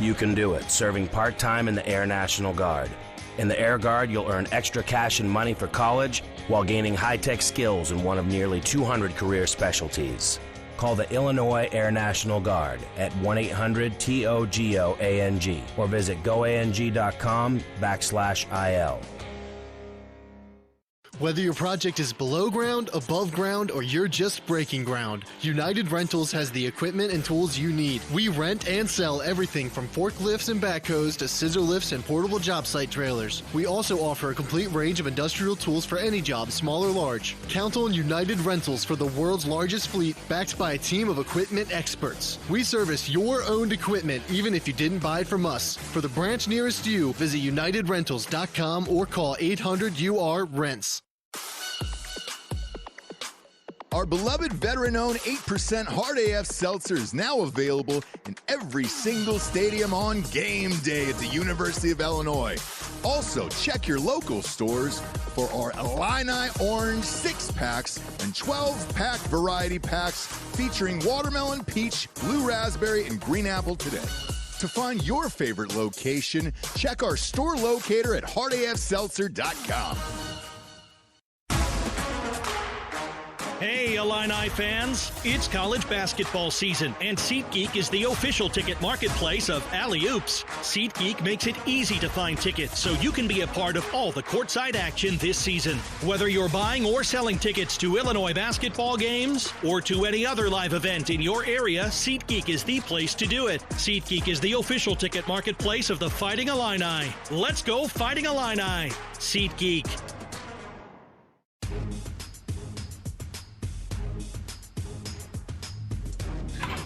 You can do it, serving part-time in the Air National Guard. In the Air Guard, you'll earn extra cash and money for college while gaining high-tech skills in one of nearly 200 career specialties. Call the Illinois Air National Guard at 1-800-TOGOANG or visit goang.com/IL. Whether your project is below ground, above ground, or you're just breaking ground, United Rentals has the equipment and tools you need. We rent and sell everything from forklifts and backhoes to scissor lifts and portable job site trailers. We also offer a complete range of industrial tools for any job, small or large. Count on United Rentals for the world's largest fleet, backed by a team of equipment experts. We service your owned equipment even if you didn't buy it from us. For the branch nearest you, visit UnitedRentals.com or call 800-UR-RENTS. Our beloved veteran-owned 8% Hard AF Seltzer is now available in every single stadium on game day at the University of Illinois. Also, check your local stores for our Illini Orange 6-packs and 12-pack variety packs featuring watermelon, peach, blue raspberry, and green apple today. To find your favorite location, check our store locator at hardafseltzer.com. Hey, Illini fans, it's college basketball season, and SeatGeek is the official ticket marketplace of Alley Oops. SeatGeek makes it easy to find tickets so you can be a part of all the courtside action this season. Whether you're buying or selling tickets to Illinois basketball games or to any other live event in your area, SeatGeek is the place to do it. SeatGeek is the official ticket marketplace of the Fighting Illini. Let's go Fighting Illini! SeatGeek.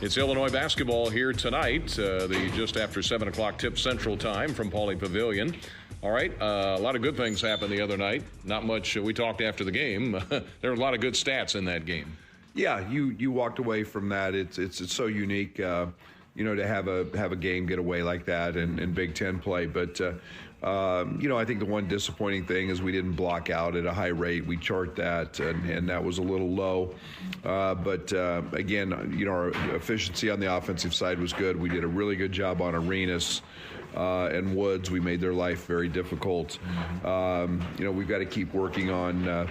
It's Illinois basketball here tonight, the just after 7 o'clock tip Central Time from Pauley Pavilion. All right, a lot of good things happened the other night. Not much, we talked after the game. There were a lot of good stats in that game. Yeah, you walked away from that. It's so unique, to have a game get away like that in Big Ten play. But I think the one disappointing thing is we didn't block out at a high rate. We chart that, and that was a little low. But again, our efficiency on the offensive side was good. We did a really good job on Arenas and Woods. We made their life very difficult. We've got to keep working on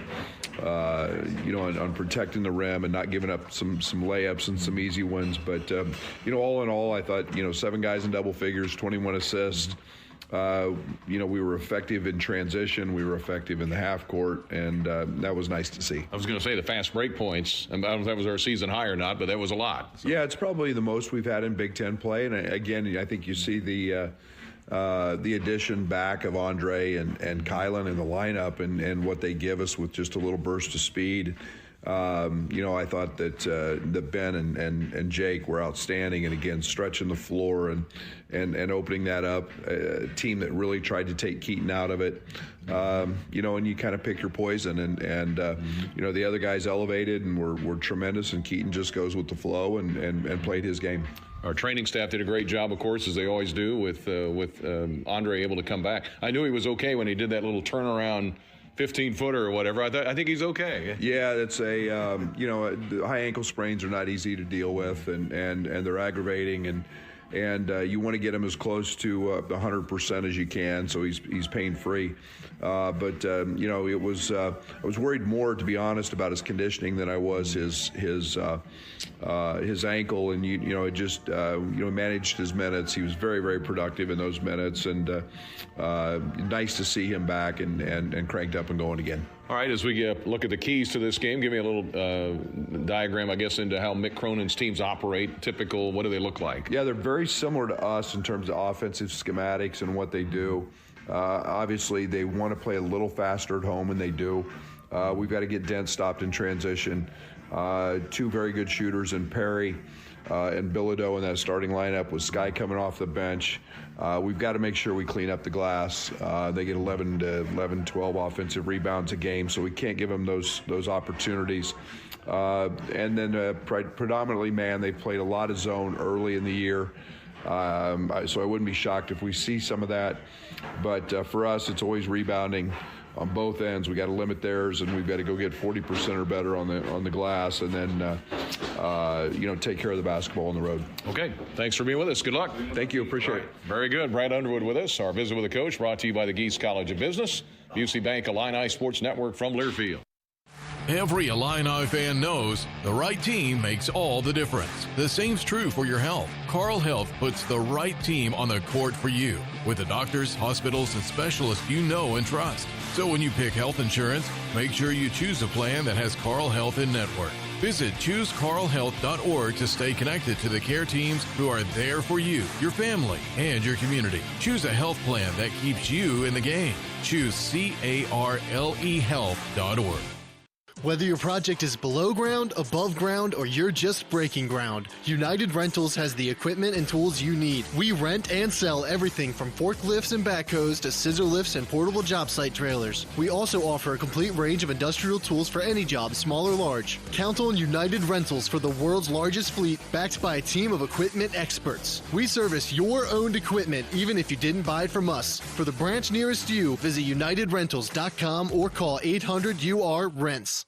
protecting the rim and not giving up some layups and some easy ones. But all in all, I thought 7 guys in double figures, 21 assists. We were effective in transition. We were effective in the half court, and that was nice to see. I was going to say the fast break points, and I don't know if that was our season high or not, but that was a lot. So. Yeah, it's probably the most we've had in Big Ten play. And again, I think you see the addition back of Andre and Kylan in the lineup and what they give us with just a little burst of speed. I thought that Ben and Jake were outstanding, and again stretching the floor and opening that up. A team that really tried to take Keaton out of it. And you kind of pick your poison, and the other guys elevated and were tremendous, and Keaton just goes with the flow and played his game. Our training staff did a great job, of course, as they always do, with Andre able to come back. I knew he was okay when he did that little turnaround 15-footer or whatever. I think he's okay. Yeah, it's high ankle sprains are not easy to deal with, and they're aggravating, and you want to get him as close to 100% as you can, so he's pain-free. But I was worried more, to be honest, about his conditioning than I was his ankle, and it just managed his minutes. He was very, very productive in those minutes, and nice to see him back and cranked up and going again. All right, as we look at the keys to this game, give me a little diagram, I guess, into how Mick Cronin's teams operate. Typical, what do they look like? Yeah, they're very similar to us in terms of offensive schematics and what they do. Obviously, they want to play a little faster at home, and they do. We've got to get Dent stopped in transition. 2 very good shooters in Perry and Bilodeau in that starting lineup with Sky coming off the bench. We've got to make sure we clean up the glass. They get 11, 12 offensive rebounds a game, so we can't give them those opportunities. And then predominantly man, they played a lot of zone early in the year. So I wouldn't be shocked if we see some of that. But for us, it's always rebounding. on both ends. We got to limit theirs, and we've got to go get 40% or better on the glass, and then take care of the basketball on the road. Okay, thanks for being with us. Good luck. Thank you. Appreciate it. Very good. Brad Underwood with us. Our visit with the coach brought to you by the Geese College of Business, UC Bank Illini Sports Network from Learfield. Every Illini fan knows the right team makes all the difference. The same's true for your health. Carle Health puts the right team on the court for you with the doctors, hospitals, and specialists you know and trust. So when you pick health insurance, make sure you choose a plan that has Carle Health in network. Visit ChooseCarleHealth.org to stay connected to the care teams who are there for you, your family, and your community. Choose a health plan that keeps you in the game. Choose CarleHealth.org. Whether your project is below ground, above ground, or you're just breaking ground, United Rentals has the equipment and tools you need. We rent and sell everything from forklifts and backhoes to scissor lifts and portable job site trailers. We also offer a complete range of industrial tools for any job, small or large. Count on United Rentals for the world's largest fleet, backed by a team of equipment experts. We service your owned equipment even if you didn't buy it from us. For the branch nearest you, visit UnitedRentals.com or call 800-UR-RENTS.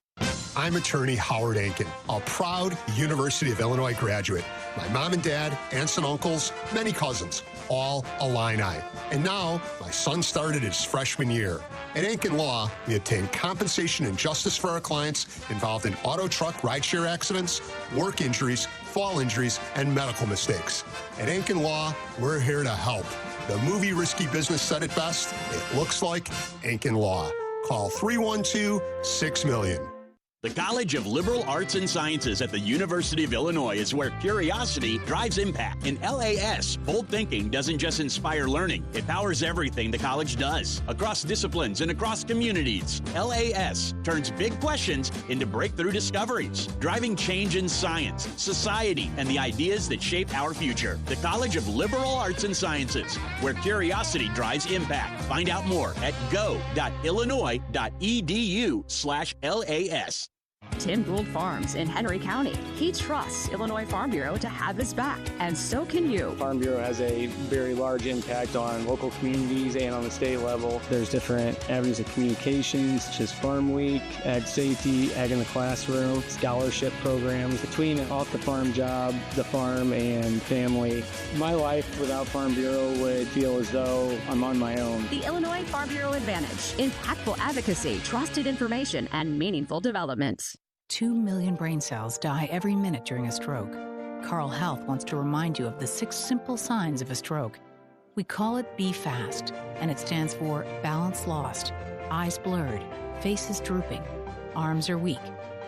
I'm attorney Howard Ankin, a proud University of Illinois graduate. My mom and dad, aunts and uncles, many cousins, all Illini. And now, my son started his freshman year. At Ankin Law, we obtain compensation and justice for our clients involved in auto truck rideshare accidents, work injuries, fall injuries, and medical mistakes. At Ankin Law, we're here to help. The movie Risky Business said it best. It looks like Ankin Law. Call 312-6-million. The College of Liberal Arts and Sciences at the University of Illinois is where curiosity drives impact. In LAS, bold thinking doesn't just inspire learning, it powers everything the college does, across disciplines and across communities. LAS turns big questions into breakthrough discoveries, driving change in science, society, and the ideas that shape our future. The College of Liberal Arts and Sciences, where curiosity drives impact. Find out more at go.illinois.edu/LAS. Tim Gould Farms in Henry County. He trusts Illinois Farm Bureau to have his back, and so can you. Farm Bureau has a very large impact on local communities and on the state level. There's different avenues of communications, such as Farm Week, Ag Safety, Ag in the Classroom, scholarship programs. Between an off-the-farm job, the farm, and family, my life without Farm Bureau would feel as though I'm on my own. The Illinois Farm Bureau Advantage. Impactful advocacy, trusted information, and meaningful development. 2 million brain cells die every minute during a stroke. Carle Health wants to remind you of the 6 simple signs of a stroke. We call it Be Fast, and it stands for balance lost, eyes blurred, faces drooping, arms are weak,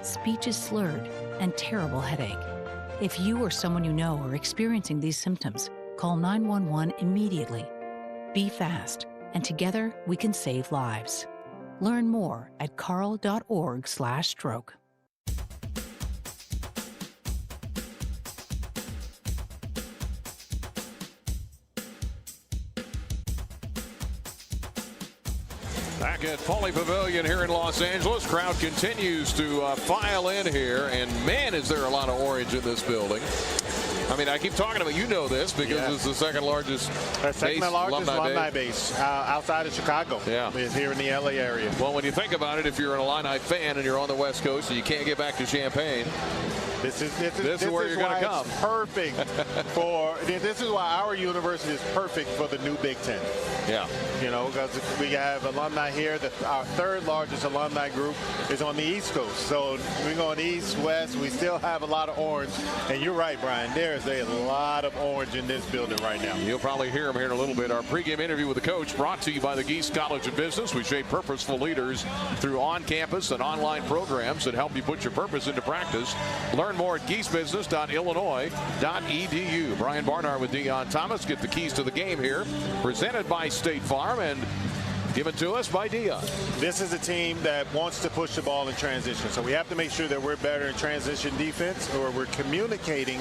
speech is slurred, and terrible headache. If you or someone you know are experiencing these symptoms, call 911 immediately. Be fast, and together we can save lives. Learn more at carle.org/stroke. Back at Pauley Pavilion here in Los Angeles, crowd continues to file in here, and man, is there a lot of orange in this building. I mean, I keep talking about, you know this, because it's the second largest alumni base outside of Chicago. Yeah. Is here in the LA area. Well, when you think about it, if you're an Illini fan and you're on the West Coast and you can't get back to Champaign, this is where you're going to come. Perfect for this is why our university is perfect for the new Big Ten. Yeah. You know, because we have alumni here. Our third largest alumni group is on the East Coast. So we go on East, West. We still have a lot of orange. And you're right, Brian. There is a lot of orange in this building right now. You'll probably hear them here in a little bit. Our pregame interview with the coach brought to you by the Geese College of Business. We shape purposeful leaders through on-campus and online programs that help you put your purpose into practice. Learn more at geesebusiness.illinois.edu. Brian Barnard with Deion Thomas. Get the keys to the game here. Presented by State Farm and given to us by Deion. This is a team that wants to push the ball in transition. So we have to make sure that we're better in transition defense, or we're communicating,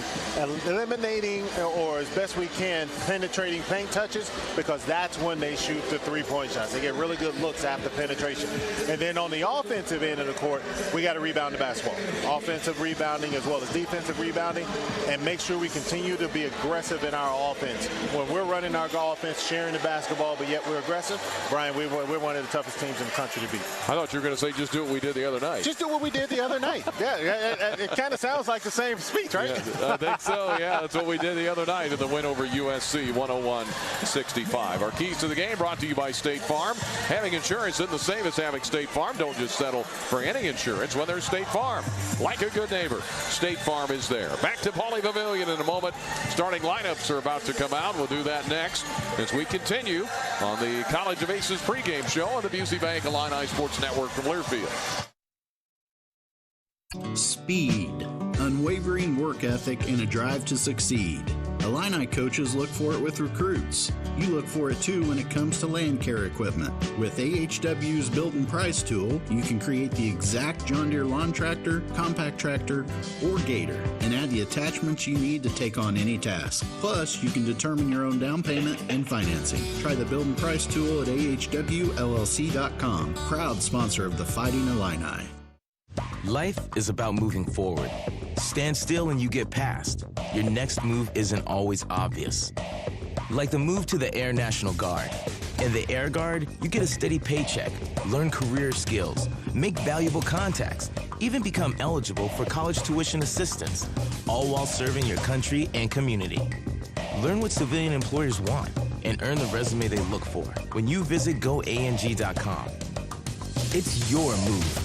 eliminating, or as best we can, penetrating paint touches, because that's when they shoot the three-point shots. They get really good looks after penetration. And then on the offensive end of the court, we got to rebound the basketball. Offensive rebounding as well as defensive rebounding, and make sure we continue to be aggressive in our offense. When we're running our offense, sharing the basketball, but yet we're aggressive, Brian, we we're one of the toughest teams in the country to beat. I thought you were going to say just do what we did the other night. Just do what we did the other night. Yeah, it kind of sounds like the same speech, right? Yeah, I think so, yeah. That's what we did the other night in the win over USC, 101-65. Our keys to the game brought to you by State Farm. Having insurance isn't the same as having State Farm. Don't just settle for any insurance when there's State Farm. Like a good neighbor, State Farm is there. Back to Pauley Pavilion in a moment. Starting lineups are about to come out. We'll do that next as we continue on the College of Aces pregame show on the Busey Bank Illini Sports Network from Learfield. Speed, unwavering work ethic, and a drive to succeed. Illini coaches look for it with recruits. You look for it too when it comes to land care equipment. With AHW's Build and Price tool, you can create the exact John Deere lawn tractor, compact tractor, or gator, and add the attachments you need to take on any task. Plus, you can determine your own down payment and financing. Try the Build and Price tool at ahwllc.com. Proud sponsor of the Fighting Illini. Life is about moving forward. Stand still and you get past. Your next move isn't always obvious. Like the move to the Air National Guard. In the Air Guard, you get a steady paycheck, learn career skills, make valuable contacts, even become eligible for college tuition assistance, all while serving your country and community. Learn what civilian employers want and earn the resume they look for when you visit goang.com. It's your move.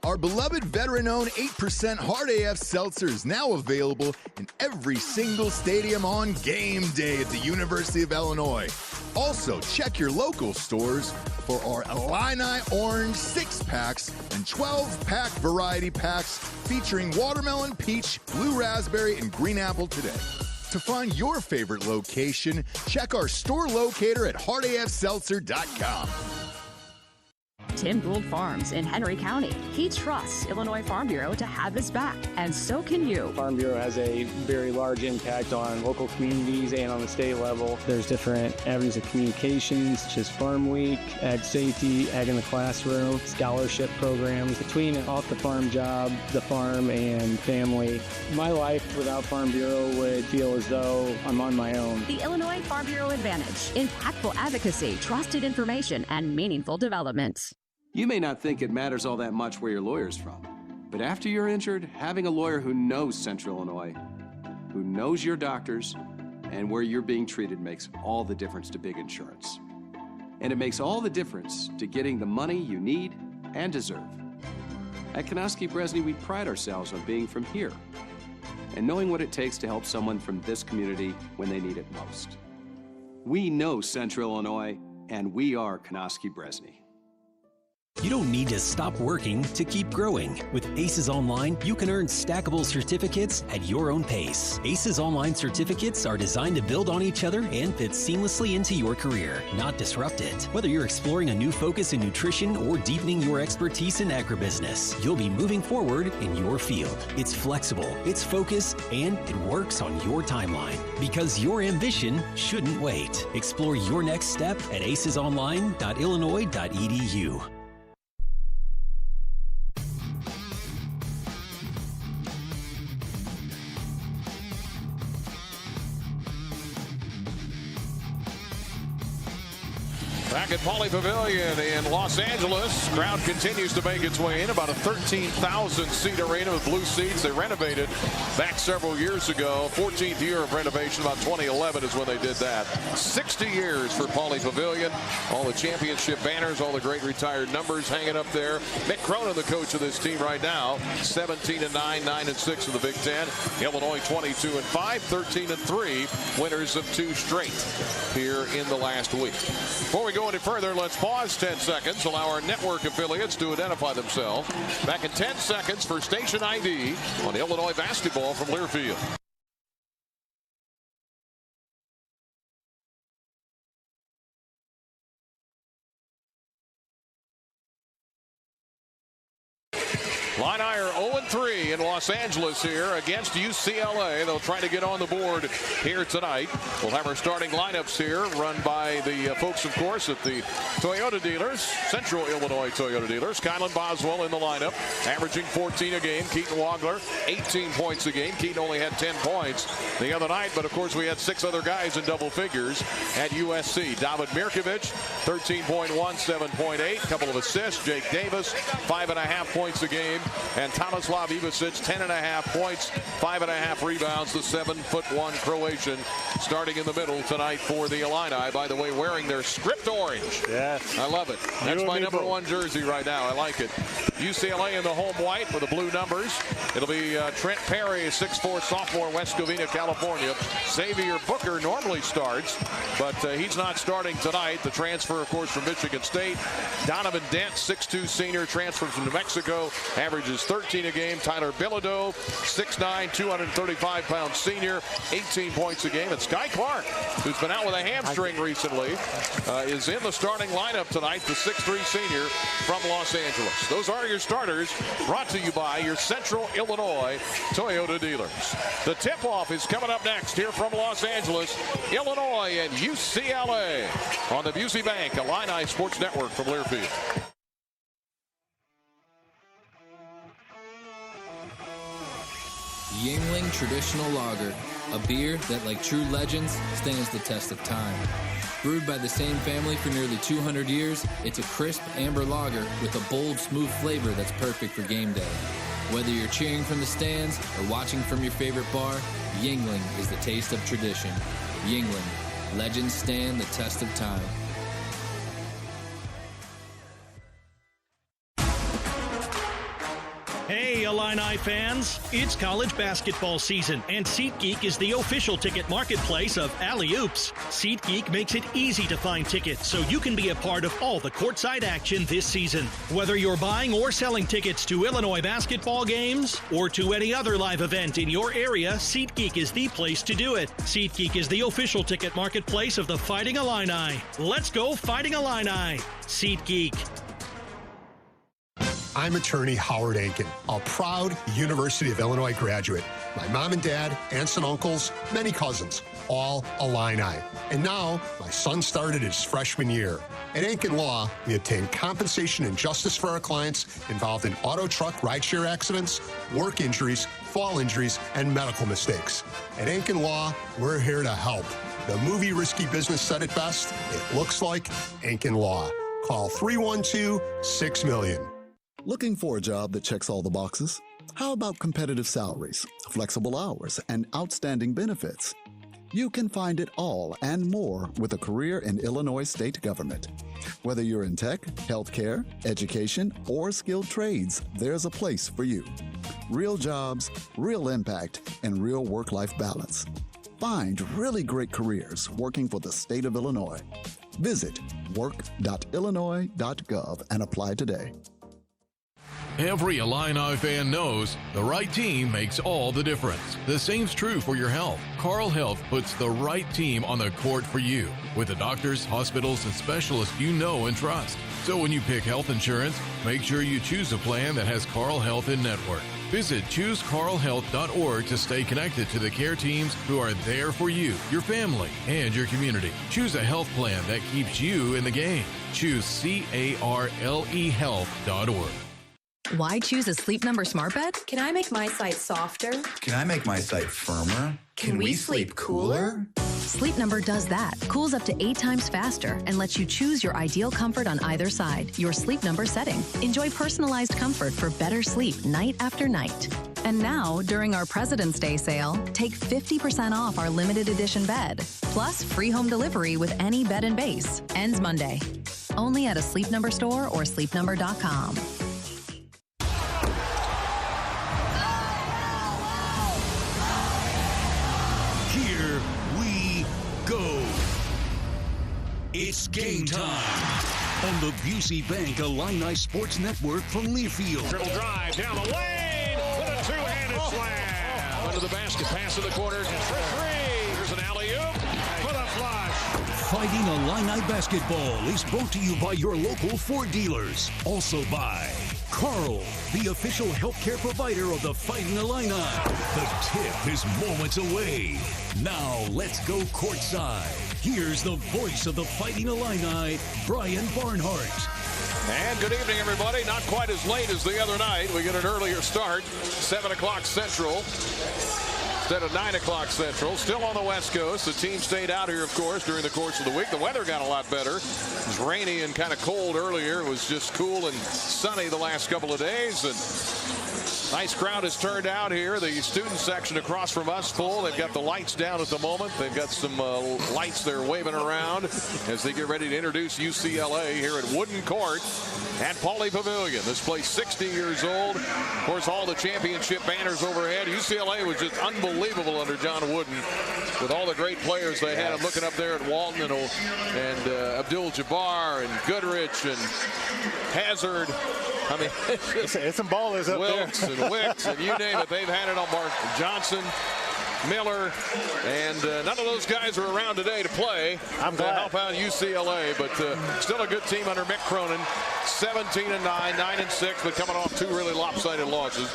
Our beloved veteran-owned 8% Hard AF Seltzer is now available in every single stadium on game day at the University of Illinois. Also, check your local stores for our Illini Orange 6-packs and 12-pack variety packs featuring watermelon, peach, blue raspberry, and green apple today. To find your favorite location, check our store locator at hardafseltzer.com. Tim Gould Farms in Henry County. He trusts Illinois Farm Bureau to have his back, and so can you. Farm Bureau has a very large impact on local communities and on the state level. There's different avenues of communication, such as Farm Week, Ag Safety, Ag in the Classroom, scholarship programs. Between an off-the-farm job, the farm, and family, my life without Farm Bureau would feel as though I'm on my own. The Illinois Farm Bureau Advantage. Impactful advocacy, trusted information, and meaningful development. You may not think it matters all that much where your lawyer's from, but after you're injured, having a lawyer who knows Central Illinois, who knows your doctors, and where you're being treated makes all the difference to big insurance. And it makes all the difference to getting the money you need and deserve. At Konoski Bresney, we pride ourselves on being from here and knowing what it takes to help someone from this community when they need it most. We know Central Illinois, and we are Konoski Bresney. You don't need to stop working to keep growing. With ACES Online, you can earn stackable certificates at your own pace. ACES Online certificates are designed to build on each other and fit seamlessly into your career, not disrupt it. Whether you're exploring a new focus in nutrition or deepening your expertise in agribusiness, you'll be moving forward in your field. It's flexible, it's focused, and it works on your timeline. Because your ambition shouldn't wait. Explore your next step at acesonline.illinois.edu. Back at Pauley Pavilion in Los Angeles, crowd continues to make its way in. About a 13,000-seat arena with blue seats. They renovated back several years ago. 14th year of renovation, about 2011 is when they did that. 60 years for Pauley Pavilion. All the championship banners, all the great retired numbers hanging up there. Mick Cronin, the coach of this team right now, 17-9, 9-6 in the Big Ten. Illinois 22-5, 13-3, winners of 2 straight here in the last week. Before we go any further, let's pause 10 seconds, allow our network affiliates to identify themselves. Back in 10 seconds for Station ID on Illinois basketball from Learfield. Illini are 0-3 in Los Angeles here against UCLA. They'll try to get on the board here tonight. We'll have our starting lineups here, run by the folks, of course, at the Toyota dealers, Central Illinois Toyota dealers. Kylan Boswell in the lineup, averaging 14 a game. Keaton Wagler, 18 points a game. Keaton only had 10 points the other night, but of course we had 6 other guys in double figures at USC. David Mirkovic, 13.1, 7.8, couple of assists. Jake Davis, 5.5 points a game, and Tomislav Ivicic, 10.5 points, 5.5 rebounds. The 7'1" Croatian starting in the middle tonight for the Illini. By the way, wearing their script orange. Yes. I love it. That's my number 1 jersey right now. I like it. UCLA in the home white with the blue numbers. It'll be Trent Perry, 6'4" sophomore, West Covina, California. Xavier Booker normally starts, but he's not starting tonight. The transfer, of course, from Michigan State. Donovan Dent, 6'2" senior, transfer from New Mexico, averages 13 a game. Tyler Bilodeau, 6'9", 235-pound senior, 18 points a game. And Sky Clark, who's been out with a hamstring recently, is in the starting lineup tonight, the 6'3" senior from Los Angeles. Those are your starters, brought to you by your Central Illinois Toyota dealers. The tip-off is coming up next here from Los Angeles, Illinois and UCLA on the Busey Bank Illini Sports Network from Learfield. Yuengling Traditional Lager, a beer that, like true legends, stands the test of time. Brewed by the same family for nearly 200 years, it's a crisp amber lager with a bold, smooth flavor that's perfect for game day. Whether you're cheering from the stands or watching from your favorite bar, Yuengling is the taste of tradition. Yuengling, legends stand the test of time. Hey, Illini fans, it's college basketball season, and SeatGeek is the official ticket marketplace of Alley-Oops. SeatGeek makes it easy to find tickets so you can be a part of all the courtside action this season. Whether you're buying or selling tickets to Illinois basketball games or to any other live event in your area, SeatGeek is the place to do it. SeatGeek is the official ticket marketplace of the Fighting Illini. Let's go Fighting Illini! SeatGeek. I'm attorney Howard Ankin, a proud University of Illinois graduate. My mom and dad, aunts and uncles, many cousins, all Illini. And now, my son started his freshman year. At Ankin Law, we obtain compensation and justice for our clients involved in auto truck rideshare accidents, work injuries, fall injuries, and medical mistakes. At Ankin Law, we're here to help. The movie Risky Business said it best. It looks like Ankin Law. Call 312-6-million. Looking for a job that checks all the boxes? How about competitive salaries, flexible hours, and outstanding benefits? You can find it all and more with a career in Illinois state government. Whether you're in tech, healthcare, education, or skilled trades, there's a place for you. Real jobs, real impact, and real work-life balance. Find really great careers working for the state of Illinois. Visit work.illinois.gov and apply today. Every Illini fan knows the right team makes all the difference. The same's true for your health. Carle Health puts the right team on the court for you with the doctors, hospitals, and specialists you know and trust. So when you pick health insurance, make sure you choose a plan that has Carle Health in network. Visit ChooseCarleHealth.org to stay connected to the care teams who are there for you, your family, and your community. Choose a health plan that keeps you in the game. Choose CarleHealth.org. Why choose a Sleep Number smart bed? Can I make my site softer? Can I make my site firmer? Can we sleep cooler? Sleep Number does that. Cools up to 8 times faster and lets you choose your ideal comfort on either side. Your Sleep Number setting. Enjoy personalized comfort for better sleep night after night. And now, during our President's Day sale, take 50% off our limited edition bed. Plus free home delivery with any bed and base. Ends Monday. Only at a Sleep Number store or sleepnumber.com. Here we go. It's game time on the Busey Bank Illini Sports Network from Learfield. Dribble drive down the lane with a two-handed slam. Under the basket, pass in the corner for three. Here's an alley-oop for the flush. Fighting Illini basketball is brought to you by your local Ford dealers. Also by Carl, the official healthcare provider of the Fighting Illini. The tip is moments away. Now let's go courtside. Here's the voice of the Fighting Illini, Brian Barnhart. And good evening, everybody. Not quite as late as the other night. We get an earlier start, 7 o'clock Central instead of 9 o'clock Central. Still on the West Coast. The team stayed out here, of course, during the course of the week. The weather got a lot better. It was rainy and kind of cold earlier. It was just cool and sunny the last couple of days. And nice crowd has turned out here. The student section across from us full. They've got the lights down at the moment. They've got some lights they're waving around as they get ready to introduce UCLA here at Wooden Court at Pauley Pavilion. This place 60 years old. Of course, all the championship banners overhead. UCLA was just unbelievable under John Wooden with all the great players they had. I'm looking up there at Walton and Abdul-Jabbar and Goodrich and Hazard. I mean, it's some ballers up Wilkes there. and Wicks and you name it. They've had it on Mark Johnson, Miller, and none of those guys are around today to play. I'm glad. To help out UCLA, but still a good team under Mick Cronin. 17-9, 9-6, but coming off 2 really lopsided losses.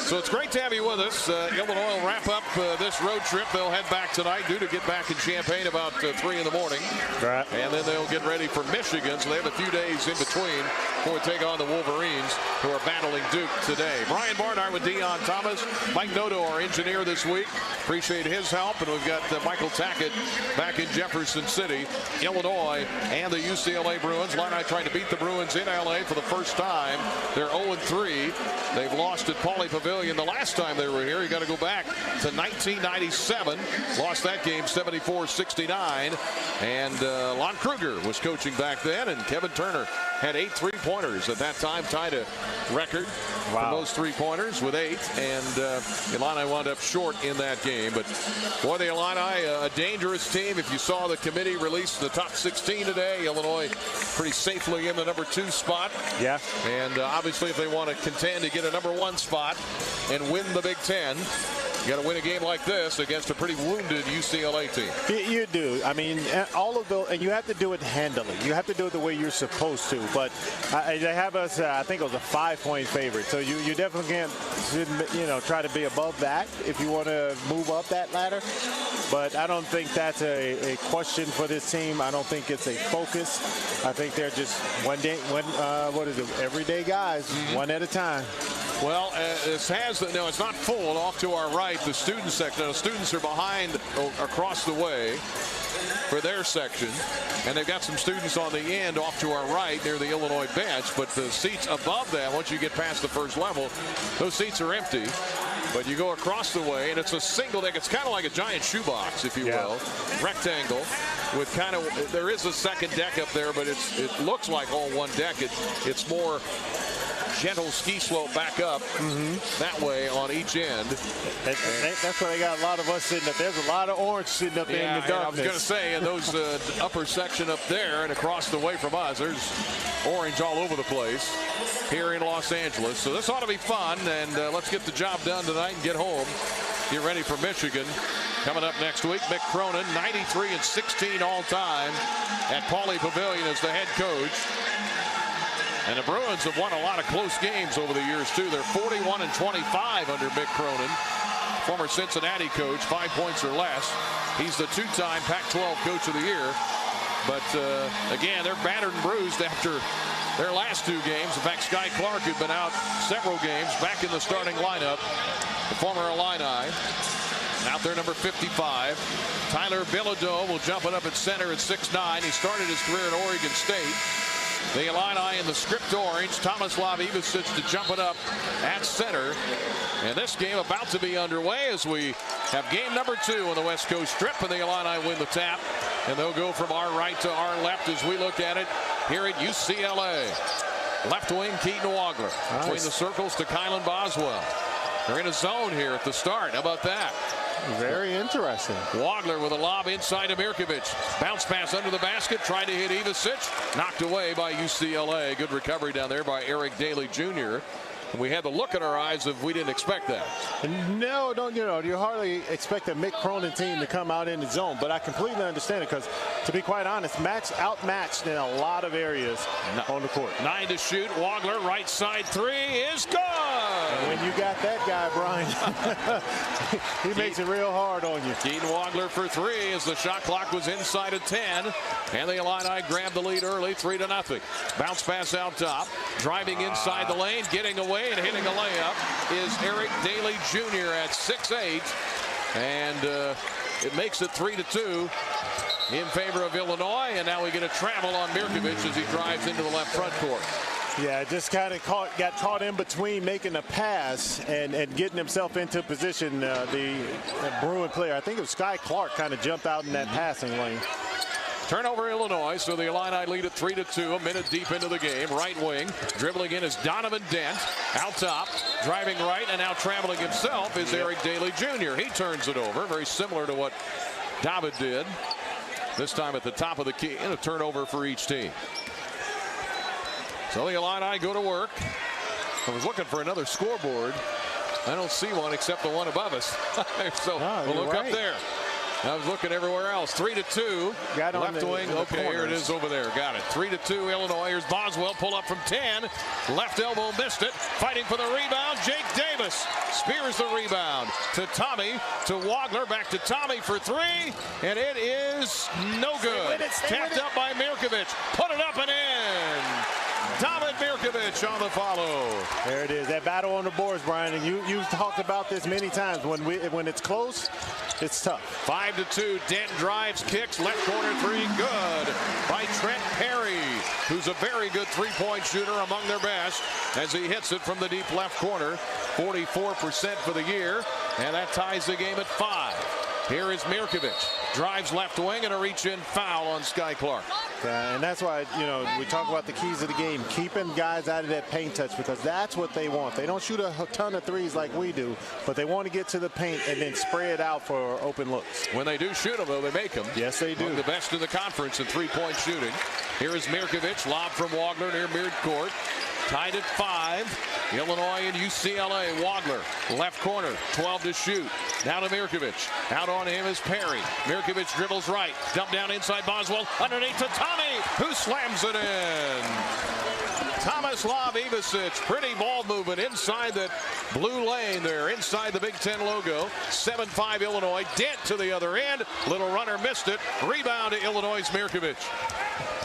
So it's great to have you with us. Illinois will wrap up this road trip. They'll head back tonight, due to get back in Champaign about 3 in the morning. Right. And then they'll get ready for Michigan. So they have a few days in between before we take on the Wolverines, who are battling Duke today. Brian Barnhart with Dion Thomas. Mike Noto, our engineer this week. Appreciate his help. And we've got Michael Tackett back in Jefferson City. Illinois and the UCLA Bruins. Illini trying to beat the Bruins in LA for the first time. They're 0-3. They've lost at Pauley Pavilion the last time they were here. You got to go back to 1997. Lost that game 74-69. And Lon Kruger was coaching back then. And Kevin Turner had 8 3-pointers at that time, tied a record for most 3-pointers with 8. And Illini wound up short in that game. But boy, the Illini, a dangerous team. If you saw the committee release the top 16 today, Illinois pretty safely in the number 2 spot. Yeah. And obviously, if they want to contend to get a number 1 spot and win the Big Ten, you got to win a game like this against a pretty wounded UCLA team. You do. I mean, all of those, and you have to do it handily. You have to do it the way you're supposed to. But they have us, I think it was a 5-point favorite. So you definitely can't, try to be above that if you want to move up that ladder. But I don't think that's a question for this team. I don't think it's a focus. I think they're just everyday guys, one at a time. Well, it's not full. Off to our right, the student section. The students are behind across the way for their section, and they've got some students on the end off to our right near the Illinois bench. But the seats above that, once you get past the first level, those seats are empty. But you go across the way, and it's a single deck. It's kind of like a giant shoebox, if you will, rectangle. With there is a second deck up there, but it looks like all one deck. It's more gentle ski slope back up that way on each end. That's why they got a lot of us sitting up. There's a lot of orange sitting up there in the darkness. I was going to say, in those upper section up there and across the way from us, there's orange all over the place here in Los Angeles. So this ought to be fun, and let's get the job done tonight and get home. Get ready for Michigan. Coming up next week, Mick Cronin, 93-16 all-time at Pauley Pavilion as the head coach. And the Bruins have won a lot of close games over the years, too. They're 41-25 under Mick Cronin, former Cincinnati coach, 5 points or less. He's the 2-time Pac-12 Coach of the Year. But, again, they're battered and bruised after their last 2 games. In fact, Sky Clark, who'd been out several games, back in the starting lineup. The former Illini, out there, number 55. Tyler Bilodeau will jump it up at center at 6'9". He started his career at Oregon State. The Illini in the script orange. Tomislav Ivicic to jump it up at center. And this game about to be underway as we have game number 2 on the West Coast Strip. And the Illini win the tap. And they'll go from our right to our left as we look at it here at UCLA. Left wing, Keaton Wagler. Nice. Between the circles to Kylan Boswell. They're in a zone here at the start. How about that? Very interesting. Wagler with a lob inside to Mirkovic. Bounce pass under the basket. Tried to hit Ivicic. Knocked away by UCLA. Good recovery down there by Eric Daly Jr. And we had the look in our eyes of we didn't expect that. No, you hardly expect a Mick Cronin team to come out in the zone, but I completely understand it because, to be quite honest, outmatched in a lot of areas on the court. 9 to shoot. Wagler, right side three is good. And when you got that guy, Brian, he makes it real hard on you. Keaton Wagler for three as the shot clock was inside of 10. And the Illini grabbed the lead early, 3-0. Bounce pass out top. Driving inside the lane, getting away and hitting a layup is Eric Daly Jr. at 6'8". And it makes it 3-2 in favor of Illinois. And now we get a travel on Mirkovic as he drives into the left front court. Yeah, just kind of got caught in between making a pass and getting himself into position. The Bruin player, I think it was Sky Clark, kind of jumped out in that passing lane. Turnover Illinois, so the Illini lead at 3-2, a minute deep into the game. Right wing, dribbling in is Donovan Dent. Out top, driving right, and now traveling himself is Eric Daly Jr. He turns it over, very similar to what David did. This time at the top of the key, and a turnover for each team. So the Illini go to work. I was looking for another scoreboard. I don't see one except the one above us. So we'll look up there. I was looking everywhere else. 3-2. Got on left wing. Okay, here it is over there. Got it. 3-2 Illinois. Here's Boswell. Pull up from 10. Left elbow missed it. Fighting for the rebound. Jake Davis spears the rebound to Tommy, to Wagler. Back to Tommy for three. And it is no good. Tapped up by Mirkovic. Put it up and in. David Mirkovic on the follow. There it is. That battle on the boards, Brian. And you talked about this many times. When it's close, it's tough. 5-2. Dent drives, kicks, left corner three, good by Trent Perry, who's a very good three-point shooter, among their best, as he hits it from the deep left corner. 44% for the year, and that ties the game at 5. Here is Mirkovic. Drives left wing and a reach-in foul on Sky Clark. Yeah, and that's why, we talk about the keys of the game, keeping guys out of that paint touch, because that's what they want. They don't shoot a ton of threes like we do, but they want to get to the paint and then spray it out for open looks. When they do shoot them, though, they make them. Yes, they do. Among the best in the conference in three-point shooting. Here is Mirkovic. Lob from Wagler near midcourt. Tied at 5. Illinois and UCLA. Wagler, left corner, 12 to shoot. Now to Mirkovic. Out on him is Perry. Mirkovic dribbles right. Dump down inside Boswell. Underneath to Tommy, who slams it in. Tomislav Ivicic. Pretty ball movement inside that blue lane there, inside the Big Ten logo. 7-5 Illinois. Dent to the other end. Little runner missed it. Rebound to Illinois' Mirkovic.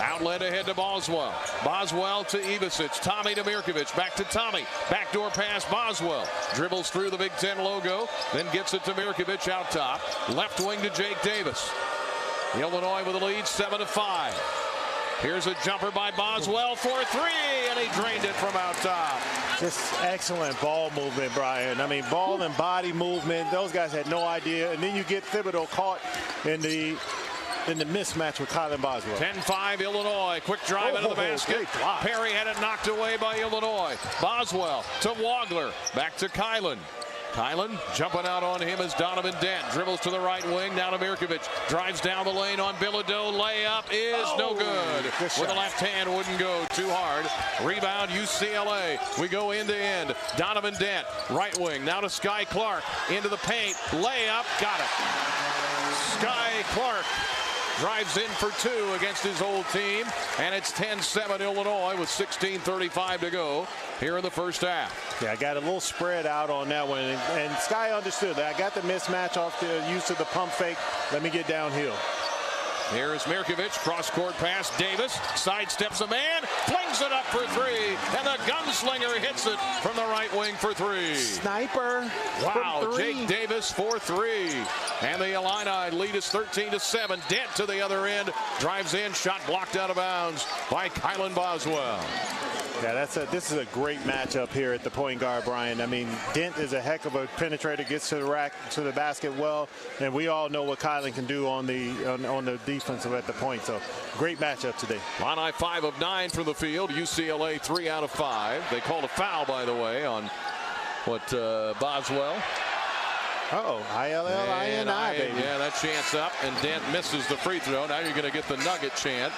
Outlet ahead to Boswell. Boswell to Ivicic. Tommy to Mirkovic. Back to Tommy. Backdoor pass Boswell. Dribbles through the Big Ten logo. Then gets it to Mirkovic out top. Left wing to Jake Davis. Illinois with the lead 7-5. Here's a jumper by Boswell for three, and he drained it from out top. Just excellent ball movement, Brian. I mean, ball and body movement. Those guys had no idea. And then you get Thibodeau caught in the mismatch with Kylan Boswell. 10-5 Illinois. Quick drive into the basket. Perry had it knocked away by Illinois. Boswell to Wagler. Back to Kylan. Kylan jumping out on him as Donovan Dent. Dribbles to the right wing. Now to Mirkovic. Drives down the lane on Bilodeau. Layup is no good. With the left hand, wouldn't go too hard. Rebound UCLA. We go end to end. Donovan Dent. Right wing. Now to Sky Clark. Into the paint. Layup. Got it. Sky Clark drives in for two against his old team, and it's 10-7 Illinois with 16:35 to go here in the first half. Yeah, I got a little spread out on that one, and Sky understood that. I got the mismatch off the use of the pump fake. Let me get downhill. Here is Mirkovic, cross-court pass. Davis sidesteps a man, flings it up for three, and the gunslinger hits it from the right wing for three. Sniper. Wow, Jake Davis for three. And the Illini lead is 13-7. Dent to the other end, drives in, shot blocked out of bounds by Kylan Boswell. Yeah, this is a great matchup here at the point guard, Brian. I mean, Dent is a heck of a penetrator, gets to the rack, to the basket well, and we all know what Kylan can do on the defensive at the point. So, great matchup today. Illini 5 of 9 from the field. UCLA 3 out of 5. They called a foul, by the way, on Boswell. ILLINI, baby. Yeah, that chance up, and Dent misses the free throw. Now you're going to get the Nugget chant.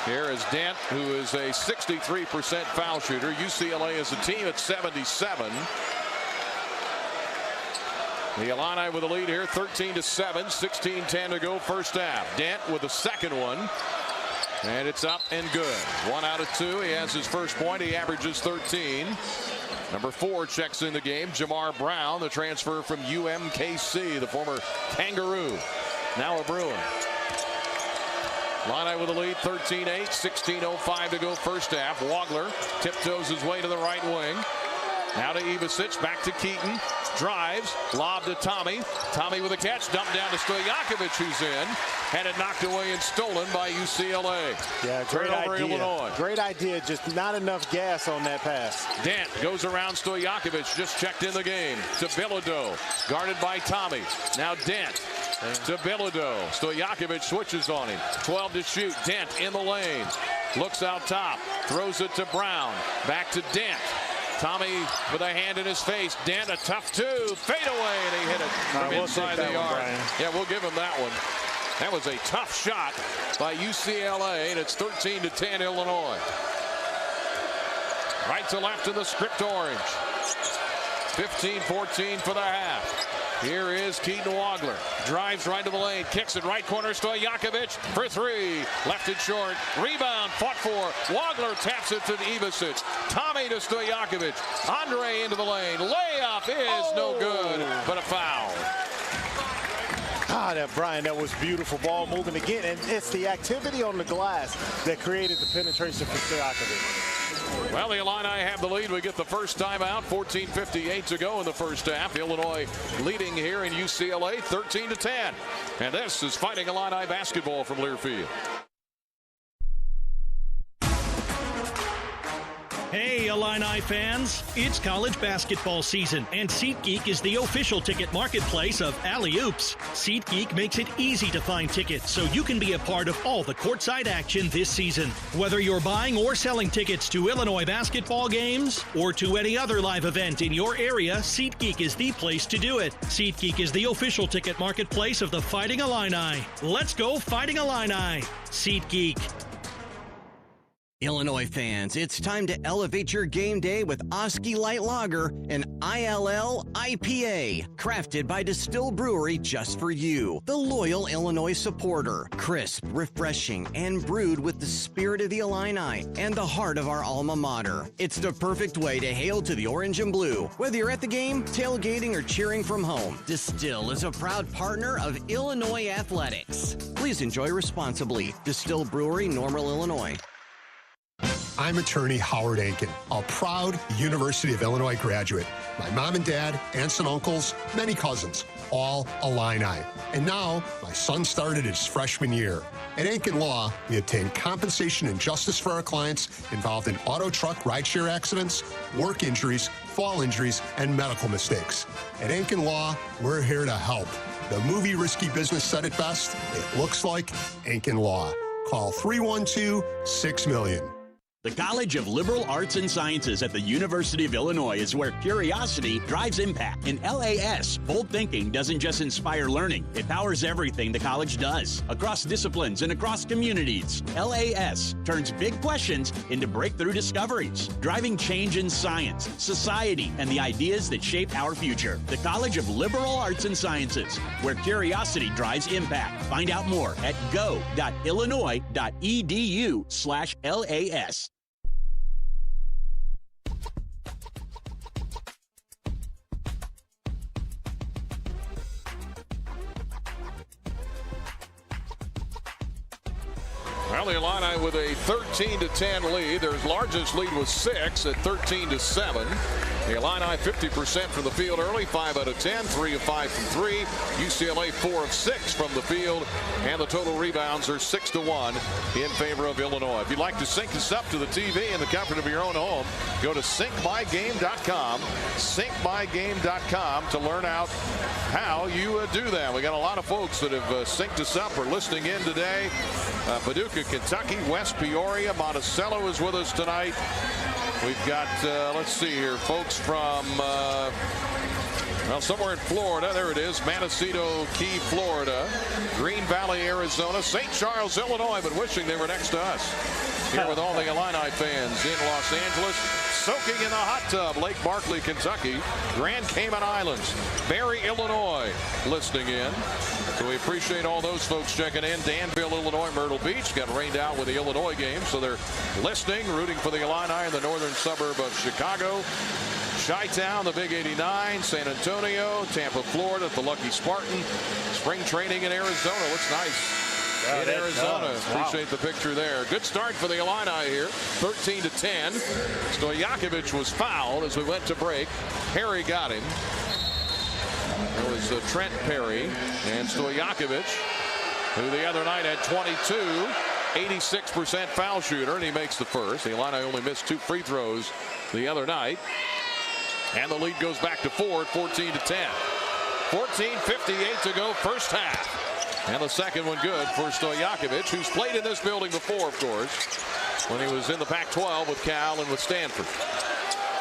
Here is Dent, who is a 63% foul shooter. UCLA is a team at 77. The Illini with a lead here, 13-7, 16-10 to go first half. Dent with the second one. And it's up and good. 1 out of 2. He has his first point. He averages 13. Number 4 checks in the game. Jamar Brown, the transfer from UMKC, the former Kangaroo. Now a Bruin. Illini with a lead, 13-8, 16:05 to go first half. Wagler tiptoes his way to the right wing. Now to Ivasic, back to Keaton. Drives, lob to Tommy. Tommy with a catch, dumped down to Stojakovic, who's in. Had it knocked away and stolen by UCLA. Yeah, great idea. Illinois. Great idea, just not enough gas on that pass. Dent goes around Stojakovic, just checked in the game. To Bilodeau, guarded by Tommy. Now Dent to Bilodeau. Stojakovic switches on him. 12 to shoot. Dent in the lane. Looks out top. Throws it to Brown. Back to Dent. Tommy with a hand in his face. Dent, a tough 2. Fade away, and he hit it from inside the yard. Yeah, we'll give him that one. That was a tough shot by UCLA, and it's 13-10 Illinois. Right to left in the script orange. 15-14 for the half. Here is Keaton Wagler. Drives right to the lane. Kicks it right corner. Stojakovic for 3. Left it short. Rebound. Fought for. Wagler taps it to Ivasic. Tommy to Stojakovic. Andre into the lane. Layup is no good, but a foul. Brian, that was beautiful ball moving again. And it's the activity on the glass that created the penetration for Stojakovic. Well, the Illini have the lead. We get the first time out. 14:58 to go in the first half. Illinois leading here in UCLA 13-10. And this is Fighting Illini basketball from Learfield. Hey, Illini fans, it's college basketball season, and SeatGeek is the official ticket marketplace of Alley-Oops. SeatGeek makes it easy to find tickets so you can be a part of all the courtside action this season. Whether you're buying or selling tickets to Illinois basketball games or to any other live event in your area, SeatGeek is the place to do it. SeatGeek is the official ticket marketplace of the Fighting Illini. Let's go Fighting Illini. SeatGeek. Illinois fans, it's time to elevate your game day with Oski Light Lager, an ILL IPA, crafted by Distill Brewery just for you, the loyal Illinois supporter. Crisp, refreshing, and brewed with the spirit of the Illini and the heart of our alma mater. It's the perfect way to hail to the orange and blue. Whether you're at the game, tailgating, or cheering from home, Distill is a proud partner of Illinois Athletics. Please enjoy responsibly. Distill Brewery, Normal, Illinois. I'm attorney Howard Ankin, a proud University of Illinois graduate. My mom and dad, aunts and uncles, many cousins, all Illini. And now, my son started his freshman year. At Ankin Law, we obtain compensation and justice for our clients involved in auto truck rideshare accidents, work injuries, fall injuries, and medical mistakes. At Ankin Law, we're here to help. The movie Risky Business said it best. It looks like Ankin Law. Call 312-6-million. The College of Liberal Arts and Sciences at the University of Illinois is where curiosity drives impact. In LAS, bold thinking doesn't just inspire learning, it powers everything the college does, across disciplines and across communities. LAS turns big questions into breakthrough discoveries, driving change in science, society, and the ideas that shape our future. The College of Liberal Arts and Sciences, where curiosity drives impact. Find out more at go.illinois.edu/LAS. Well, the Illini with a 13-10 lead. Their largest lead was 6 at 13-7. The Illini 50% from the field early, 5 out of 10, 3 of 5 from 3. UCLA 4 of 6 from the field, and the total rebounds are 6-1 in favor of Illinois. If you'd like to sync this up to the TV in the comfort of your own home, go to syncmygame.com, syncmygame.com to learn out how you do that. We got a lot of folks that have synced us up or listening in today. Paducah, Kentucky, West Peoria, Monticello is with us tonight. We've got, let's see here, folks from Well, somewhere in Florida, there it is, Montecito Key, Florida, Green Valley, Arizona, St. Charles, Illinois, but wishing they were next to us. Here with all the Illini fans in Los Angeles, soaking in the hot tub, Lake Barkley, Kentucky, Grand Cayman Islands, Barrie, Illinois, listening in. So we appreciate all those folks checking in. Danville, Illinois, Myrtle Beach got rained out with the Illinois game, so they're listening, rooting for the Illini in the northern suburb of Chicago. Chi-Town, the Big 89, San Antonio, Tampa, Florida, the Lucky Spartan. Spring training in Arizona looks nice. In Arizona. Appreciate the picture there. Good start for the Illini here. 13-10. Stojakovic was fouled as we went to break. Perry got him. It was Trent Perry and Stojakovic, who the other night had 22, 86% foul shooter, and he makes the first. The Illini only missed 2 free throws the other night. And the lead goes back to 4 at 14-10. 14:58 to go, first half. And the second one good for Stojakovic, who's played in this building before, of course, when he was in the Pac-12 with Cal and with Stanford.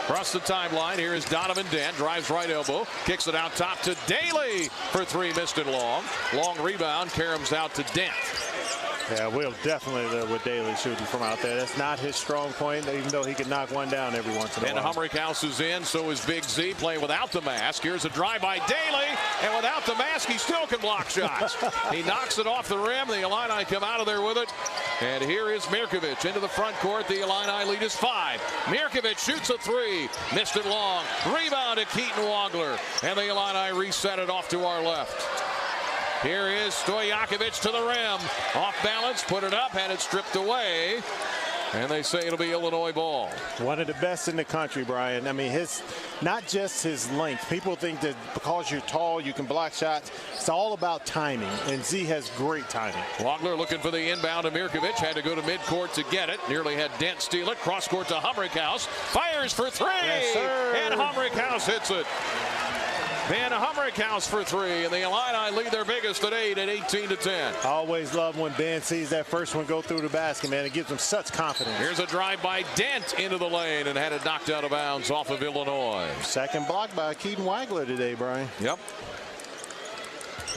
Across the timeline, here is Donovan Dent, drives right elbow, kicks it out top to Daly for 3, missed it long. Long rebound, caroms out to Dent. Yeah, Will definitely live with Daly shooting from out there. That's not his strong point, even though he can knock one down every once in a while. And Humrickhouse is in, so is Big Z, playing without the mask. Here's a drive by Daly, and without the mask, he still can block shots. He knocks it off the rim. The Illini come out of there with it. And here is Mirkovic into the front court. The Illini lead is 5. Mirkovic shoots a 3, missed it long. Rebound to Keaton Wagler, and the Illini reset it off to our left. Here is Stojakovic to the rim. Off balance, put it up, had it stripped away. And they say it'll be Illinois ball. One of the best in the country, Brian. I mean, not just his length. People think that because you're tall, you can block shots. It's all about timing, and Z has great timing. Wagler looking for the inbound to Mirkovic. Had to go to midcourt to get it. Nearly had Dent steal it. Cross court to Humrickhouse. Fires for 3. Yes, sir. And Humrickhouse hits it. Van Humrickhouse for 3, and the Illini lead their biggest at 8 at 18-10. I always love when Ben sees that first one go through the basket, man. It gives him such confidence. Here's a drive by Dent into the lane and had it knocked out of bounds off of Illinois. Second block by Keaton Wagler today, Brian. Yep.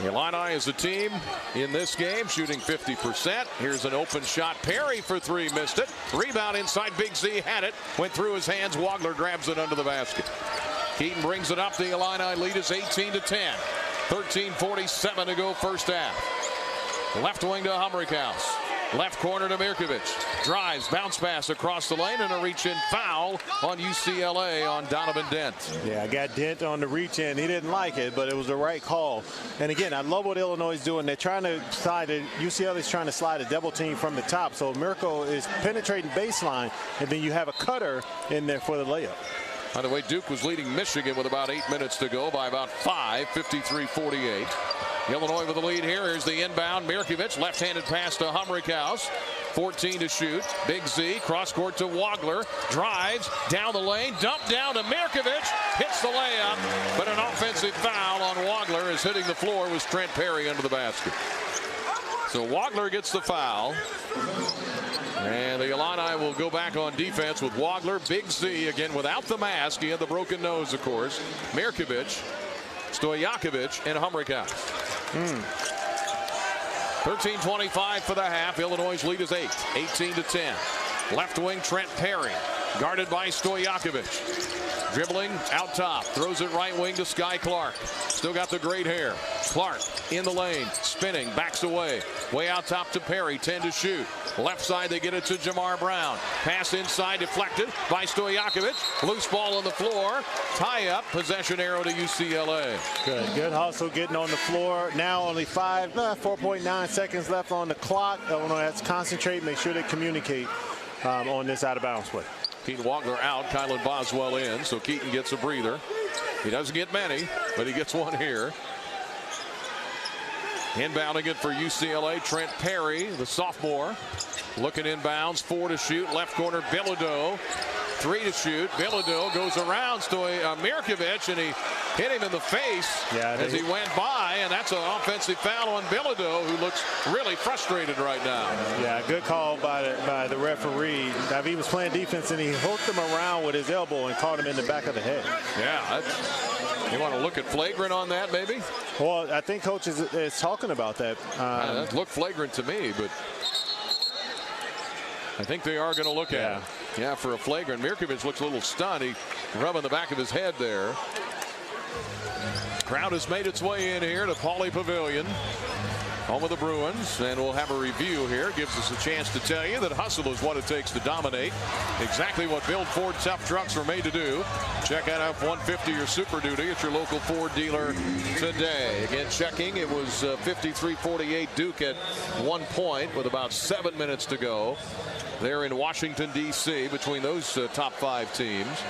The Illini is a team in this game shooting 50%. Here's an open shot. Perry for 3, missed it. Rebound inside. Big Z had it. Went through his hands. Wagler grabs it under the basket. Keaton brings it up. The Illini lead is 18-10. 13:47 to go first half. Left wing to Humrickhouse. Left corner to Mirkovic. Drives, bounce pass across the lane, and a reach-in foul on UCLA on Donovan Dent. Yeah, I got Dent on the reach-in. He didn't like it, but it was the right call. And again, I love what Illinois is doing. They're trying to slide it. UCLA is trying to slide a double team from the top. So Mirko is penetrating baseline, and then you have a cutter in there for the layup. By the way, Duke was leading Michigan with about 8 minutes to go by about 5, 53-48. Illinois with the lead here. Here's the inbound. Mirkovic, left-handed pass to Humrickhouse. 14 to shoot. Big Z, cross court to Wagler. Drives, down the lane, dump down to Mirkovic. Hits the layup, but an offensive foul on Wagler as hitting the floor was Trent Perry under the basket. So Wagler gets the foul. And the Illini will go back on defense with Wagler, Big Z, again without the mask. He had the broken nose, of course. Mirkovic, Stojakovic, and Humrickhouse. 13:25 for the half. Illinois' lead is 8, 18-10. Left wing, Trent Perry, guarded by Stojakovic. Dribbling out top, throws it right wing to Sky Clark. Still got the great hair. Clark in the lane, spinning, backs away. Way out top to Perry, 10 to shoot. Left side, they get it to Jamar Brown. Pass inside, deflected by Stojakovic. Loose ball on the floor. Tie up, possession arrow to UCLA. Good hustle getting on the floor. Now only 4.9 seconds left on the clock. Illinois has to concentrate, make sure they communicate on this out of bounds play. Keaton Wagler out, Kylan Boswell in, so Keaton gets a breather. He doesn't get many, but he gets one here. Inbounding it for UCLA, Trent Perry, the sophomore. Looking inbounds, 4 to shoot, left corner, Bilodeau. 3 to shoot. Bilodeau goes around Mirkovic, and he hit him in the face as he went by, and that's an offensive foul on Bilodeau, who looks really frustrated right now. Yeah, good call by the referee. He was playing defense, and he hooked him around with his elbow and caught him in the back of the head. Yeah, You want to look at flagrant on that, maybe? Well, I think Coach is talking about that. That looked flagrant to me, but I think they are going to look at it. Yeah, for a flagrant. Mirkovic looks a little stunned. He rubbing the back of his head there. Crowd has made its way in here to Pauley Pavilion, home of the Bruins, and we'll have a review here. Gives us a chance to tell you that hustle is what it takes to dominate. Exactly what Build Ford tough trucks were made to do. Check out F-150 or Super Duty at your local Ford dealer today. Again, checking, it was 53-48 Duke at one point with about 7 minutes to go. They're in Washington, D.C. between those top 5 teams.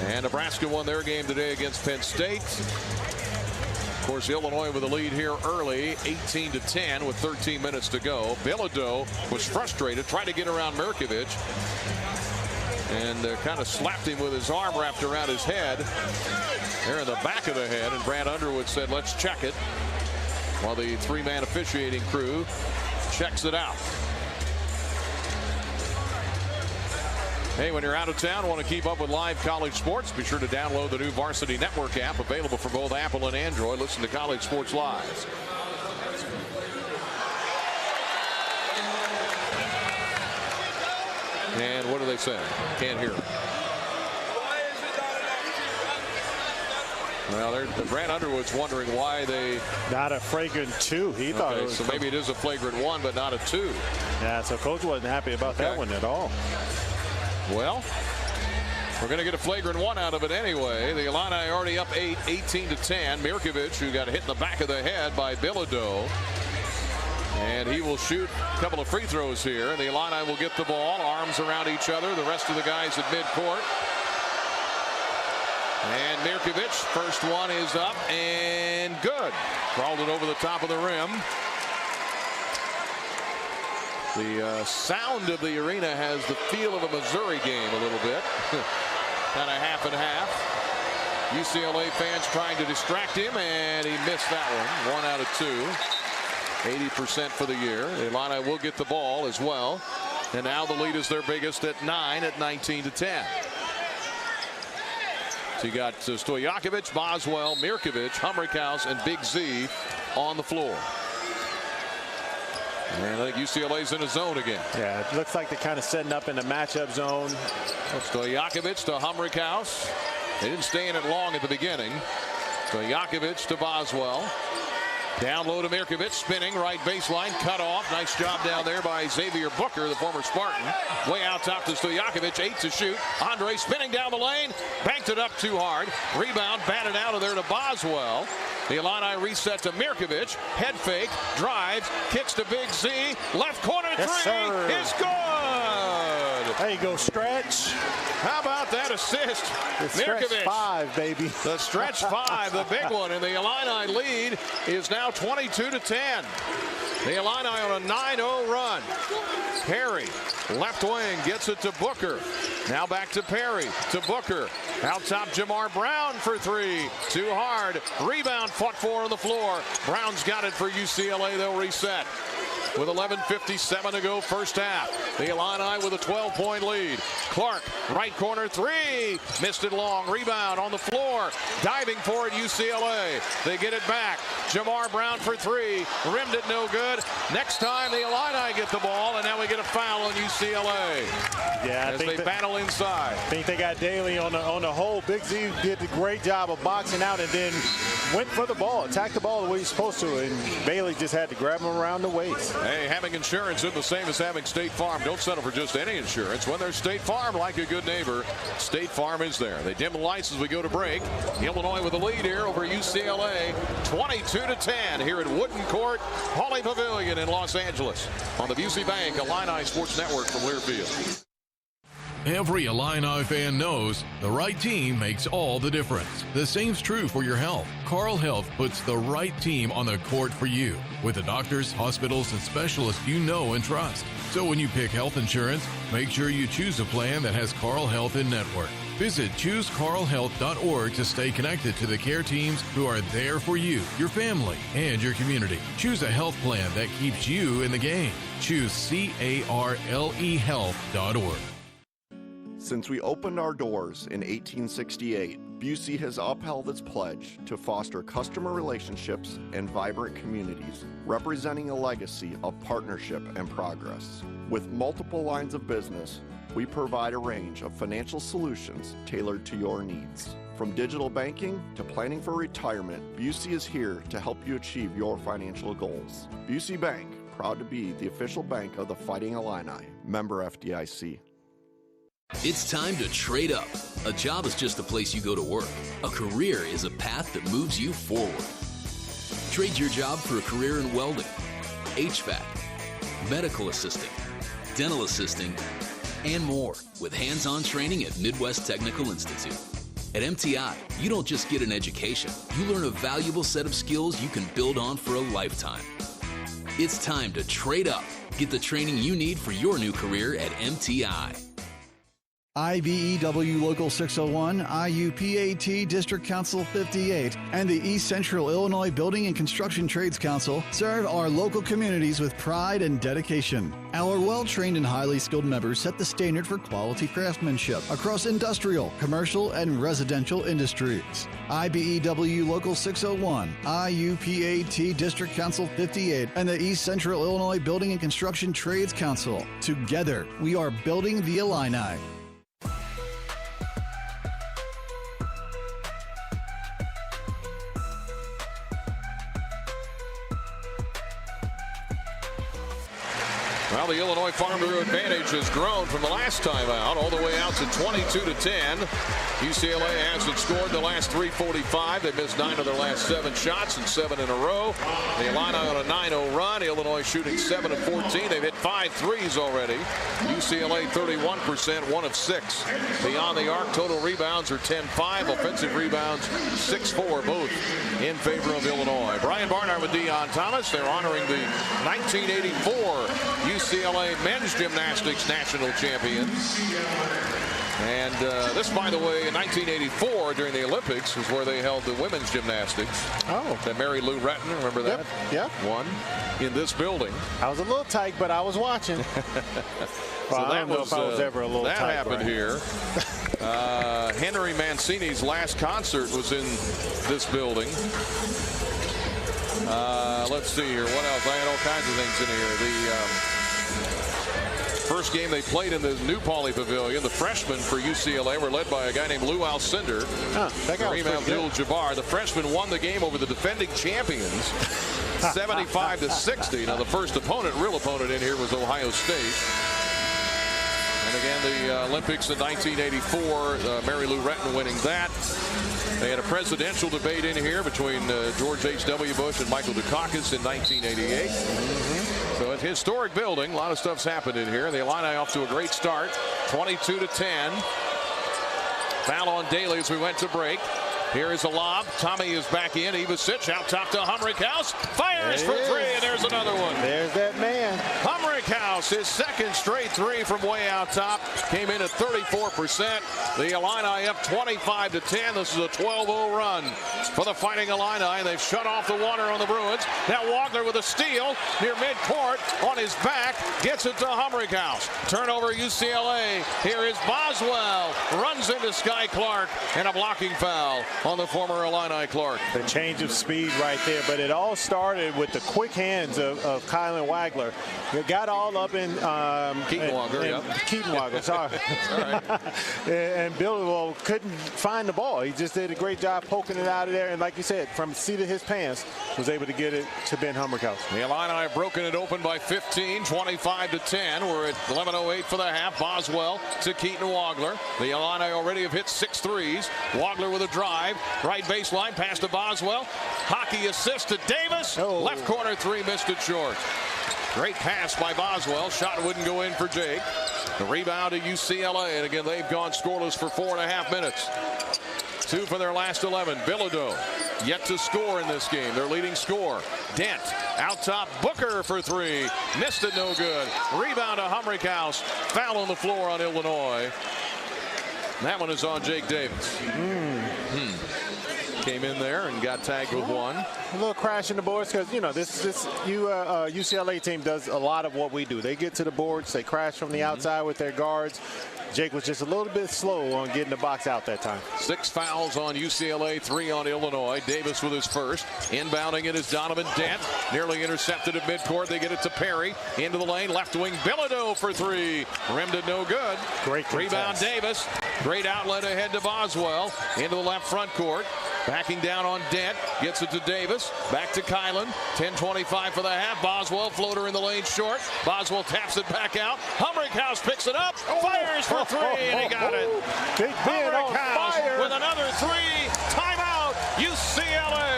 And Nebraska won their game today against Penn State. Of course, Illinois with a lead here early, 18-10 with 13 minutes to go. Bilodeau was frustrated, tried to get around Mirkovic, and kind of slapped him with his arm wrapped around his head. There in the back of the head, and Brad Underwood said, let's check it, while the 3-man officiating crew checks it out. Hey, when you're out of town, want to keep up with live college sports, be sure to download the new Varsity Network app, available for both Apple and Android. Listen to College Sports Live. And what do they say? Can't hear. Well, Brad Underwood's wondering why they... Not a flagrant 2. He thought it was... So maybe it is a flagrant 1, but not a 2. Yeah, so Coach wasn't happy about that one at all. Well, we're going to get a flagrant 1 out of it anyway. The Illini already up 18-10. Mirkovic, who got hit in the back of the head by Bilodeau. And he will shoot a couple of free throws here. And the Illini will get the ball, arms around each other. The rest of the guys at midcourt. And Mirkovic, first one is up and good. Crawled it over the top of the rim. The sound of the arena has the feel of a Missouri game a little bit. Kind of half and half. UCLA fans trying to distract him, and he missed that one. 1 out of 2. 80% for the year. The Illini will get the ball as well. And now the lead is their biggest at 9 at 19-10. So you got Stojakovic, Boswell, Mirkovic, Humrickhouse, and Big Z on the floor. And I think UCLA's in a zone again. Yeah, it looks like they're kind of setting up in the matchup zone. Stojakovic to Humrickhouse. They didn't stay in it long at the beginning. Stojakovic to Boswell. Down low to Mirkovic, spinning right baseline, cut off. Nice job down there by Xavier Booker, the former Spartan. Way out top to Stojakovic, 8 to shoot. Andre spinning down the lane, banked it up too hard. Rebound, batted out of there to Boswell. The Illini reset to Mirkovic, head fake, drives, kicks to Big Z, left corner three is good. There you go, stretch. How about that assist? The stretch 5, baby. The stretch 5, the big one, and the Illini lead is now 22-10. The Illini on a 9-0 run. Perry, left wing, gets it to Booker. Now back to Perry, to Booker. Out top, Jamar Brown for 3. Too hard. Rebound fought for on the floor. Brown's got it for UCLA. They'll reset. With 11:57 to go first half. The Illini with a 12-point lead. Clark, right corner 3. Missed it long. Rebound on the floor. Diving for it, UCLA. They get it back. Jamar Brown for 3. Rimmed it no good. Next time the Illini get the ball, and now we get a foul on UCLA. Yeah, as they battle inside. I think they got Daly on the hole. Big Z did a great job of boxing out and then went for the ball, attacked the ball the way he's supposed to, and Bailey just had to grab him around the waist. Hey, having insurance isn't the same as having State Farm. Don't settle for just any insurance. When there's State Farm, like a good neighbor, State Farm is there. They dim the lights as we go to break. Illinois with a lead here over UCLA, 22-10 here at Wooden Court, Pauley Pavilion in Los Angeles on the Busey Bank Illini Sports Network from Learfield. Every Illini fan knows the right team makes all the difference. The same's true for your health. Carle Health puts the right team on the court for you with the doctors, hospitals, and specialists you know and trust. So when you pick health insurance, make sure you choose a plan that has Carle Health in network. Visit ChooseCarleHealth.org to stay connected to the care teams who are there for you, your family, and your community. Choose a health plan that keeps you in the game. Choose CARLE Health.org. Since we opened our doors in 1868, Busey has upheld its pledge to foster customer relationships and vibrant communities, representing a legacy of partnership and progress. With multiple lines of business, we provide a range of financial solutions tailored to your needs. From digital banking to planning for retirement, Busey is here to help you achieve your financial goals. Busey Bank, proud to be the official bank of the Fighting Illini. Member FDIC. It's time to trade up. A job is just a place you go to work. A career is a path that moves you forward. Trade your job for a career in welding, HVAC, medical assisting, dental assisting, and more with hands-on training at Midwest Technical Institute. At MTI, you don't just get an education, you learn a valuable set of skills you can build on for a lifetime. It's time to trade up. Get the training you need for your new career at MTI. IBEW Local 601, IUPAT District Council 58, and the East Central Illinois Building and Construction Trades Council serve our local communities with pride and dedication. Our well-trained and highly skilled members set the standard for quality craftsmanship across industrial, commercial, and residential industries. IBEW Local 601, IUPAT District Council 58, and the East Central Illinois Building and Construction Trades Council. Together, we are building the Illini. Well, the Illinois Farm Bureau advantage has grown from the last time out, all the way out to 22-10. UCLA hasn't scored the last 3:45. They've missed 9 of their last 7 shots and 7 in a row. The Illini on a 9-0 run. Illinois shooting 7 of 14. They've hit 5 threes already. UCLA 31%, 1 of 6. Beyond the arc, total rebounds are 10-5. Offensive rebounds 6-4, both in favor of Illinois. Brian Barnard with Deion Thomas. They're honoring the 1984 UCLA men's gymnastics national champions. And this, by the way, in 1984 during the Olympics is where they held the women's gymnastics. Oh. That Mary Lou Retton, remember that? Yep. Won in this building. I was a little tight, but I was watching. Well, I don't know if I was ever a little tight. That happened here. Henry Mancini's last concert was in this building. Let's see here. What else? I had all kinds of things in here. The first game they played in the new Pauley Pavilion, the freshmen for UCLA were led by a guy named Lou Alcindor. Kareem Abdul-Jabbar. The freshmen won the game over the defending champions, 75-60. Now the first opponent, real opponent in here, was Ohio State. And again, the Olympics in 1984, Mary Lou Retton winning that. They had a presidential debate in here between George H.W. Bush and Michael Dukakis in 1988. So it's a historic building. A lot of stuff's happened in here. The Illini off to a great start, 22-10. Foul on Daly as we went to break. Here is a lob. Tommy is back in. Ivasic out top to Humrickhouse. Fires for 3, and there's another one. There's that man. Humrickhouse, his second straight 3 from way out top. Came in at 34%. The Illini up 25-10. This is a 12-0 run for the Fighting Illini. They've shut off the water on the Bruins. Now Wagner with a steal near midcourt on his back. Gets it to Humrickhouse. Turnover UCLA. Here is Boswell. Runs into Sky Clark, and a blocking foul on the former Illini Clark. The change of speed right there, but it all started with the quick hands of Kylan Wagler. It got all up in Keaton Wagler, sorry. And Bill couldn't find the ball. He just did a great job poking it out of there, and like you said, from the seat of his pants, was able to get it to Ben Humrickhouse. The Illini have broken it open by 15, 25-10. We're at 11:08 for the half. Boswell to Keaton Wagler. The Illini already have hit 6 threes. Wagler with a drive. Right baseline, pass to Boswell. Hockey assist to Davis. Left corner 3, missed it short. Great pass by Boswell. Shot wouldn't go in for Jake. The rebound to UCLA, and again, they've gone scoreless for 4.5 minutes. 2 for their last 11. Bilodeau yet to score in this game. Their leading scorer. Dent out top. Booker for 3. Missed it, no good. Rebound to Humrickhouse. Foul on the floor on Illinois. That one is on Jake Davis. Came in there and got tagged with 1. A little crash in the boards because, you know, this UCLA team does a lot of what we do. They get to the boards. They crash from the outside with their guards. Jake was just a little bit slow on getting the box out that time. 6 fouls on UCLA, 3 on Illinois. Davis with his first. Inbounding it is Donovan Dent. Nearly intercepted at midcourt. They get it to Perry. Into the lane. Left wing Bilodeau for 3. Rimmed it no good. Great contest. Rebound Davis. Great outlet ahead to Boswell. Into the left front court. Backing down on Dent. Gets it to Davis. Back to Kylan. 10:25 for the half. Boswell floater in the lane short. Boswell taps it back out. Humrickhouse picks it up. Fires for 3 and he got it. Big Ben on fire with another 3. Timeout UCLA.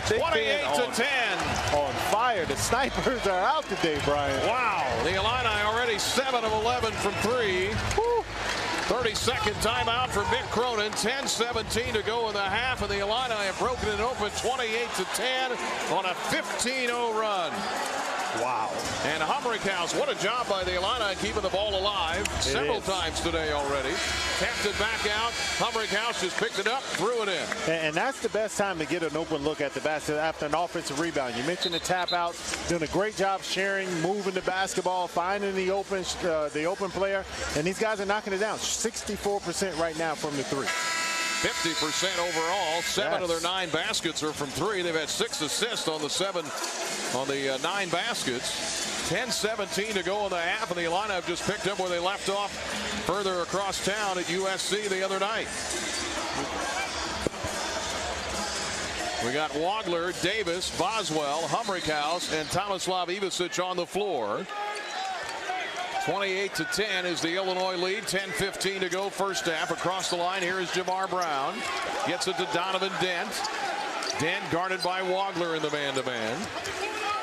28-10. On fire. The snipers are out today, Brian. Wow. The Illini already 7 of 11 from 3. 30-second timeout for Mick Cronin. 10:17 to go in the half, and the Illini have broken it open 28-10 on a 15-0 run. Wow. And Humrickhouse, what a job by the Illini keeping the ball alive several times today already. Tapped it back out. Humrickhouse just picked it up, threw it in. And that's the best time to get an open look at the basket after an offensive rebound. You mentioned the tap out, doing a great job sharing, moving the basketball, finding the open player, and these guys are knocking it down. 64% right now from the 3. 50% overall. 7 of their 9 baskets are from 3. They've had 6 assists on the 9 baskets. 10:17 to go in the half, and the Illini have just picked up where they left off further across town at USC the other night. We got Wagler, Davis, Boswell, Humrickhouse, and Tomislav Ivicic on the floor. 28-10 is the Illinois lead. 10:15 to go first half. Across the line here is Jamar Brown. Gets it to Donovan Dent. Dent guarded by Wagler in the man-to-man.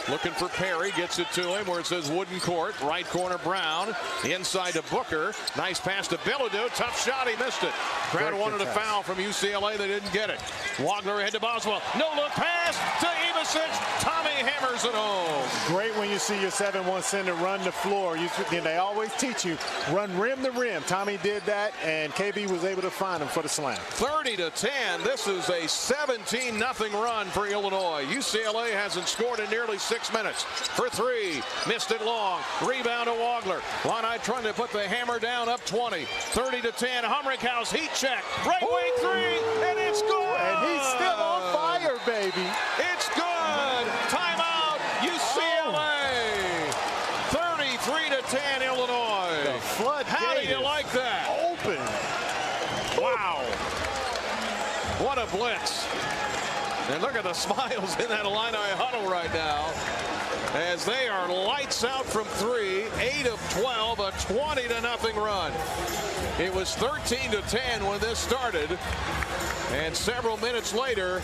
Looking for Perry. Gets it to him where it says wooden court. Right corner Brown. Inside to Booker. Nice pass to Bilodeau. Tough shot. He missed it. Crowd wanted a foul from UCLA. They didn't get it. Wagler ahead to Boswell. No look pass to Ivicic. Tommy hammers it home. Great when you see your 7-1 center run the floor. They always teach you run rim to rim. Tommy did that, and KB was able to find him for the slam. 30-10. This is a 17-0 run for Illinois. UCLA hasn't scored in nearly 6 minutes. For 3. Missed it long. Rebound to Wagler. Illini trying to put the hammer down up 20. 30-10. Humrickhouse heat check. Right wing 3. And it's good. And he's still on fire, baby. It's good. Timeout UCLA. 33-10 Illinois. The flood. How do you like that? Open. Wow. What a blitz. And look at the smiles in that Illini huddle right now as they are lights out from 3. 8 of 12, a 20-0 run. It was 13-10 when this started, and several minutes later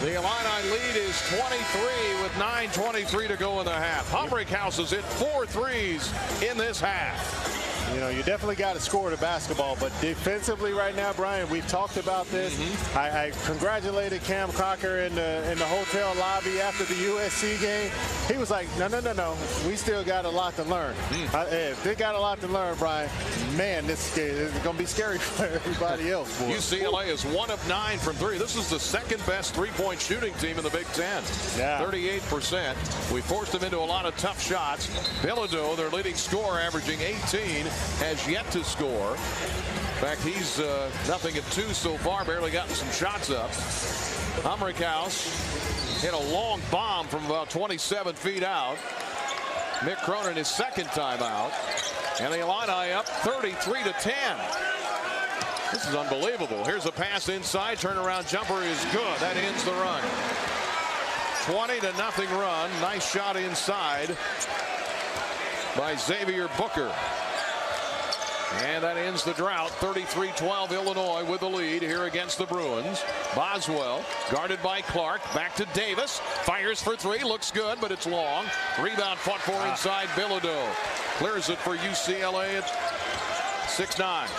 the Illini lead is 23 with 9:23 to go in the half. Humrickhouse has hit 4 threes in this half. You know, you definitely got to score the basketball, but defensively right now, Brian, we've talked about this. I congratulated Cam Crocker in the hotel lobby after the USC game. He was like, no, we still got a lot to learn. If they got a lot to learn, Brian, man, this is going to be scary for everybody else. Boy. UCLA is 1 of 9 from 3. This is the second best three-point shooting team in the Big Ten. Yeah. 38%. We forced them into a lot of tough shots. Bilodeau, their leading scorer, averaging 18, has yet to score. In fact, he's nothing at 2 so far, barely gotten some shots up. Humrickhouse hit a long bomb from about 27 feet out. Mick Cronin his second time out. And the Illini up 33-10. This is unbelievable. Here's a pass inside. Turnaround jumper is good. That ends the run. 20-0 run. Nice shot inside by Xavier Booker. And that ends the drought. 33-12 Illinois with the lead here against the Bruins. Boswell guarded by Clark. Back to Davis. Fires for 3. Looks good, but it's long. Rebound fought for inside Bilodeau. Clears it for UCLA at 6'9".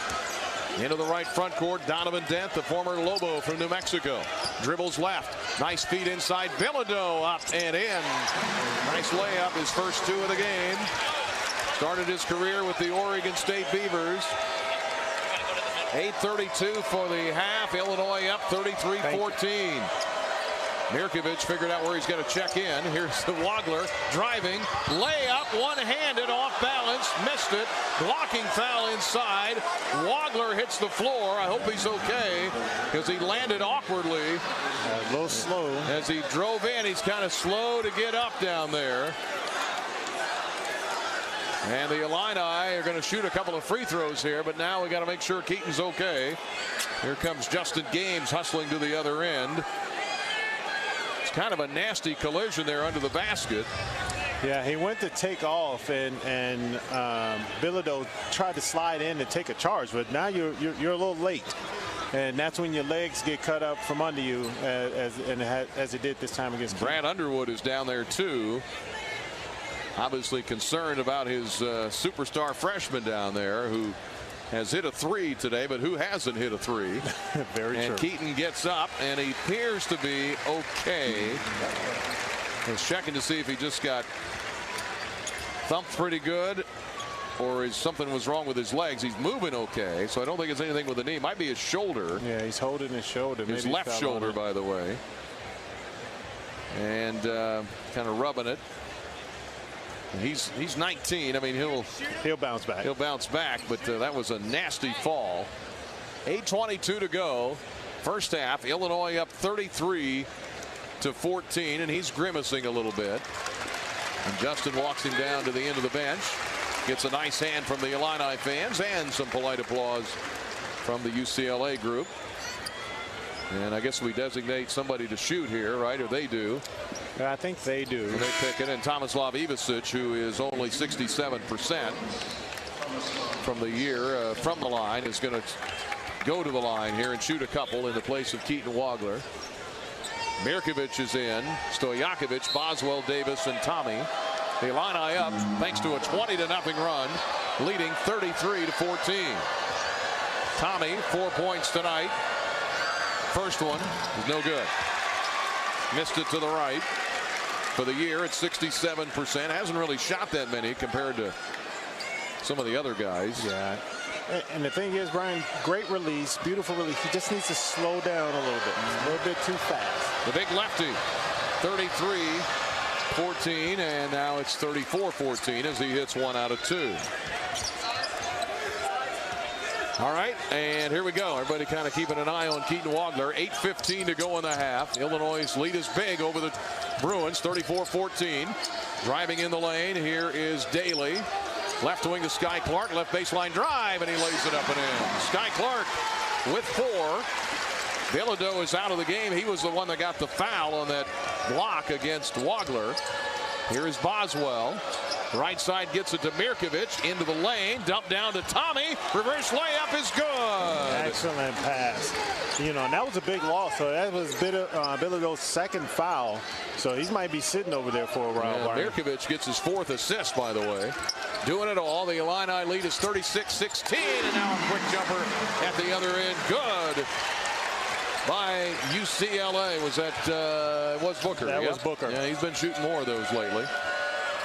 Into the right front court, Donovan Dent, the former Lobo from New Mexico. Dribbles left. Nice feed inside. Bilodeau up and in. Nice layup, his first 2 of the game. Started his career with the Oregon State Beavers. 8:32 for the half. Illinois up 33-14. Mirkovic figured out where he's going to check in. Here's the Wagler driving, layup, one-handed, off balance, missed it. Blocking foul inside. Wagler hits the floor. I hope he's okay because he landed awkwardly. A little slow. As he drove in, he's kind of slow to get up down there. And the Illini are going to shoot a couple of free throws here, but now we got to make sure Keaton's okay. Here comes Justin Games hustling to the other end. It's kind of a nasty collision there under the basket. Yeah, he went to take off, and Bilodeau tried to slide in and take a charge, but now you're a little late. And that's when your legs get cut up from under you, as it did this time against Brad Underwood is down there too. Obviously concerned about his superstar freshman down there who has hit a three today, but who hasn't hit a three? Very true. And Keaton gets up, and he appears to be okay. He's checking to see if he just got thumped pretty good, or something was wrong with his legs. He's moving okay, so I don't think it's anything with the knee. Might be his shoulder. Yeah, he's holding his shoulder. His left shoulder, by the way. And kind of rubbing it. He's 19. I mean, he'll bounce back. He'll bounce back, but that was a nasty fall. 8:22 to go. First half. Illinois up 33-14, and he's grimacing a little bit. And Justin walks him down to the end of the bench. Gets a nice hand from the Illini fans and some polite applause from the UCLA group. And I guess we designate somebody to shoot here, right? Or they do. I think they do. And they pick it. And Tomislav Ivicic, who is only 67% from the year from the line, is going to go to the line here and shoot a couple in the place of Keaton Wagler. Mirkovic is in. Stojakovic, Boswell, Davis, and Tommy. The Illini up thanks to a 20-0 run, leading 33-14. Tommy, 4 points tonight. First one is no good. Missed it to the right. For the year, it's 67%. Hasn't really shot that many compared to some of the other guys. Yeah. And the thing is, Brian, great release, beautiful release. He just needs to slow down a little bit. A little bit too fast. The big lefty, 33-14, and now it's 34-14 as he hits 1 out of 2. All right, and here we go. Everybody kind of keeping an eye on Keaton Wagler. 8:15 to go in the half. Illinois' lead is big over the Bruins, 34-14. Driving in the lane, here is Daly. Left wing to Sky Clark, left baseline drive, and he lays it up and in. Sky Clark with 4. Bilodeau is out of the game. He was the one that got the foul on that block against Wagler. Here is Boswell. Right side gets it to Mirkovic. Into the lane. Dump down to Tommy. Reverse layup is good. Excellent pass. You know, and that was a big loss. So that was Bilodeau's second foul. So he might be sitting over there for a while. Mirkovic gets his 4th assist, by the way. Doing it all. The Illini lead is 36-16. And now a quick jumper at the other end. Good. By UCLA. Was that was Booker? That was Booker. Yeah, he's been shooting more of those lately.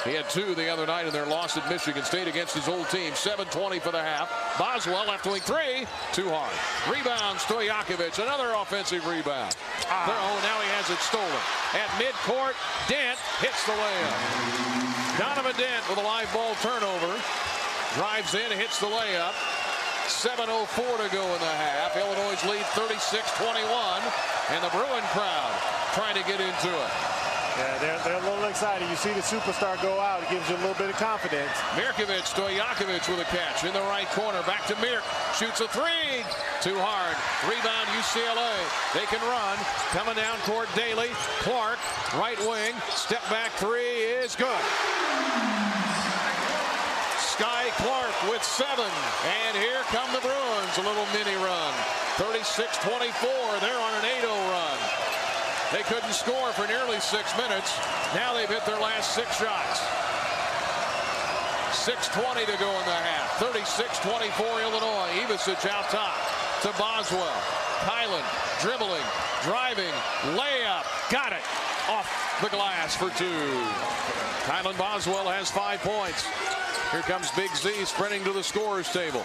He had 2 the other night in their loss at Michigan State against his old team. 7:20 for the half. Boswell left wing 3. Too hard. Rebound Stojakovic. Another offensive rebound. Oh, now he has it stolen. At midcourt, Dent hits the layup. Donovan Dent with a live ball turnover. Drives in, hits the layup. 7:04 to go in the half. Illinois lead 36-21. And the Bruin crowd trying to get into it. Yeah, they're a little excited. You see the superstar go out. It gives you a little bit of confidence. Mirkovic, Stojakovic with a catch in the right corner. Back to Mirk. Shoots a 3. Too hard. Rebound UCLA. They can run. Coming down court Daly. Clark, right wing. Step back 3 is good. Sky Clark with 7. And here come the Bruins. A little mini run. 36-24. They're on an 8-0 run. They couldn't score for nearly 6 minutes. Now they've hit their last 6 shots. 6:20 to go in the half. 36-24 Illinois. Ivicic out top to Boswell. Kylan dribbling, driving, layup. Got it. Off the glass for 2. Kylan Boswell has 5 points. Here comes Big Z sprinting to the scorer's table.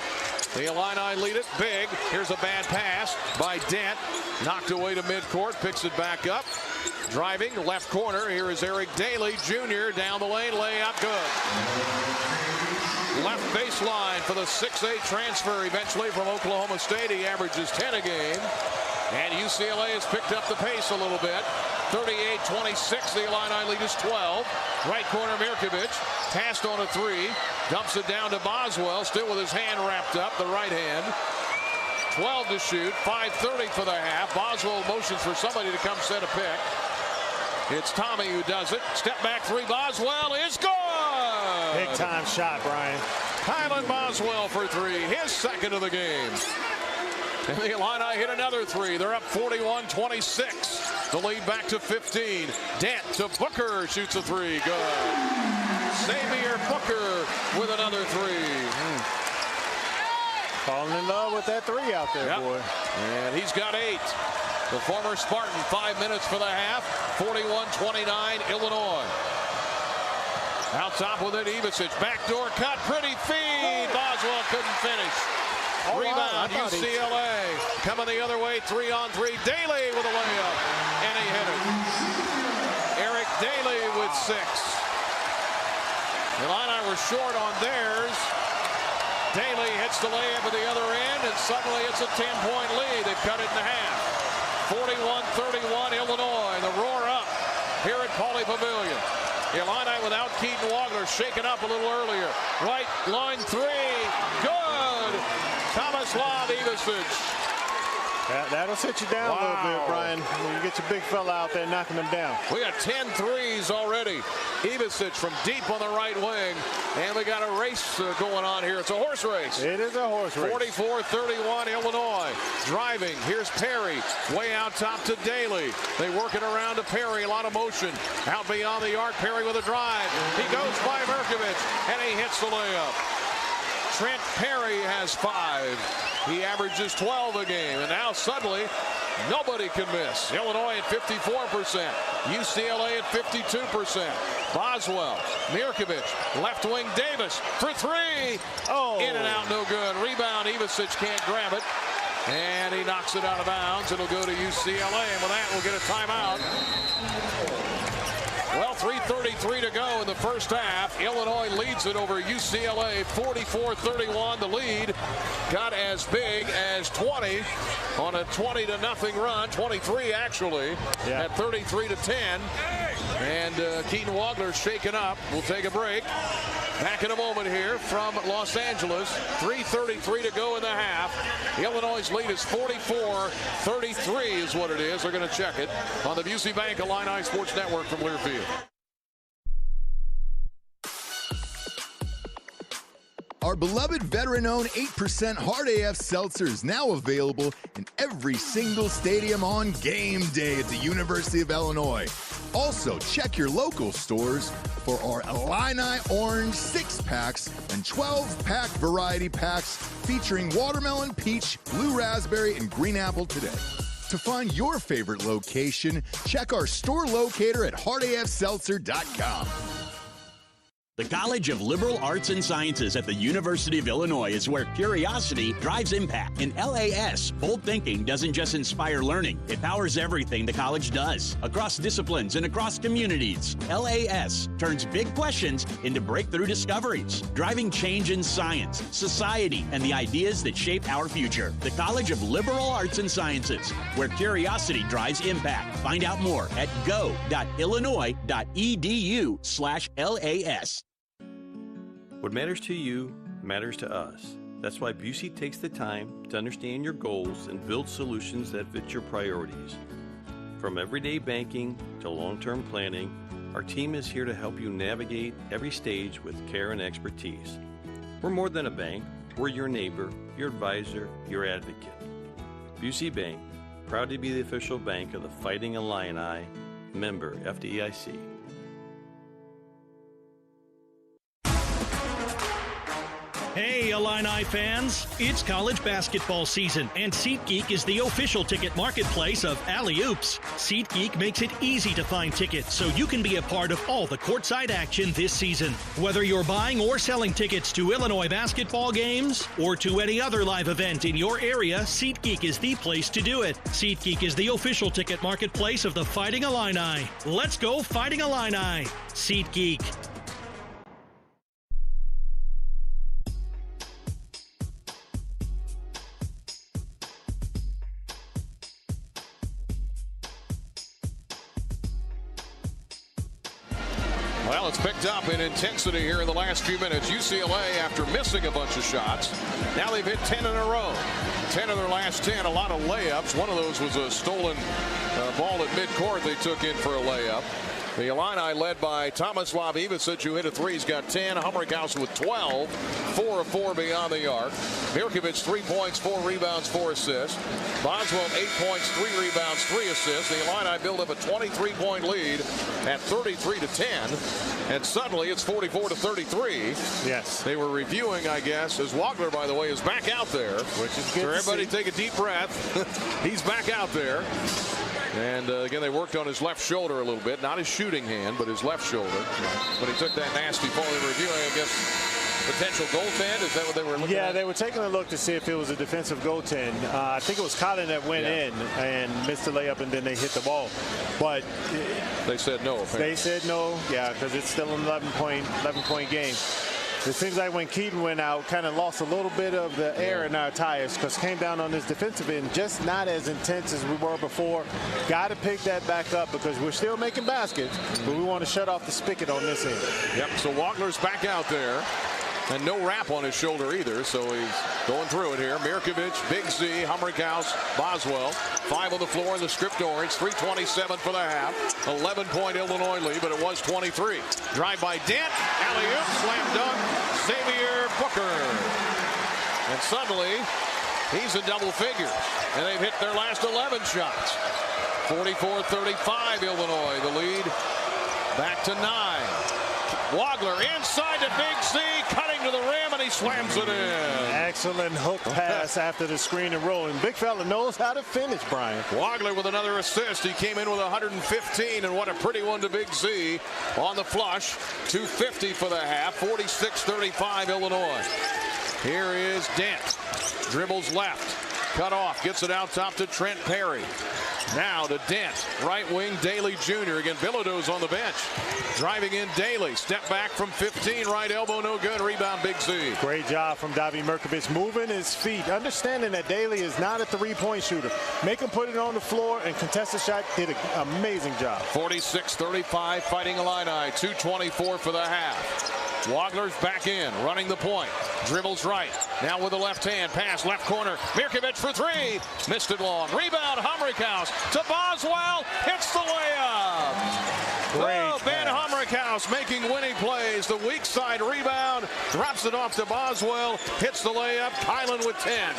The Illini lead it big. Here's a bad pass by Dent. Knocked away to midcourt. Picks it back up. Driving left corner. Here is Eric Daly Jr. down the lane. Layup good. Left baseline for the 6'8 transfer eventually from Oklahoma State. He averages 10 a game. And UCLA has picked up the pace a little bit. 38-26. The Illini lead is 12. Right corner Mirkovic. Passed on a three. Dumps it down to Boswell. Still with his hand wrapped up. The right hand. 12 to shoot. 5:30 for the half. Boswell motions for somebody to come set a pick. It's Tommy who does it. Step back three. Boswell is good. Big time shot, Brian. Kylan Boswell for three. His second of the game. And the Illini hit another three. They're up 41-26. The lead back to 15. Dent to Booker. Shoots a three. Good. Xavier Booker with another three. Falling in love with that three out there, boy. And he's got 8. The former Spartan, 5 minutes for the half. 41-29, Illinois. Out top with it, Ivicic. Backdoor cut, pretty feed. Boswell couldn't finish. Rebound, UCLA. Coming the other way, 3-on-3. Daly with a layup. And he hit it. Eric Daly with 6. The Illini were short on theirs. Daly hits the layup at the other end, and suddenly it's a 10-point lead. They've cut it in half. 41-31, Illinois. The roar up here at Pauley Pavilion. Illini without Keaton Wagler, shaken up a little earlier. Right line three, good. Tomislav Ivicic. That'll sit you down a little bit, Brian, when you get your big fella out there knocking them down. We got 10 threes already. Ivicic from deep on the right wing. And we got a race going on here. It's a horse race. It is a horse race. 44-31 Illinois. Driving. Here's Perry. Way out top to Daly. They work it around to Perry. A lot of motion. Out beyond the arc. Perry with a drive. He goes by Mirkovic. And he hits the layup. Trent Perry has 5. He averages 12 a game. And now suddenly, nobody can miss. Illinois at 54%. UCLA at 52%. Boswell, Mirkovic, left wing Davis for 3. Oh, in and out, no good. Rebound, Ivicic can't grab it. And he knocks it out of bounds. It'll go to UCLA. And with that, we'll get a timeout. Well, 3:33 to go in the first half. Illinois leads it over UCLA 44-31. The lead got as big as 20 on a 20-0 run. 23 actually at 33-10. And Keaton Wagler shaken up. We'll take a break. Back in a moment here from Los Angeles. 3:33 to go in the half. Illinois' lead is 44-33 is what it is. They're going to check it on the Busey Bank Illini Sports Network from Learfield. Our beloved veteran-owned 8% Hard AF Seltzer is now available in every single stadium on game day at the University of Illinois. Also, check your local stores for our Illini Orange 6-packs and 12-pack variety packs featuring watermelon, peach, blue raspberry, and green apple today. To find your favorite location, check our store locator at hardafseltzer.com. The College of Liberal Arts and Sciences at the University of Illinois is where curiosity drives impact. In LAS, bold thinking doesn't just inspire learning, it powers everything the college does, across disciplines and across communities. LAS turns big questions into breakthrough discoveries, driving change in science, society, and the ideas that shape our future. The College of Liberal Arts and Sciences, where curiosity drives impact. Find out more at go.illinois.edu/LAS. What matters to you matters to us. That's why Busey takes the time to understand your goals and build solutions that fit your priorities. From everyday banking to long-term planning, our team is here to help you navigate every stage with care and expertise. We're more than a bank. We're your neighbor, your advisor, your advocate. Busey Bank, proud to be the official bank of the Fighting Illini, member FDIC. Hey, Illini fans, it's college basketball season, and SeatGeek is the official ticket marketplace of Alley-Oops. SeatGeek makes it easy to find tickets so you can be a part of all the courtside action this season. Whether you're buying or selling tickets to Illinois basketball games or to any other live event in your area, SeatGeek is the place to do it. SeatGeek is the official ticket marketplace of the Fighting Illini. Let's go Fighting Illini! SeatGeek. Well, it's picked up in intensity here in the last few minutes. UCLA, after missing a bunch of shots, now they've hit 10 in a row. 10 of their last 10, a lot of layups. One of those was a stolen ball at midcourt they took in for a layup. The Illini led by Tomislav Ivica, who hit a three. He's got 10. Humrickhouse with 12. 4 of 4 beyond the arc. Mirkovic, 3 points, 4 rebounds, 4 assists. Boswell, 8 points, 3 rebounds, 3 assists. The Illini build up a 23-point lead at 33-10. And suddenly it's 44-33. Yes. They were reviewing, I guess, as Wagler, by the way, is back out there. Which is good. So everybody take a deep breath. He's back out there. And again, they worked on his left shoulder a little bit. Not his shooting hand, but his left shoulder. But he took that nasty fall. They were reviewing, I guess, potential goaltend. Is that what they were looking at? Yeah, they were taking a look to see if it was a defensive goaltend. I think it was Collin that went in and missed the layup, and then they hit the ball. But they said no. Apparently. They said no, yeah, because it's still an 11-point game. It seems like when Keaton went out, kind of lost a little bit of the air in our tires because came down on this defensive end, just not as intense as we were before. Got to pick that back up because we're still making baskets, but we want to shut off the spigot on this end. Yep, so Wagler's back out there. And no wrap on his shoulder either, so he's going through it here. Mirkovic, Big Z, Humrickhouse, Boswell. 5 on the floor in the script orange. 3:27 for the half. 11-point Illinois lead, but it was 23. Drive by Dent. Alley-oop, slam dunk. Xavier Booker. And suddenly, he's in double figures. And they've hit their last 11 shots. 44-35 Illinois. The lead back to 9. Wagler inside to Big Z, cutting to the rim, and he slams it in. Excellent hook pass after the screen and roll. And big fella knows how to finish, Brian. Wagler with another assist. He came in with 115, and what a pretty one to Big Z on the flush. 2:50 for the half. 46-35 Illinois. Here is Dent. Dribbles left. Cut off. Gets it out top to Trent Perry. Now to Dent, right wing, Daly Jr. Again, Bilodeau's on the bench. Driving in Daly, step back from 15, right elbow, no good. Rebound, Big Z. Great job from Davi Mirkovic, moving his feet, understanding that Daly is not a three-point shooter. Make him put it on the floor and contest the shot. Did an amazing job. 46-35, Fighting Illini. 2:24 for the half. Wagler's back in, running the point. Dribbles right. Now with the left hand. Pass left corner. Mirkovic for 3. Missed it long. Rebound, Humrickhouse to Boswell. Hits the layup. Ben Humrickhouse making winning plays. The weak side rebound. Drops it off to Boswell. Hits the layup. Kylan with 10.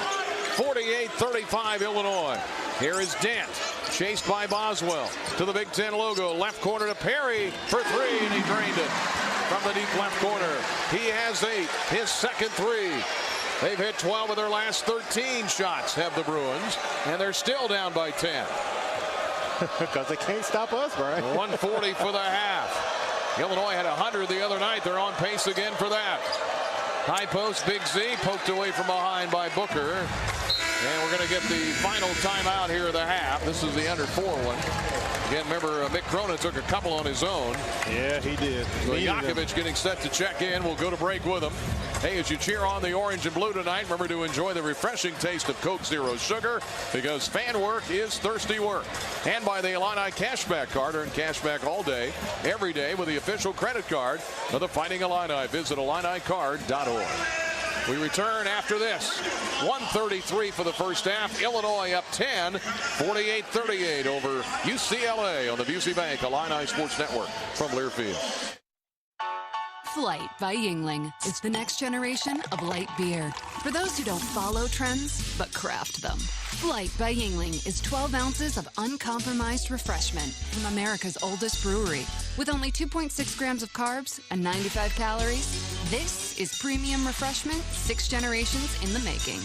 48-35 Illinois. Here is Dent. Chased by Boswell. To the Big Ten logo. Left corner to Perry for 3. And he drained it. From the deep left corner. He has 8. His second 3. They've hit 12 of their last 13 shots, have the Bruins. And they're still down by 10. Because they can't stop us, Brian. 140 for the half. Illinois had 100 the other night. They're on pace again for that. High post, Big Z poked away from behind by Booker. And we're going to get the final timeout here of the half. This is the under 4 one. Again, remember, Mick Cronin took a couple on his own. Yeah, he did. So Jakovic getting set to check in. We'll go to break with him. Hey, as you cheer on the orange and blue tonight, remember to enjoy the refreshing taste of Coke Zero Sugar, because fan work is thirsty work. And by the Illini Cashback Card. Earn cashback all day, every day with the official credit card of the Fighting Illini. Visit IlliniCard.org. We return after this. 1:33 for the first half. Illinois up 10, 48-38 over UCLA on the Busey Bank Illini Sports Network from Learfield. Flight by Yuengling is the next generation of light beer. For those who don't follow trends, but craft them. Flight by Yuengling is 12 ounces of uncompromised refreshment from America's oldest brewery. With only 2.6 grams of carbs and 95 calories, this is premium refreshment 6 generations in the making.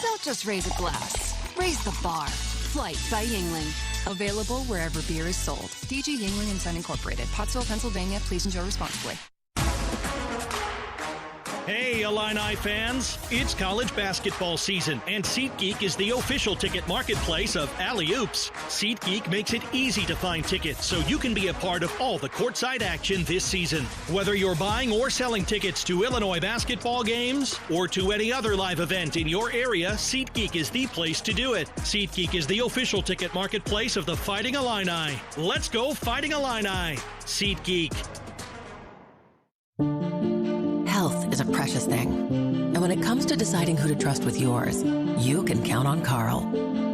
Don't just raise a glass. Raise the bar. Flight by Yingling. Available wherever beer is sold. DG Yingling & Son Incorporated. Pottsville, Pennsylvania. Please enjoy responsibly. Hey, Illini fans! It's college basketball season, and SeatGeek is the official ticket marketplace of Alley-Oops. SeatGeek makes it easy to find tickets so you can be a part of all the courtside action this season. Whether you're buying or selling tickets to Illinois basketball games or to any other live event in your area, SeatGeek is the place to do it. SeatGeek is the official ticket marketplace of the Fighting Illini. Let's go Fighting Illini! SeatGeek. Health is a precious thing. And when it comes to deciding who to trust with yours, you can count on Carl.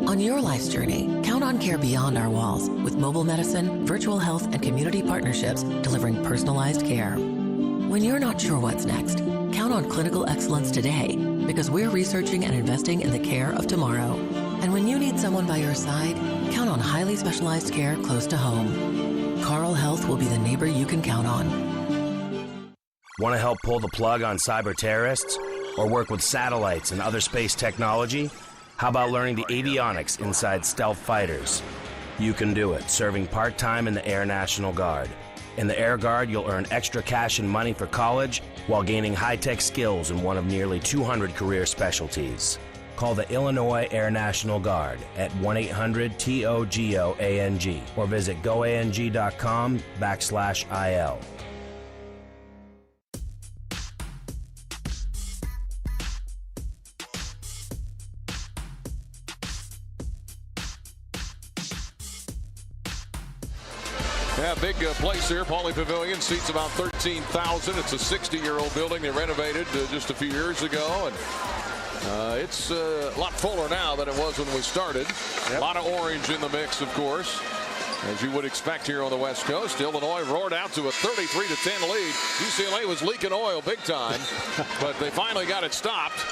On your life's journey, count on care beyond our walls with mobile medicine, virtual health, and community partnerships delivering personalized care. When you're not sure what's next, count on clinical excellence today because we're researching and investing in the care of tomorrow. And when you need someone by your side, count on highly specialized care close to home. Carl Health will be the neighbor you can count on. Want to help pull the plug on cyber terrorists or work with satellites and other space technology? How about learning the avionics inside stealth fighters? You can do it, serving part-time in the Air National Guard. In the Air Guard, you'll earn extra cash and money for college while gaining high-tech skills in one of nearly 200 career specialties. Call the Illinois Air National Guard at 1-800-TOGOANG or visit goang.com/IL. Yeah, big place here. Pauley Pavilion seats about 13,000. It's a 60-year-old building they renovated just a few years ago, and it's a lot fuller now than it was when we started. Yep. A lot of orange in the mix, of course, as you would expect here on the West Coast. Illinois roared out to a 33-10 lead. UCLA was leaking oil big time, but they finally got it stopped.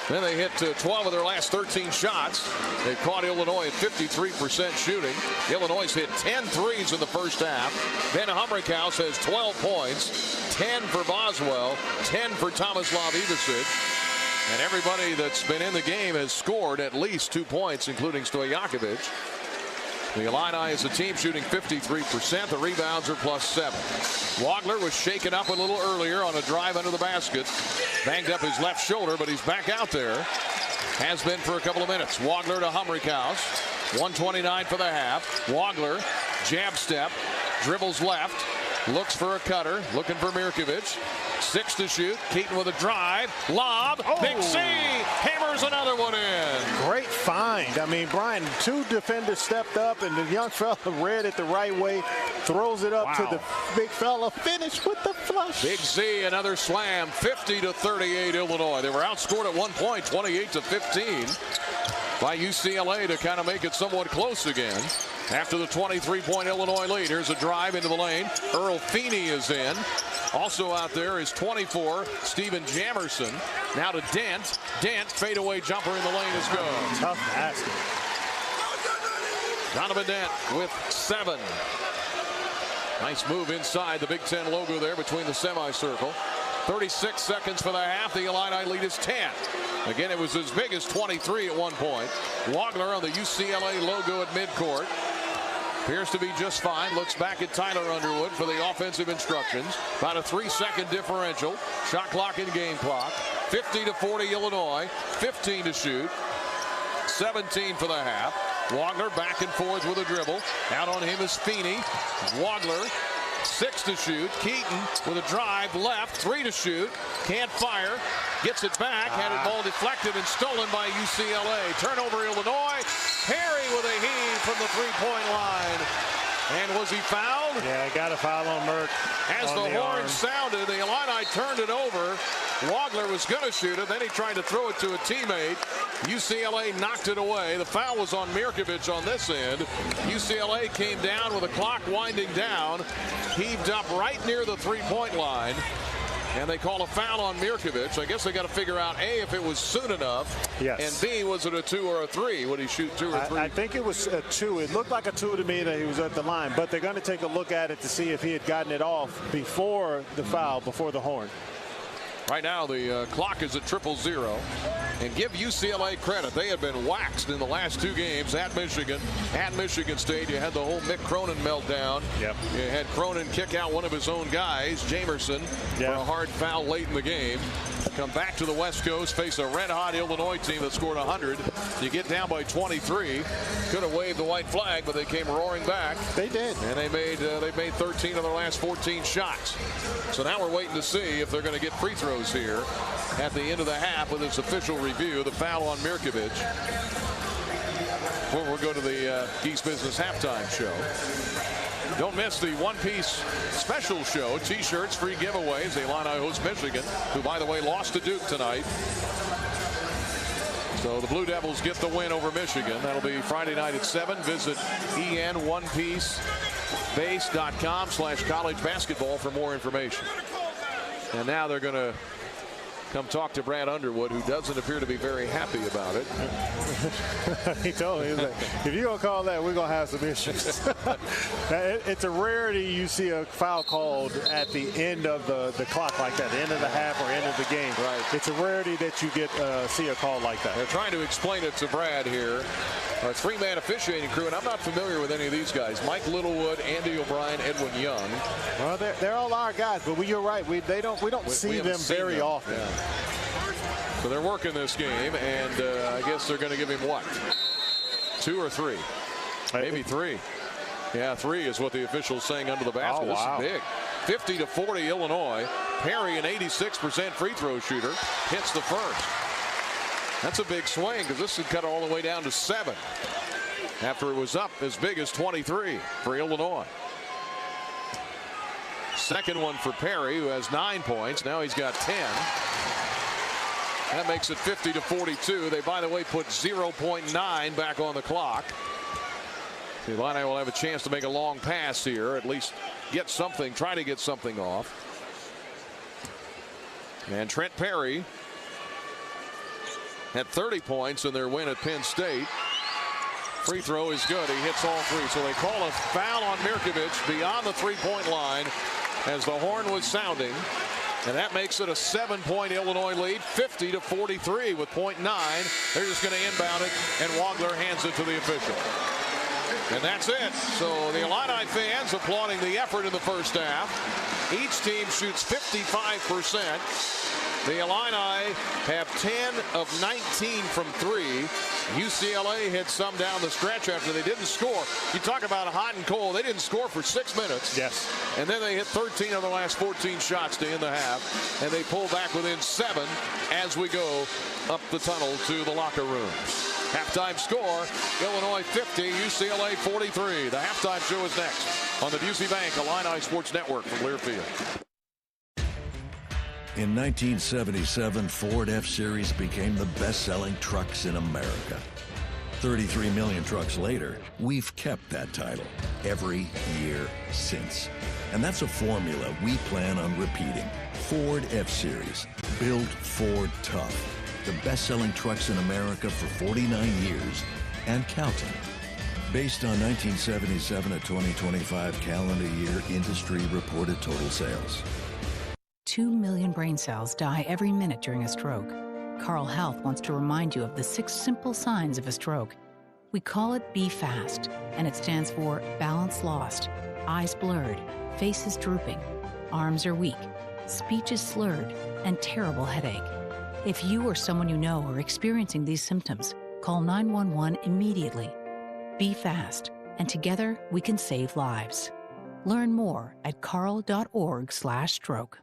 Then they hit 12 of their last 13 shots. They caught Illinois at 53% shooting. Illinois hit 10 threes in the first half. Ben Humrickhouse has 12 points, 10 for Boswell, 10 for Tomislav Ivicic. And everybody that's been in the game has scored at least 2 points, including Stojakovic. The Illini as a team shooting 53%. The rebounds are +7. Wagler was shaken up a little earlier on a drive under the basket. Banged up his left shoulder, but he's back out there. Has been for a couple of minutes. Wagler to Humrickhouse. 1:29 for the half. Wagler, jab step, dribbles left, looks for a cutter, looking for Mirkovic. 6 to shoot. Keaton with a drive. Lob. Oh. Big C. Hammers another one in. Great find. I mean, Brian, 2 defenders stepped up, and the young fella read it the right way. Throws it up to the big fella. Finish with the flush. Big Z, another slam. 50-38 Illinois. They were outscored at one point, 28-15 by UCLA to kind of make it somewhat close again. After the 23-point Illinois lead, here's a drive into the lane. Earl Feeney is in. Also out there is 24, Steven Jamerson. Now to Dent. Dent, fadeaway jumper in the lane is good. Tough basket. Donovan Dent with 7. Nice move inside the Big Ten logo there between the semicircle. 36 seconds for the half. The Illini lead is 10. Again, it was as big as 23 at one point. Wagler on the UCLA logo at midcourt. Appears to be just fine. Looks back at Tyler Underwood for the offensive instructions. About a 3-second differential. Shot clock and game clock. 50-40 Illinois. 15 to shoot. 17 for the half. Wagler back and forth with a dribble. Out on him is Feeney. Wagler. 6 to shoot. Keaton with a drive left. 3 to shoot. Can't fire. Gets it back. Had it ball deflected and stolen by UCLA. Turnover Illinois. Perry with a heave from the three-point line. And was he fouled? Yeah, got a foul on Merck. As the horn sounded, the Illini turned it over. Wagler was going to shoot it. Then he tried to throw it to a teammate. UCLA knocked it away. The foul was on Mirkovic on this end. UCLA came down with the clock winding down. Heaved up right near the three-point line. And they call a foul on Mirkovic. I guess they got to figure out, A, if it was soon enough. Yes. And B, was it a 2 or a 3? Would he shoot 2 or 3? I think it was a 2. It looked like a 2 to me that he was at the line. But they're going to take a look at it to see if he had gotten it off before the foul, before the horn. Right now, the clock is at 0-0. And give UCLA credit. They had been waxed in the last 2 games at Michigan. At Michigan State, you had the whole Mick Cronin meltdown. Yep. You had Cronin kick out one of his own guys, Jamerson, for a hard foul late in the game. Come back to the West Coast, face a red-hot Illinois team that scored 100. You get down by 23. Could have waved the white flag, but they came roaring back. They did. And they made 13 of their last 14 shots. So now we're waiting to see if they're going to get free throws here at the end of the half with this official review. The foul on Mirkovic. We'll go to the Geese Business halftime show. Don't miss the one-piece special show. T-shirts, free giveaways. The Illini host Michigan, who, by the way, lost to Duke tonight. So the Blue Devils get the win over Michigan. That'll be Friday night at 7. Visit EN1PieceBase.com/college basketball for more information. And now they're going to come talk to Brad Underwood, who doesn't appear to be very happy about it. He told me, like, if you're going to call that, we're going to have some issues. It's a rarity you see a foul called at the end of the clock like that, the end of the half or end of the game. Right. It's a rarity that you get see a call like that. They're trying to explain it to Brad here. Our 3-man officiating crew, and I'm not familiar with any of these guys. Mike Littlewood, Andy O'Brien, Edwin Young. Well, they're all our guys, but you're right. We don't see them very often. Yeah. So they're working this game, and I guess they're going to give him what? 2 or 3? Maybe 3. Yeah, 3 is what the official's saying under the basket. Oh, wow. This is big. 50-40 Illinois. Perry, an 86% free throw shooter, hits the first. That's a big swing because this would cut all the way down to 7 after it was up as big as 23 for Illinois. Second one for Perry, who has 9 points. Now he's got 10. That makes it 50-42. They, by the way, put 0.9 back on the clock. The Illini will have a chance to make a long pass here, at least get something, try to get something off. And Trent Perry had 30 points in their win at Penn State. Free throw is good. He hits all 3. So they call a foul on Mirkovic beyond the 3-point line as the horn was sounding. And that makes it a 7-point Illinois lead, 50-43 with .9. They're just going to inbound it, and Wagler hands it to the official. And that's it. So the Illini fans applauding the effort in the first half. Each team shoots 55%. The Illini have 10 of 19 from 3. UCLA hit some down the stretch after they didn't score. You talk about hot and cold. They didn't score for 6 minutes. Yes. And then they hit 13 of the last 14 shots to end the half. And they pull back within 7 as we go up the tunnel to the locker room. Halftime score, Illinois 50, UCLA 43. The halftime show is next on the Busey Bank Illini Sports Network from Learfield. In 1977, Ford F-Series became the best-selling trucks in America. 33 million trucks later, we've kept that title every year since. And that's a formula we plan on repeating. Ford F-Series, built Ford tough. The best-selling trucks in America for 49 years and counting. Based on 1977 to 2025 calendar year industry reported total sales. 2 million brain cells die every minute during a stroke. Carle Health wants to remind you of the 6 simple signs of a stroke. We call it Be Fast, and it stands for balance lost, eyes blurred, faces drooping, arms are weak, speech is slurred, and terrible headache. If you or someone you know are experiencing these symptoms, call 911 immediately. Be fast, and together we can save lives. Learn more at carle.org/stroke.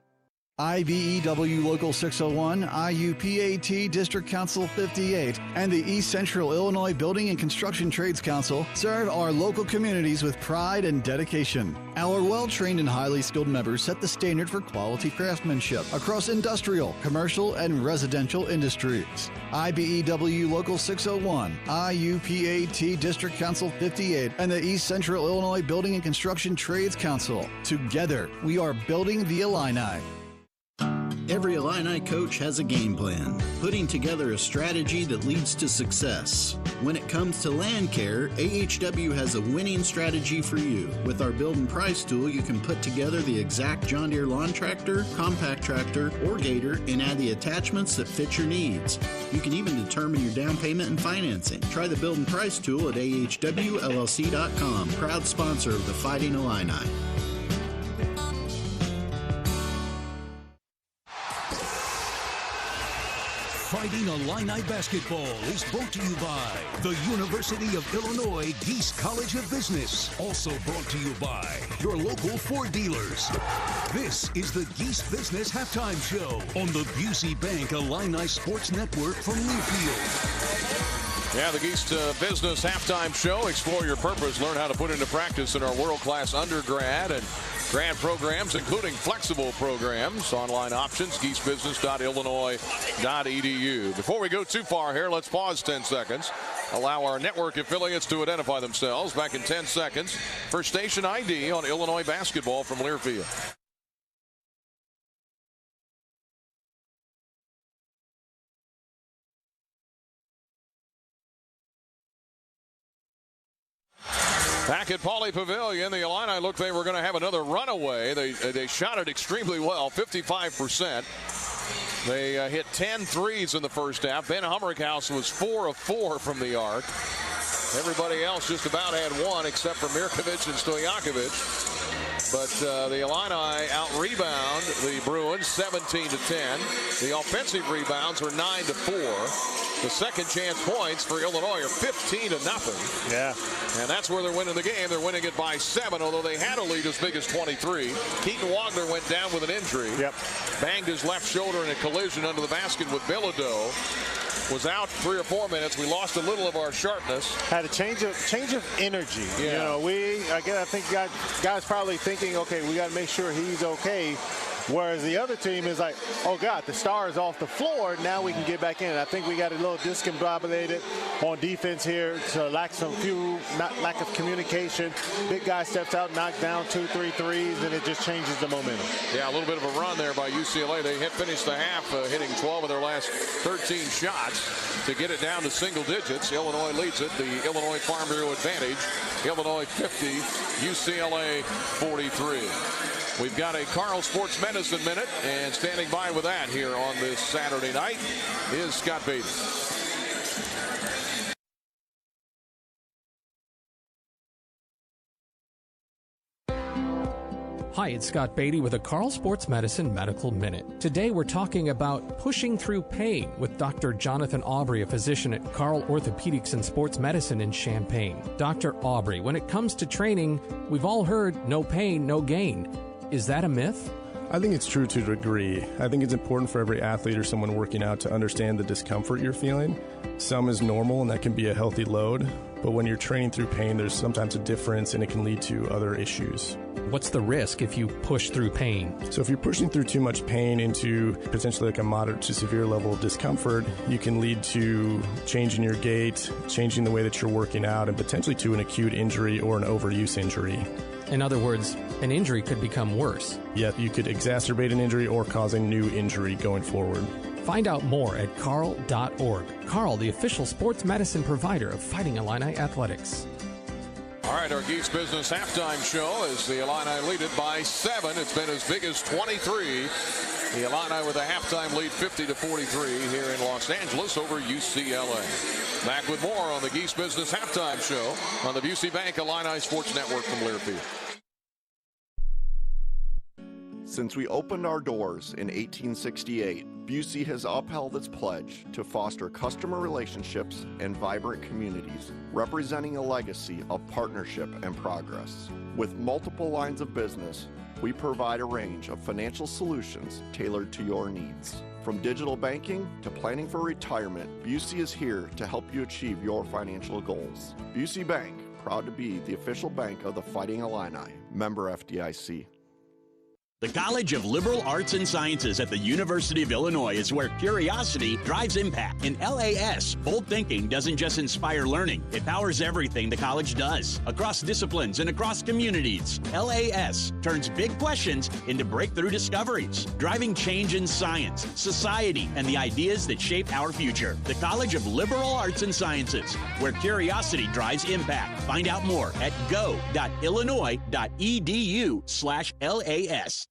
IBEW Local 601, IUPAT District Council 58, and the East Central Illinois Building and Construction Trades Council serve our local communities with pride and dedication. Our well-trained and highly skilled members set the standard for quality craftsmanship across industrial, commercial, and residential industries. IBEW Local 601, IUPAT District Council 58, and the East Central Illinois Building and Construction Trades Council. Together, we are building the Illini. Every Illini coach has a game plan, putting together a strategy that leads to success. When it comes to land care, AHW has a winning strategy for you. With our Build and Price tool, you can put together the exact John Deere lawn tractor, compact tractor, or gator and add the attachments that fit your needs. You can even determine your down payment and financing. Try the Build and Price tool at ahwllc.com. Proud sponsor of the Fighting Illini. Fighting Illini basketball is brought to you by the University of Illinois Geese College of Business. Also brought to you by your local Ford dealers. This is the Geese Business Halftime Show on the Busey Bank Illini Sports Network from Learfield. Yeah, the Geese Business Halftime Show. Explore your purpose. Learn how to put into practice in our world-class undergrad and grad programs, including flexible programs. Online options, geesebusiness.illinois.edu. Before we go too far here, let's pause 10 seconds. Allow our network affiliates to identify themselves. Back in 10 seconds for station ID on Illinois basketball from Learfield. Back at Pauley Pavilion, the Illini looked they were going to have another runaway. They shot it extremely well, 55%. They hit 10 threes in the first half. Ben Humrichhouse was 4 of 4 from the arc. Everybody else just about had one except for Mirkovic and Stojakovic. But the Illini out-rebound the Bruins 17-10. The offensive rebounds are 9-4. The second chance points for Illinois are 15-0. Yeah. And that's where they're winning the game. They're winning it by 7, although they had a lead as big as 23. Keaton Wagner went down with an injury. Yep. Banged his left shoulder in a collision under the basket with Bilodeau. Was out 3 or 4 minutes. We lost a little of our sharpness. Had a change of energy. Yeah. You know, I think guys probably thinking, okay, we got to make sure he's okay. Whereas the other team is like, oh God, the star is off the floor. Now we can get back in. I think we got a little discombobulated on defense here. So lack of communication. Big guy steps out, knocks down 2-3 threes, and it just changes the momentum. Yeah, a little bit of a run there by UCLA. They finished the half hitting 12 of their last 13 shots to get it down to single digits. Illinois leads it. The Illinois Farm Bureau advantage. Illinois 50, UCLA 43. We've got a Carl Sports Medicine Minute, and standing by with that here on this Saturday night is Scott Beatty. Hi, it's Scott Beatty with a Carl Sports Medicine Medical Minute. Today we're talking about pushing through pain with Dr. Jonathan Aubrey, a physician at Carl Orthopedics and Sports Medicine in Champaign. Dr. Aubrey, when it comes to training, we've all heard no pain, no gain. Is that a myth? I think it's true to a degree. I think it's important for every athlete or someone working out to understand the discomfort you're feeling. Some is normal and that can be a healthy load, but when you're training through pain, there's sometimes a difference and it can lead to other issues. What's the risk if you push through pain? So if you're pushing through too much pain into potentially like a moderate to severe level of discomfort, you can lead to changing your gait, changing the way that you're working out, and potentially to an acute injury or an overuse injury. In other words, an injury could become worse. Yeah, you could exacerbate an injury or cause a new injury going forward. Find out more at carl.org. Carl, the official sports medicine provider of Fighting Illini Athletics. All right, our Geese Business halftime show as the Illini lead it by 7. It's been as big as 23. The Illini with a halftime lead 50-43 here in Los Angeles over UCLA. Back with more on the Geese Business halftime show on the Busey Bank Illini Sports Network from Learfield. Since we opened our doors in 1868, Busey has upheld its pledge to foster customer relationships and vibrant communities, representing a legacy of partnership and progress. With multiple lines of business, we provide a range of financial solutions tailored to your needs. From digital banking to planning for retirement, Busey is here to help you achieve your financial goals. Busey Bank, proud to be the official bank of the Fighting Illini. Member FDIC. The College of Liberal Arts and Sciences at the University of Illinois is where curiosity drives impact. In LAS, bold thinking doesn't just inspire learning, it powers everything the college does. Across disciplines and across communities, LAS turns big questions into breakthrough discoveries, driving change in science, society, and the ideas that shape our future. The College of Liberal Arts and Sciences, where curiosity drives impact. Find out more at go.illinois.edu/LAS.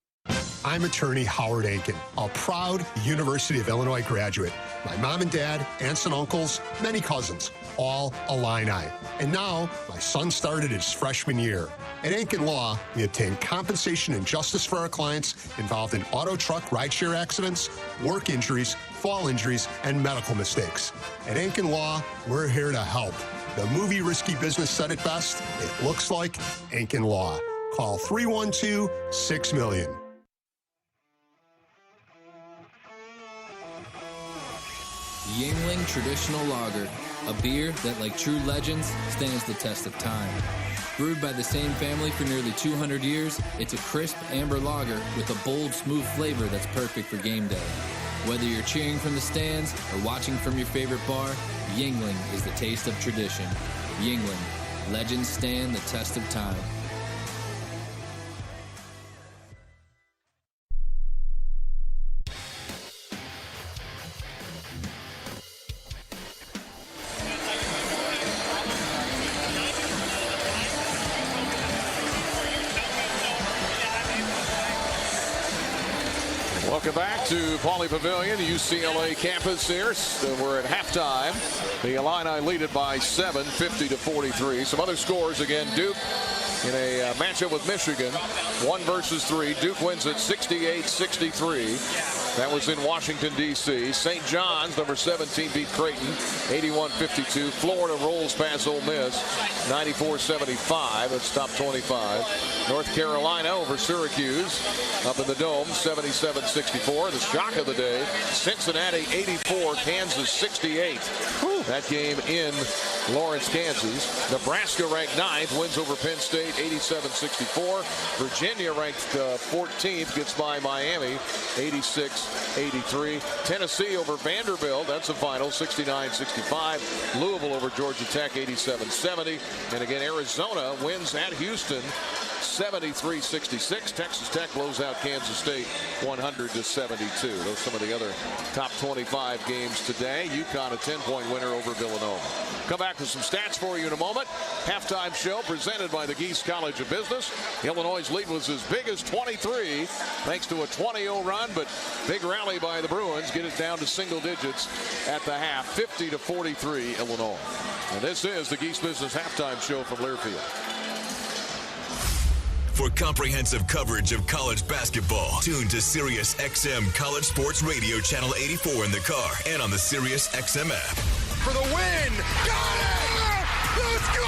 I'm attorney Howard Ankin, a proud University of Illinois graduate. My mom and dad, aunts and uncles, many cousins, all Illini. And now, my son started his freshman year. At Ankin Law, we obtain compensation and justice for our clients involved in auto truck rideshare accidents, work injuries, fall injuries, and medical mistakes. At Ankin Law, we're here to help. The movie Risky Business said it best. It looks like Ankin Law. Call 312-6-million. Yuengling Traditional Lager, a beer that, like true legends, stands the test of time. Brewed by the same family for nearly 200 years, it's a crisp amber lager with a bold, smooth flavor that's perfect for game day. Whether you're cheering from the stands or watching from your favorite bar, Yuengling is the taste of tradition. Yuengling, legends stand the test of time. Welcome back to Pauley Pavilion, UCLA campus here. So we're at halftime. The Illini lead it by 7, 50-43. Some other scores again. Duke in a matchup with Michigan, 1-3. Duke wins it 68-63. That was in Washington, D.C. St. John's, number 17, beat Creighton, 81-52. Florida rolls past Ole Miss, 94-75. That's top 25. North Carolina over Syracuse up in the Dome, 77-64. The shock of the day, Cincinnati 84, Kansas 68. That game in Lawrence, Kansas. Nebraska ranked 9th, wins over Penn State 87-64. Virginia ranked 14th, gets by Miami 86-83. Tennessee over Vanderbilt, that's the final, 69-65. Louisville over Georgia Tech 87-70. And again, Arizona wins at Houston 73-66. Texas Tech blows out Kansas State 100-72. Those are some of the other top 25 games today. UConn a 10-point winner over Villanova. Come back with some stats for you in a moment. Halftime show presented by the Geese College of Business. Illinois' lead was as big as 23 thanks to a 20-0 run, but big rally by the Bruins get it down to single digits at the half, 50-43 Illinois. And this is the Geese Business Halftime Show from Learfield. For comprehensive coverage of college basketball, tune to Sirius XM College Sports Radio Channel 84 in the car and on the Sirius XM app. For the win! Got it! Let's go!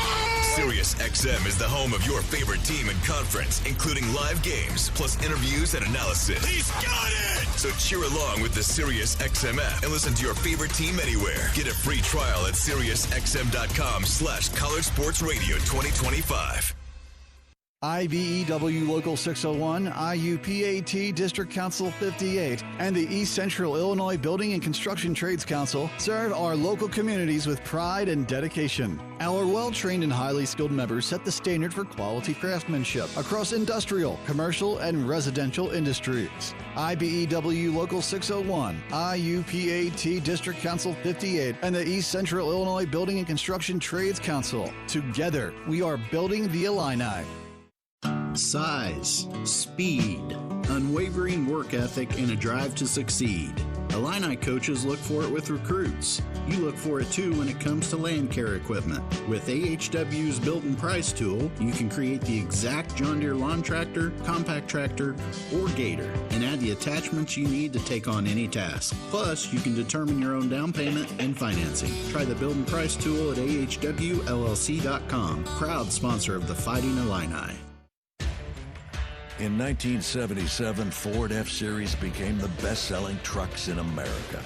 Sirius XM is the home of your favorite team and conference, including live games, plus interviews and analysis. He's got it! So cheer along with the Sirius XM app and listen to your favorite team anywhere. Get a free trial at SiriusXM.com/College Sports Radio 2025. IBEW Local 601, IUPAT District Council 58, and the East Central Illinois Building and Construction Trades Council serve our local communities with pride and dedication. Our well-trained and highly skilled members set the standard for quality craftsmanship across industrial, commercial, and residential industries. IBEW Local 601, IUPAT District Council 58, and the East Central Illinois Building and Construction Trades Council. Together, we are building the Illini. Size, speed, unwavering work ethic, and a drive to succeed. Illini coaches look for it with recruits. You look for it too when it comes to land care equipment. With AHW's Build and Price tool, you can create the exact John Deere lawn tractor, compact tractor, or gator, and add the attachments you need to take on any task. Plus, you can determine your own down payment and financing. Try the Build and Price tool at ahwllc.com. Proud sponsor of the Fighting Illini. In 1977, Ford F-Series became the best-selling trucks in America.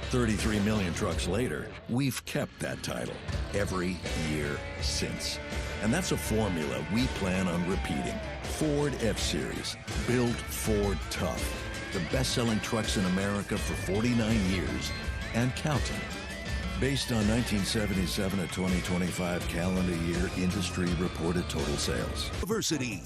33 million trucks later, we've kept that title every year since. And that's a formula we plan on repeating. Ford F-Series, Built Ford Tough. The best-selling trucks in America for 49 years and counting. Based on 1977 to 2025 calendar year industry reported total sales. University.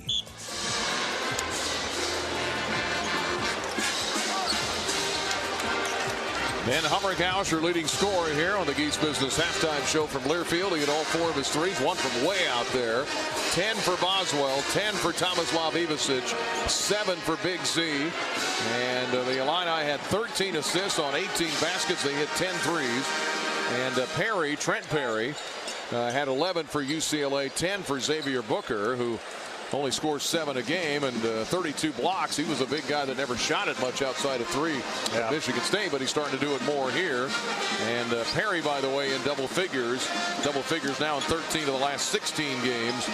Ben Hummergausch, your leading scorer here on the Geese Business halftime show from Learfield. He hit all 4 of his threes, 1 from way out there. 10 for Boswell, 10 for Tomislav Ivicic, 7 for Big Z. And the Illini had 13 assists on 18 baskets. They hit 10 threes. And Trent Perry, had 11 for UCLA, 10 for Xavier Booker, who only scores 7 a game and 32 blocks. He was a big guy that never shot it much outside of 3 at Michigan State, but he's starting to do it more here. And Perry, by the way, in double figures now in 13 of the last 16 games.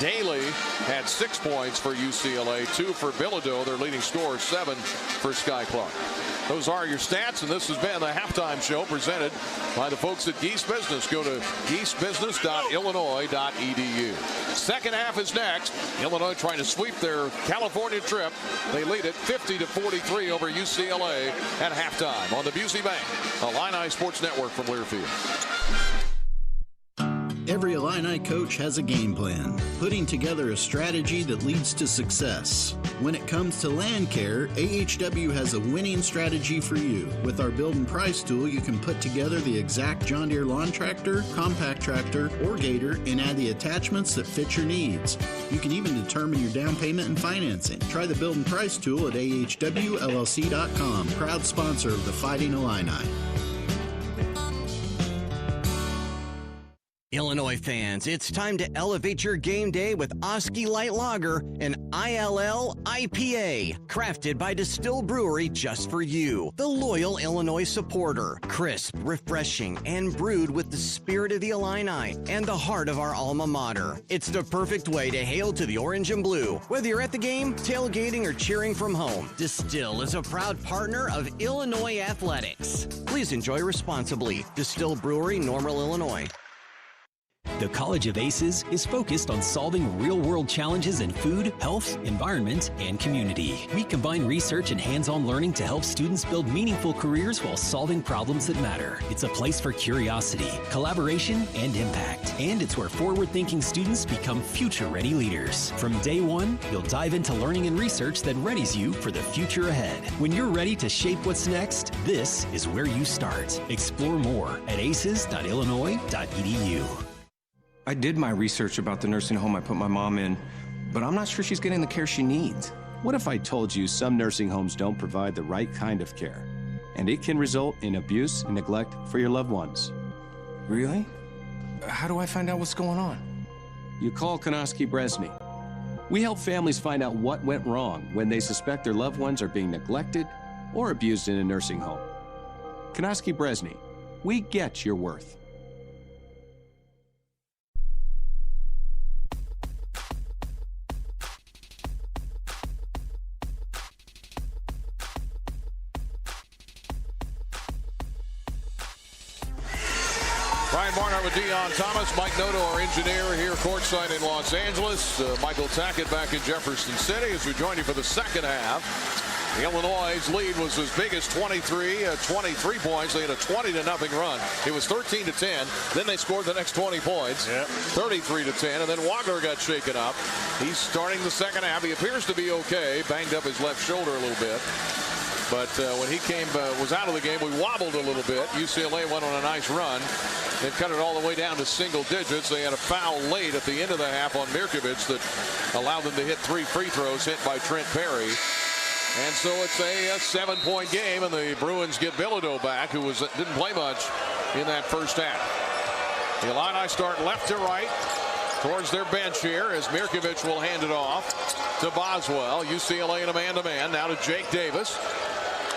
Daly had 6 points for UCLA, 2 for Bilodeau, their leading scorer, 7 for Sky Clark. Those are your stats, and this has been the halftime show presented by the folks at Geese Business. Go to geesebusiness.illinois.edu. Second half is next. Illinois trying to sweep their California trip. They lead it 50-43 over UCLA at halftime on the Busey Bank Illini Sports Network from Learfield. Every Illini coach has a game plan, putting together a strategy that leads to success. When it comes to land care, AHW has a winning strategy for you. With our build and price tool, you can put together the exact John Deere lawn tractor, compact tractor, or gator and add the attachments that fit your needs. You can even determine your down payment and financing. Try the build and price tool at ahwllc.com, proud sponsor of the Fighting Illini. Illinois fans, it's time to elevate your game day with Oski Light Lager, an ILL IPA, crafted by Distill Brewery just for you, the loyal Illinois supporter. Crisp, refreshing, and brewed with the spirit of the Illini and the heart of our alma mater. It's the perfect way to hail to the orange and blue, whether you're at the game, tailgating, or cheering from home. Distill is a proud partner of Illinois Athletics. Please enjoy responsibly. Distill Brewery, Normal, Illinois. The College of Aces is focused on solving real-world challenges in food, health, environment, and community. We combine research and hands-on learning to help students build meaningful careers while solving problems that matter. It's a place for curiosity, collaboration, and impact. And it's where forward-thinking students become future-ready leaders. From day one, you'll dive into learning and research that readies you for the future ahead. When you're ready to shape what's next, this is where you start. Explore more at aces.illinois.edu. I did my research about the nursing home I put my mom in, but I'm not sure she's getting the care she needs. What if I told you some nursing homes don't provide the right kind of care, and it can result in abuse and neglect for your loved ones? Really? How do I find out what's going on? You call Konoski Bresny. We help families find out what went wrong when they suspect their loved ones are being neglected or abused in a nursing home. Konoski Bresny, we get your worth. Brian Barnhart with Dion Thomas, Mike Noto, our engineer here courtside in Los Angeles. Michael Tackett back in Jefferson City as we join you for the second half. Illinois' lead was as big as 23 points. They had a 20-0 run. It was 13-10. Then they scored the next 20 points, 33-10. And then Wagler got shaken up. He's starting the second half. He appears to be okay. Banged up his left shoulder a little bit. But when he was out of the game, we wobbled a little bit. UCLA went on a nice run. They've cut it all the way down to single digits. They had a foul late at the end of the half on Mirkovic that allowed them to hit 3 free throws hit by Trent Perry. And so it's a 7-point game, and the Bruins get Bilodeau back, who didn't play much in that first half. The Illini start left to right towards their bench here as Mirkovic will hand it off to Boswell. UCLA in a man-to-man. Now to Jake Davis.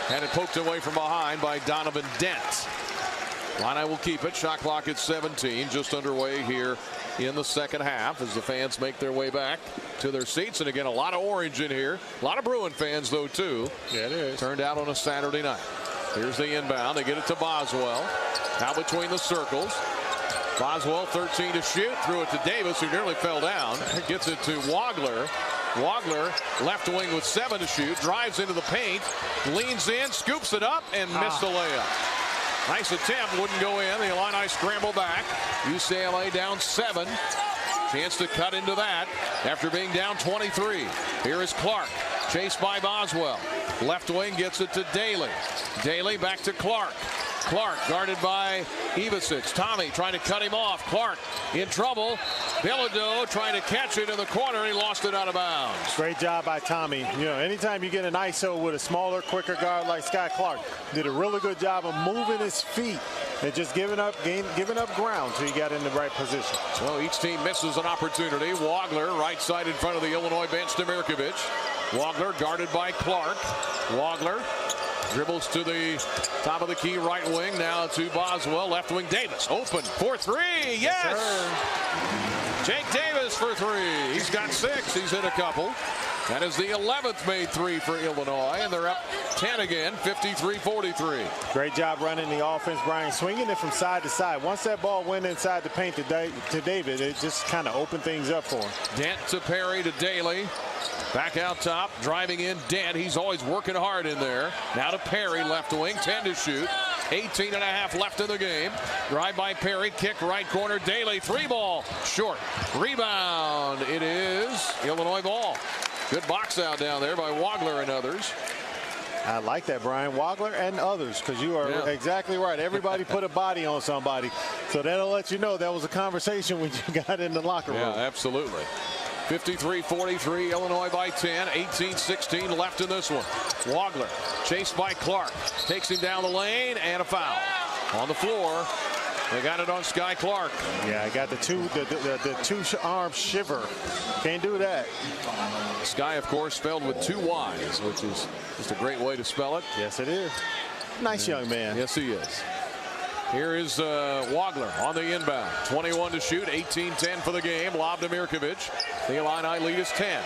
Had it poked away from behind by Donovan Dent. Illini will keep it. Shot clock at 17. Just underway here in the second half as the fans make their way back to their seats. And again, a lot of orange in here. A lot of Bruin fans, though, too. Yeah, it is. Turned out on a Saturday night. Here's the inbound. They get it to Boswell. Now between the circles. Boswell 13 to shoot. Threw it to Davis, who nearly fell down. Gets it to Wagler. Wagler, left wing with 7 to shoot, drives into the paint, leans in, scoops it up, and missed the layup. Nice attempt, wouldn't go in. The Illini scramble back. UCLA down 7. Chance to cut into that after being down 23. Here is Clark, chased by Boswell. Left wing gets it to Daly. Daly back to Clark. Clark guarded by Ivicic. Tommy trying to cut him off. Clark in trouble. Bilodeau trying to catch it in the corner. He lost it out of bounds. Great job by Tommy. You know, anytime you get an ISO with a smaller, quicker guard like Sky Clark, did a really good job of moving his feet and just giving up ground till he got in the right position. Well, each team misses an opportunity. Wagler right side in front of the Illinois bench to Mirkovic. Wagler guarded by Clark. Wagler dribbles to the top of the key right wing. Now to Boswell. Left wing Davis. Open for 3. Yes! Jake Davis for 3. He's got 6. He's hit a couple. That is the 11th made 3 for Illinois. And they're up 10 again, 53-43. Great job running the offense, Brian. Swinging it from side to side. Once that ball went inside the paint to David, it just kind of opened things up for him. Dent to Perry to Daly. Back out top, driving in Dent. He's always working hard in there. Now to Perry, left wing, 10 to shoot. 18.5 left in the game. Drive by Perry, kick right corner. Daly, 3 ball, short. Rebound. It is Illinois ball. Good box out down there by Wagler and others. I like that, Brian. Wagler and others, because you are exactly right. Everybody put a body on somebody. So that'll let you know that was a conversation when you got in the locker room. Yeah, absolutely. 53-43, Illinois by 10, 18-16 left in this one. Wagler chased by Clark, takes him down the lane, and a foul. On the floor, they got it on Sky Clark. Yeah, I got the two-arm shiver. Can't do that. Sky, of course, spelled with 2 Y's, which is just a great way to spell it. Yes, it is. Nice young man. Yes, he is. Here is Wagler on the inbound. 21 to shoot, 18-10 for the game. Lob to Mirkovic. The Illini lead is 10.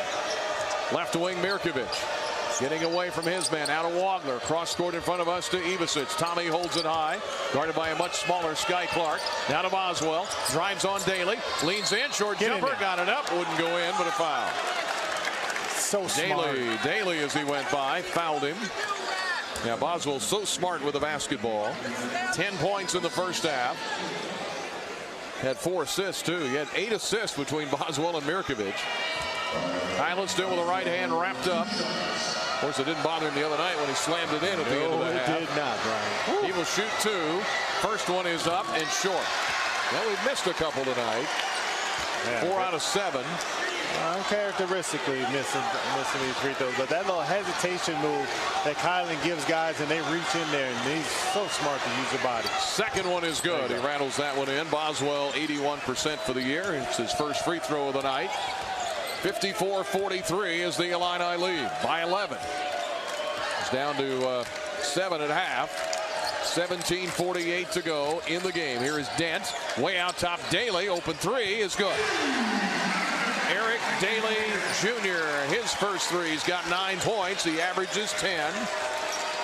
Left wing Mirkovic. Getting away from his man. Out of Wagler. Cross court in front of us to Ivicic. Tommy holds it high. Guarded by a much smaller Sky Clark. Now to Boswell. Drives on Daly. Leans in. Short jumper. Got it up. Wouldn't go in, but a foul. So smart. Daly as he went by. Fouled him. Now Boswell's so smart with the basketball. 10 points in the first half. Had 4 assists too. He had 8 assists between Boswell and Mirkovic. Hyland still with the right hand wrapped up. Of course, it didn't bother him the other night when he slammed it in at the end of the half. It did not, Brian. He will shoot 2. First one is up and short. Well, we've missed a couple tonight. 4 out of 7. Uncharacteristically missing these free throws, but that little hesitation move that Kylan gives guys, and they reach in there, and he's so smart to use the body. Second one is good. He rattles that one in. Boswell 81% for the year. It's his first free throw of the night. 54-43 is the Illini lead by 11. It's down to 7 at half. 17:48 to go in the game. Here is Dent. Way out top. Daly. Open 3 is good. Eric Daly Jr. His first 3. He's got 9 points. He averages 10.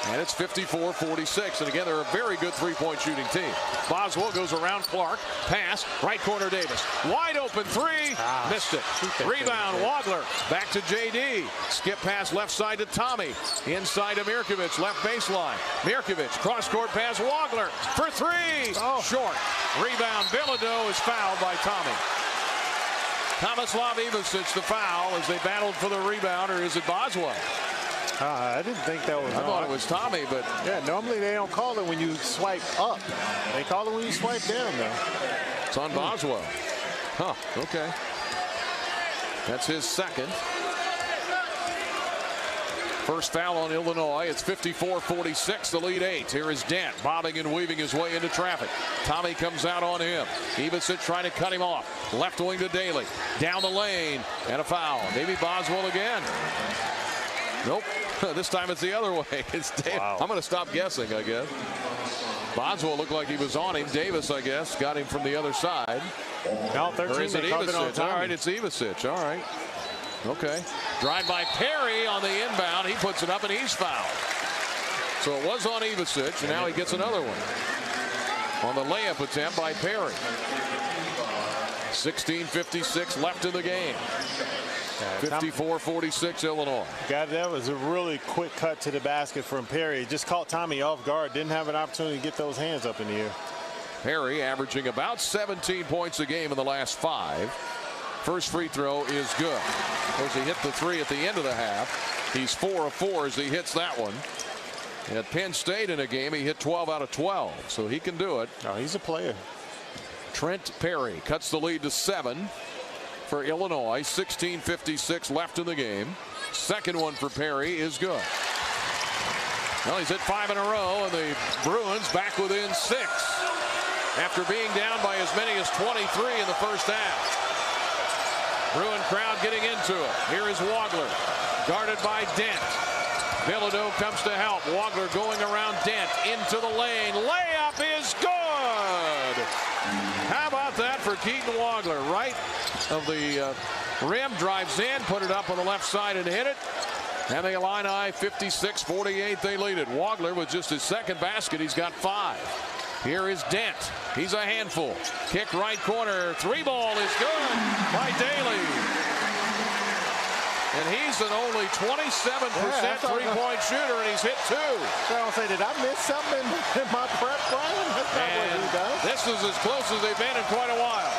And it's 54-46. And again, they're a very good 3-point shooting team. Boswell goes around Clark. Pass. Right corner Davis. Wide open 3. Missed it. Rebound Wagler. Back to J.D. Skip pass left side to Tommy. Inside to Mirkovic. Left baseline. Mirkovic. Cross court pass. Wagler for 3. Short. Rebound. Bilodeau is fouled by Tommy. Tomislav Ivicic the foul as they battled for the rebound, or is it Boswell? I didn't think that was. I thought it was Tommy, but yeah, normally they don't call it when you swipe up. They call it when you swipe down, though. It's on Boswell. Huh? Okay. That's his second. First foul on Illinois. It's 54-46. The lead 8. Here is Dent bobbing and weaving his way into traffic. Tommy comes out on him. Ivicic trying to cut him off. Left wing to Daly. Down the lane and a foul. Maybe Boswell again. Nope. This time it's the other way. It's wow. I'm going to stop guessing, I guess. Boswell looked like he was on him. Davis, I guess, got him from the other side. No, 13. Or is it Ivicic? All right, it's Ivicic. All right. Okay. Drive by Perry on the inbound. He puts it up and he's fouled. So it was on Ivicic, and now he gets another one on the layup attempt by Perry. 16:56 left in the game. 54-46 Illinois. That was a really quick cut to the basket from Perry. Just caught Tommy off guard. Didn't have an opportunity to get those hands up in the air. Perry averaging about 17 points a game in the last 5. First free throw is good. Of course, he hit the 3 at the end of the half. He's 4 of 4 as he hits that one. At Penn State in a game, he hit 12 out of 12, so he can do it. Oh, he's a player. Trent Perry cuts the lead to 7 for Illinois. 16:56 left in the game. Second one for Perry is good. Well, he's hit 5 in a row, and the Bruins back within 6 after being down by as many as 23 in the first half. Bruin crowd getting into it. Here is Wagler, guarded by Dent. Bilodeau comes to help. Wagler going around Dent into the lane. Layup is good. How about that for Keaton Wagler? Right of the rim, drives in, put it up on the left side and hit it. And the Illini 56-48, they lead it. Wagler with just his second basket. He's got 5. Here is Dent. He's a handful. Kick right corner. 3-ball is good by Daly. And he's an only 27% three-point shooter, and he's hit 2. I don't say, did I miss something in my prep, Brian? That's not what he does. This is as close as they've been in quite a while.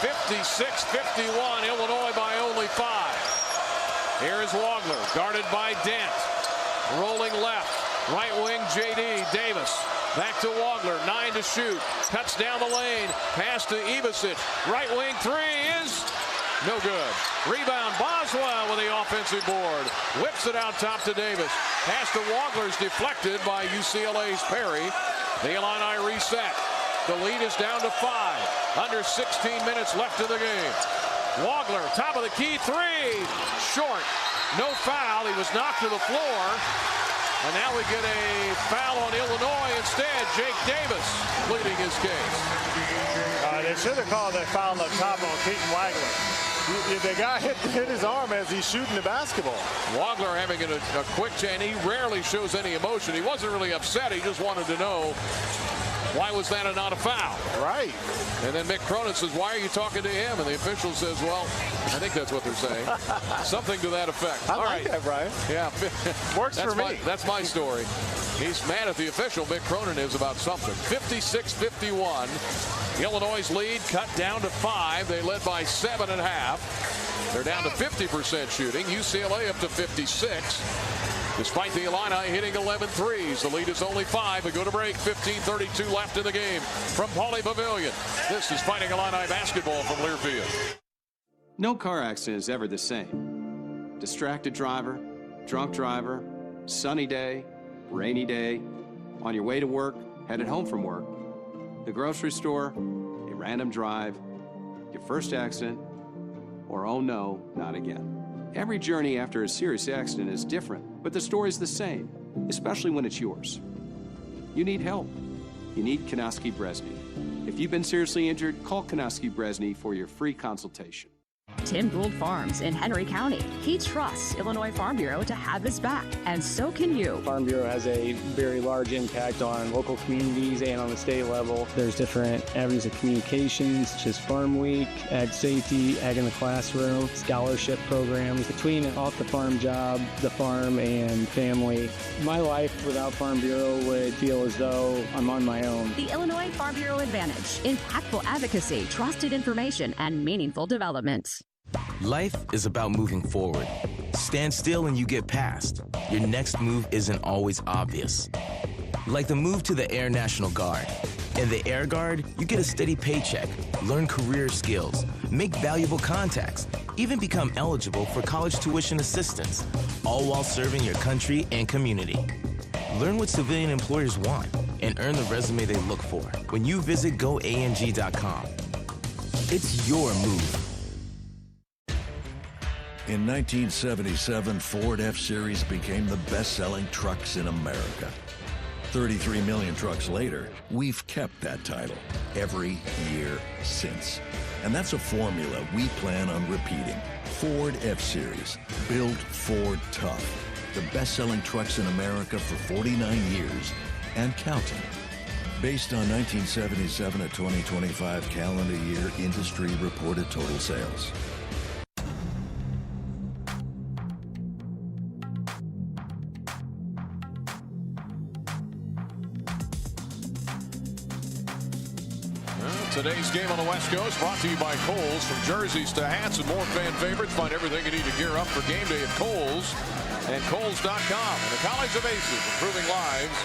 56-51, Illinois by only 5. Here is Wagler, guarded by Dent. Rolling left. Right wing, J.D. Davis. Back to Wagler, 9 to shoot. Cuts down the lane. Pass to Ivasic. Right wing 3 is no good. Rebound, Boswell with the offensive board. Whips it out top to Davis. Pass to Wagler's deflected by UCLA's Perry. The Illini reset. The lead is down to 5. Under 16 minutes left in the game. Wagler, top of the key 3. Short. No foul. He was knocked to the floor. And now we get a foul on Illinois instead. Jake Davis pleading his case. They should have called that foul up top on Keaton Wagler. The guy hit his arm as he's shooting the basketball. Wagler having a quick change. He rarely shows any emotion. He wasn't really upset. He just wanted to know, why was that not a foul? Right. And then Mick Cronin says, why are you talking to him? And the official says, well, I think that's what they're saying. Something to that effect. I like that, Brian. Yeah. Works for me. That's my story. He's mad at the official. Mick Cronin is about something. 56-51. Illinois' lead cut down to 5. They led by 7 at half. They're down to 50% shooting. UCLA up to 56. Despite the Illini hitting 11 threes, the lead is only 5. We go to break. 15:32 left in the game from Pauley Pavilion. This is Fighting Illini basketball from Learfield. No car accident is ever the same. Distracted driver, drunk driver, sunny day, rainy day, on your way to work, headed home from work, the grocery store, a random drive, your first accident, or oh no, not again. Every journey after a serious accident is different, but the story's the same, especially when it's yours. You need help. You need Kanoski Bresny. If you've been seriously injured, call Kanoski Bresny for your free consultation. Tim Gould Farms in Henry County. He trusts Illinois Farm Bureau to have his back, and so can you. Farm Bureau has a very large impact on local communities and on the state level. There's different avenues of communication, such as Farm Week, Ag Safety, Ag in the Classroom, scholarship programs. Between an off-the-farm job, the farm, and family, my life without Farm Bureau would feel as though I'm on my own. The Illinois Farm Bureau Advantage. Impactful advocacy, trusted information, and meaningful development. Life is about moving forward. Stand still and you get past. Your next move isn't always obvious. Like the move to the Air National Guard. In the Air Guard, you get a steady paycheck, learn career skills, make valuable contacts, even become eligible for college tuition assistance, all while serving your country and community. Learn what civilian employers want and earn the resume they look for when you visit goang.com. It's your move. In 1977, Ford F-Series became the best-selling trucks in America. 33 million trucks later, we've kept that title every year since. And that's a formula we plan on repeating. Ford F-Series, built Ford tough. The best-selling trucks in America for 49 years and counting. Based on 1977 to 2025 calendar year industry reported total sales. Today's game on the West Coast brought to you by Kohl's. From jerseys to hats and more fan favorites, find everything you need to gear up for game day at Kohl's and Kohl's.com. And the College of Aces, improving lives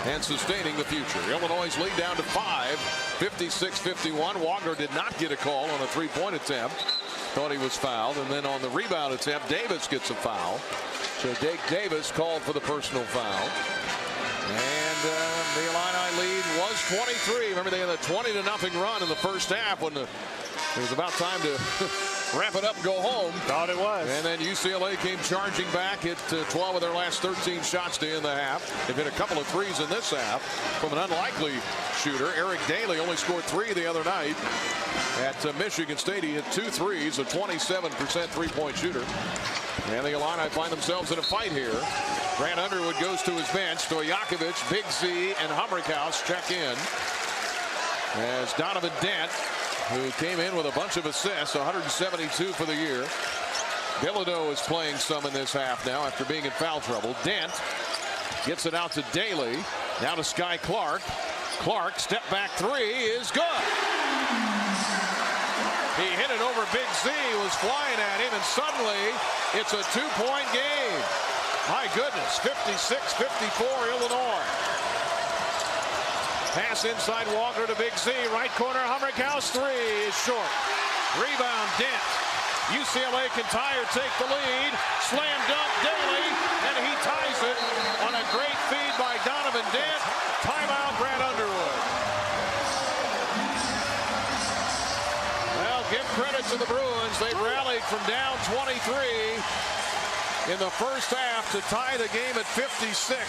and sustaining the future. Illinois' lead down to 5, 56-51. Wagner did not get a call on a three-point attempt. Thought he was fouled. And then on the rebound attempt, Davis gets a foul. So Davis called for the personal foul. And the Illini lead was 23. Remember, they had a 20-0 run in the first half when it was about time to wrap it up and go home. Thought it was. And then UCLA came charging back at 12 of their last 13 shots to end the half. They've hit a couple of threes in this half from an unlikely shooter. Eric Daly only scored 3 the other night at Michigan State. He hit 2 threes, a 27% three-point shooter. And the Illini find themselves in a fight here. Grant Underwood goes to his bench. Stojakovic, Big Z, and Humrickhouse check in. As Donovan Dent, who came in with a bunch of assists, 172 for the year. Bilodeau is playing some in this half now after being in foul trouble. Dent gets it out to Daly. Now to Sky Clark. Clark, step back three is good. He hit it over Big Z, was flying at him, and suddenly it's a 2-point game. My goodness, 56-54 Illinois. Pass inside Wagner to Big Z, right corner, Humrickhouse, 3 is short. Rebound, Dent. UCLA can tie or take the lead. Slam dunk, Daly, and he ties it on a great feed by Donovan Dent. Timeout, Grant Underwood. Well, give credit to the Bruins. They rallied from down 23 in the first half to tie the game at 56.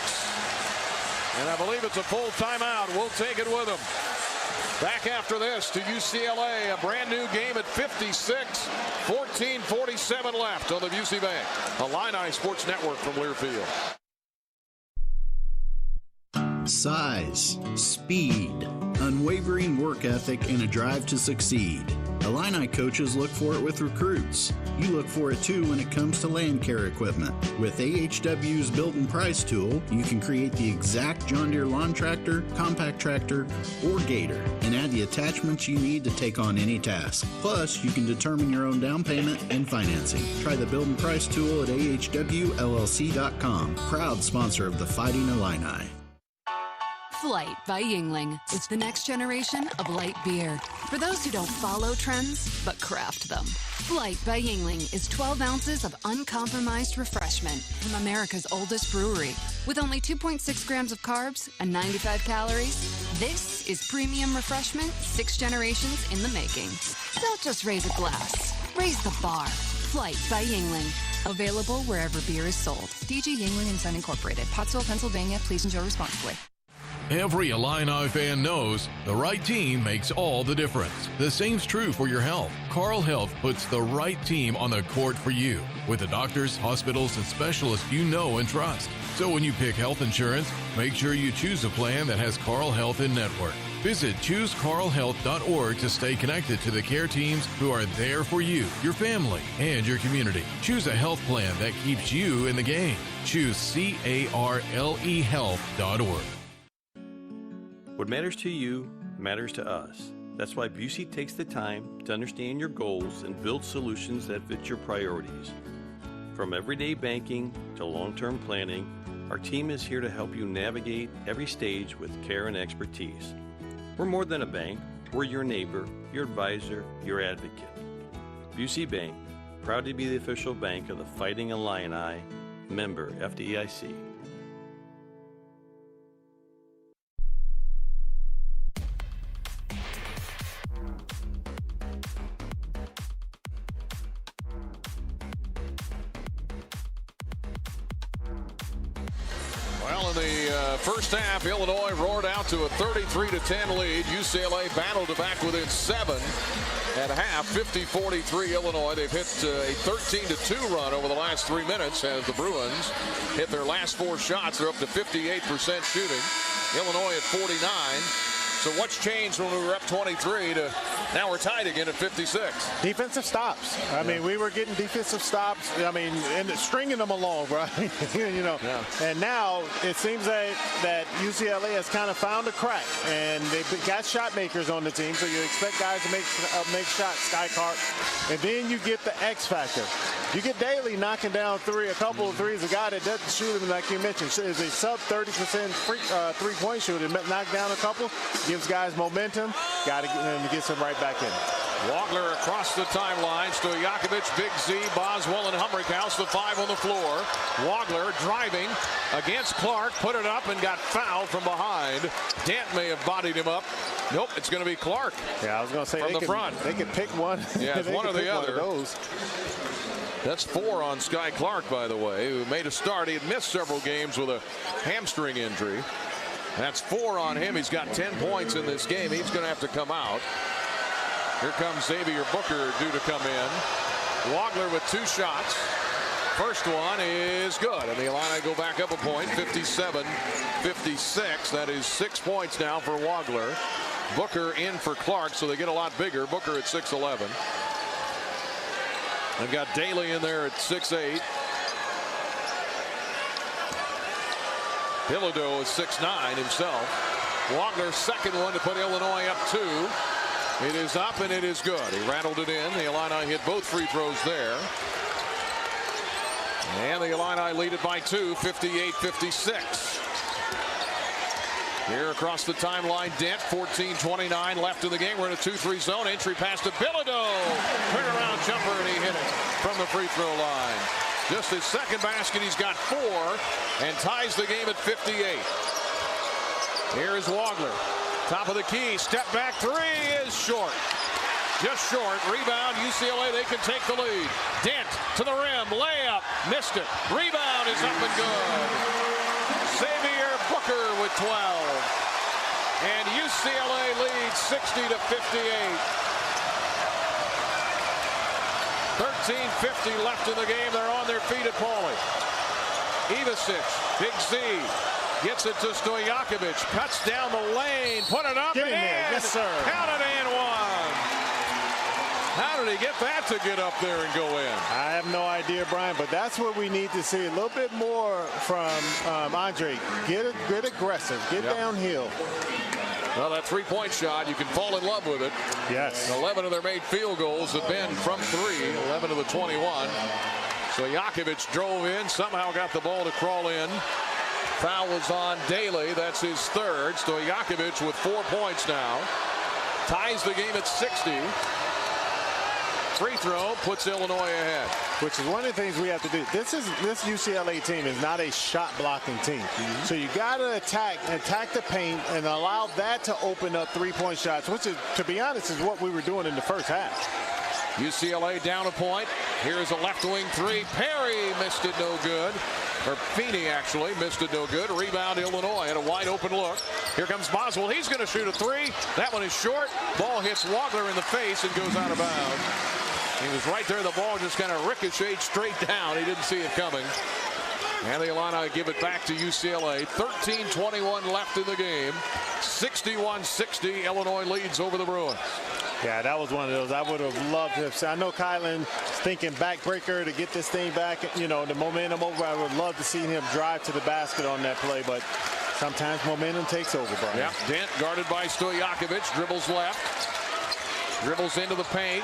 And I believe it's a full timeout. We'll take it with them. Back after this to UCLA, a brand new game at 56. 14:47 left on the Busey Bank Illini Sports Network from Learfield. Size, speed, unwavering work ethic, and a drive to succeed. Illini coaches look for it with recruits. You look for it too when it comes to land care equipment. With AHW's Build and Price tool, you can create the exact John Deere lawn tractor, compact tractor, or gator, and add the attachments you need to take on any task. Plus, you can determine your own down payment and financing. Try the Build and Price tool at ahwllc.com. Proud sponsor of the Fighting Illini. Flight by Yuengling. It's the next generation of light beer. For those who don't follow trends, but craft them. Flight by Yuengling is 12 ounces of uncompromised refreshment from America's oldest brewery. With only 2.6 grams of carbs and 95 calories, this is premium refreshment 6 generations in the making. Don't just raise a glass, raise the bar. Flight by Yuengling. Available wherever beer is sold. DG Yuengling & Son Incorporated, Pottsville, Pennsylvania. Please enjoy responsibly. Every Illini fan knows the right team makes all the difference. The same's true for your health. Carle Health puts the right team on the court for you with the doctors, hospitals, and specialists you know and trust. So when you pick health insurance, make sure you choose a plan that has Carle Health in network. Visit ChooseCarleHealth.org to stay connected to the care teams who are there for you, your family, and your community. Choose a health plan that keeps you in the game. Choose CarleHealth.org. What matters to you matters to us. That's why Busey takes the time to understand your goals and build solutions that fit your priorities. From everyday banking to long-term planning, our team is here to help you navigate every stage with care and expertise. We're more than a bank. We're your neighbor, your advisor, your advocate. Busey Bank, proud to be the official bank of the Fighting Illini, member FDIC. Well, in the first half, Illinois roared out to a 33-10 lead. UCLA battled it back within 7 at half. 50-43 Illinois. They've hit a 13-2 run over the last 3 minutes as the Bruins hit their last 4 shots. They're up to 58% shooting. Illinois at 49. So what's changed when we were up 23 to now we're tied again at 56? Defensive stops. I mean, we were getting defensive stops. I mean, and stringing them along, right? You know. Yeah. And now it seems that UCLA has kind of found a crack, and they've got shot makers on the team. So you expect guys to make shots, Sky Clark, and then you get the X factor. You get Daly knocking down a couple of threes. A guy that doesn't shoot him, like you mentioned, is a sub 30% three-point shooter. Knock down a couple, gives guys momentum. Got to get him to get some right back in. Wagler across the timeline. Stojakovic, Big Z, Boswell, and Humrickhouse, the 5 on the floor. Wagler driving against Clark, put it up and got fouled from behind. Dent may have bodied him up. Nope, it's going to be Clark. Yeah, I was going to say from the front. They could pick one. Yeah, it's one or the other. Those. That's 4 on Sky Clark, by the way, who made a start. He had missed several games with a hamstring injury. That's 4 on him. He's got 10 points in this game. He's going to have to come out. Here comes Xavier Booker due to come in. Wagler with 2 shots. First one is good, and the Illini go back up a point, 57-56. That is 6 points now for Wagler. Booker in for Clark, so they get a lot bigger. Booker at 6'11". They've got Daly in there at 6'8". Bilodeau is 6'9" himself. Wagler's second one to put Illinois up 2. It is up and it is good. He rattled it in. The Illini hit both free throws there. And the Illini lead it by 2, 58-56. Here across the timeline, Dent, 14:29 left in the game. We're in a 2-3 zone. Entry pass to Bilodeau. Turnaround jumper, and he hit it from the free throw line. Just his second basket. He's got 4 and ties the game at 58. Here is Wagler. Top of the key. Step back 3 is short. Just short. Rebound. UCLA, they can take the lead. Dent to the rim. Layup. Missed it. Rebound is up and good. Xavier Booker with 12. And UCLA leads 60-58. 13:50 left in the game. They're on their feet at Pauly. Ivasic, Big Z, gets it to Stojakovic. Cuts down the lane. Put it up Get and in there. Yes, sir. Count it and 1. How did he get that to get up there and go in? I have no idea, Brian, but that's what we need to see. A little bit more from Andre. Get aggressive. Get downhill. Well, that three-point shot, you can fall in love with it. Yes. 11 of their made field goals have been from 3, 11 of the 21. So Stojakovic drove in, somehow got the ball to crawl in. Foul was on Daly. That's his 3rd. Stojakovic with 4 points now. Ties the game at 60. Free throw puts Illinois ahead. Which is one of the things we have to do. This UCLA team is not a shot blocking team. So you got to attack the paint and allow that to open up 3-point shots, which is, to be honest, is what we were doing in the first half. UCLA down a point. Here's a left wing 3. Perry missed it, no good. Or Feeney actually missed it, no good. Rebound Illinois had a wide open look. Here comes Boswell. He's going to shoot a 3. That one is short. Ball hits Wagler in the face and goes out of bounds. He was right there. The ball just kind of ricocheted straight down. He didn't see it coming. And the Illini give it back to UCLA. 13:21 left in the game. 61-60. Illinois leads over the Bruins. Yeah, that was one of those I would have loved to have seen. I know Kylan thinking backbreaker to get this thing back, you know, the momentum over. I would love to see him drive to the basket on that play, but sometimes momentum takes over, Brian. Yeah, Dent guarded by Stojakovic. Dribbles left. Dribbles into the paint.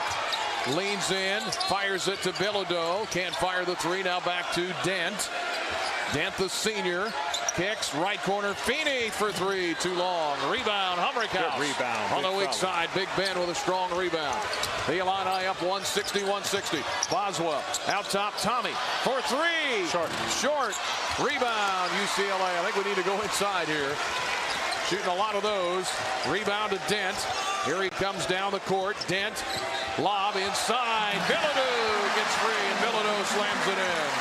Leans in. Fires it to Bilodeau. Can't fire the 3. Now back to Dent. Dent, the senior. Kicks right corner. Feeney for 3. Too long. Rebound. Humrickhouse. Good rebound. On the weak side. Big Ben with a strong rebound. The Illini up 160-160. Boswell out top. Tommy for 3. Short. Rebound. UCLA. I think we need to go inside here. Shooting a lot of those. Rebound to Dent. Here he comes down the court. Dent. Lob inside. Bilodeau gets free and Bilodeau slams it in.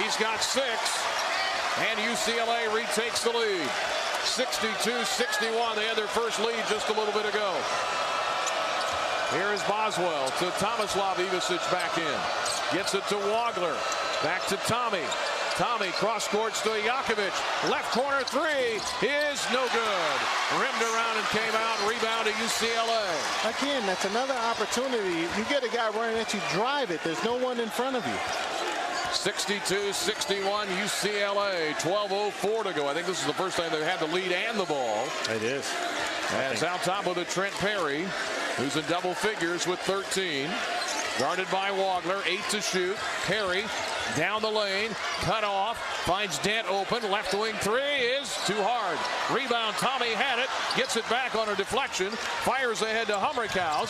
He's got 6. And UCLA retakes the lead. 62-61. They had their first lead just a little bit ago. Here is Boswell to Tomislav Ivasic back in. Gets it to Wagler. Back to Tommy. Tommy cross-court, Stojakovic. Left corner three is no good. Rimmed around and came out. Rebound to UCLA. Again, that's another opportunity. You get a guy running at you, drive it. There's no one in front of you. 62-61 UCLA. 12:04 to go. I think this is the first time they've had the lead and the ball. It is. As out top with it, Trent Perry, who's in double figures with 13. Guarded by Wagler, 8 to shoot. Perry down the lane, cut off, finds Dent open. Left wing three is too hard. Rebound, Tommy had it, gets it back on a deflection, fires ahead to Hummerkaus.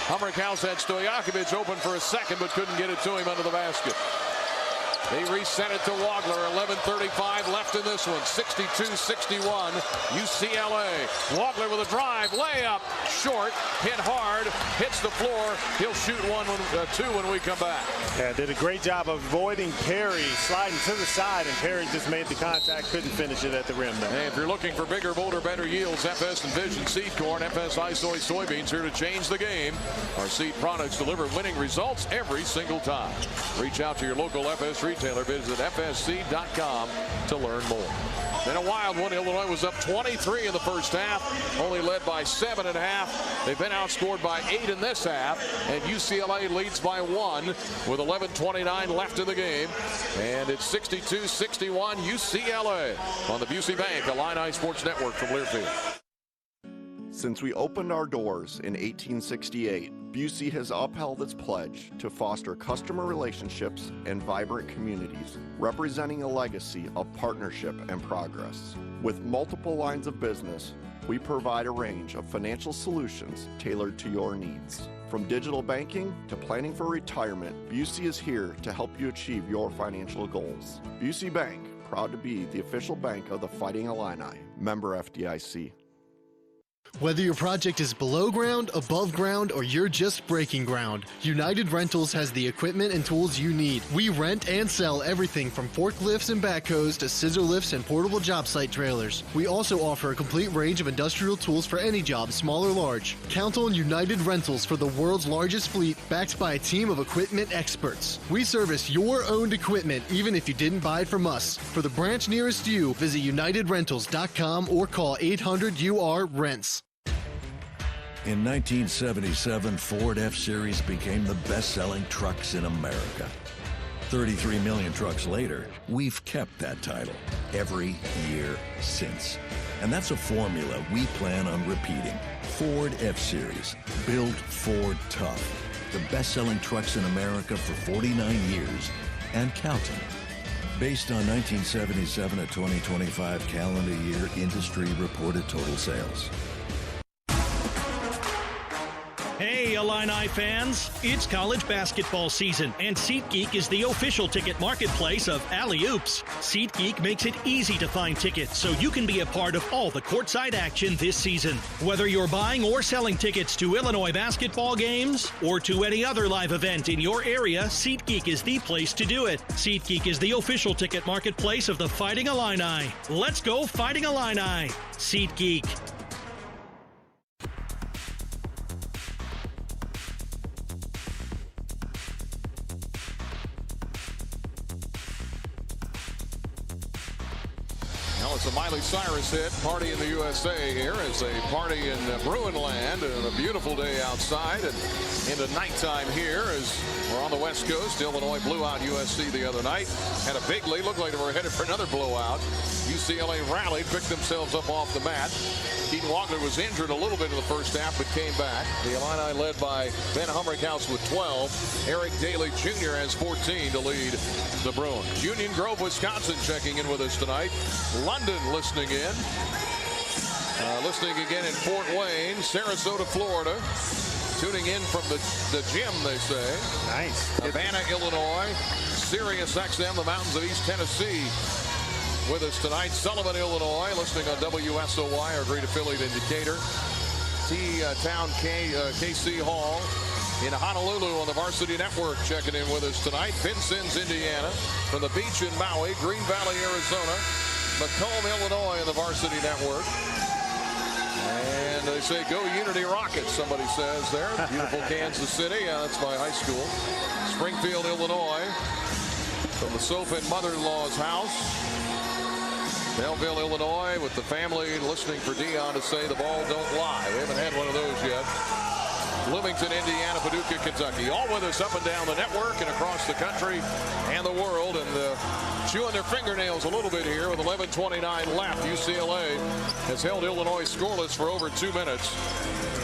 Hummerkaus had Stojakovic open for a second, but couldn't get it to him under the basket. They reset it to Wagler. 11:35 left in this one. 62-61 UCLA. Wagler with a drive, layup, short, hit hard, hits the floor. He'll shoot two when we come back. Yeah, did a great job of avoiding Perry sliding to the side, and Perry just made the contact, couldn't finish it at the rim. Hey, if you're looking for bigger, bolder, better yields, FS Envision Seed Corn, FS Soy Soybeans here to change the game. Our seed products deliver winning results every single time. Reach out to your local FS retailer. Visit fsc.com to learn more. Then a wild one. Illinois was up 23 in the first half, only led by 7 at half. They've been outscored by 8 in this half, and UCLA leads by 1 with 11:29 left in the game. And it's 62-61 UCLA on the Busey Bank Illini Sports Network from Learfield. Since we opened our doors in 1868, Busey has upheld its pledge to foster customer relationships and vibrant communities, representing a legacy of partnership and progress. With multiple lines of business, we provide a range of financial solutions tailored to your needs. From digital banking to planning for retirement, Busey is here to help you achieve your financial goals. Busey Bank, proud to be the official bank of the Fighting Illini. Member FDIC. Whether your project is below ground, above ground, or you're just breaking ground, United Rentals has the equipment and tools you need. We rent and sell everything from forklifts and backhoes to scissor lifts and portable job site trailers. We also offer a complete range of industrial tools for any job, small or large. Count on United Rentals for the world's largest fleet, backed by a team of equipment experts. We service your owned equipment, even if you didn't buy it from us. For the branch nearest you, visit UnitedRentals.com or call 800-UR-RENTS. In 1977, Ford F-Series became the best-selling trucks in America. 33 million trucks later, we've kept that title every year since. And that's a formula we plan on repeating. Ford F-Series, built Ford tough. The best-selling trucks in America for 49 years and counting. Based on 1977 to 2025 calendar year industry reported total sales. Hey, Illini fans, it's college basketball season, and SeatGeek is the official ticket marketplace of Alley Oops. SeatGeek makes it easy to find tickets so you can be a part of all the courtside action this season. Whether you're buying or selling tickets to Illinois basketball games or to any other live event in your area, SeatGeek is the place to do it. SeatGeek is the official ticket marketplace of the Fighting Illini. Let's go Fighting Illini! SeatGeek. It's a Miley Cyrus hit, Party in the USA here. It's a party in Bruin land and a beautiful day outside and into nighttime here as we're on the West Coast. Illinois blew out USC the other night. Had a big lead, looked like they were headed for another blowout. UCLA rallied, picked themselves up off the mat. Keaton Wagner was injured a little bit in the first half, but came back. The Illini led by Ben Hummerkaus with 12. Eric Daly Jr. has 14 to lead the Bruins. Union Grove, Wisconsin checking in with us tonight. London listening in. Listening again in Fort Wayne, Sarasota, Florida. Tuning in from the gym, they say. Nice. Havana, Illinois. Sirius XM, the mountains of East Tennessee. With us tonight, Sullivan, Illinois, listening on WSOY, our great affiliate in Decatur. T-Town KC Hall in Honolulu on the Varsity Network checking in with us tonight. Vincennes, Indiana, from the beach in Maui, Green Valley, Arizona, Macomb, Illinois on the Varsity Network. And they say, go Unity Rockets, somebody says there. Beautiful Kansas City, yeah, that's my high school. Springfield, Illinois. from the sofa in mother-in-law's house. Belleville, Illinois, with the family listening for Dion to say the ball don't lie. We haven't had one of those yet. Bloomington, Indiana, Paducah, Kentucky. All with us up and down the network and across the country and the world. And chewing their fingernails a little bit here with 11:29 left. UCLA has held Illinois scoreless for over 2 minutes.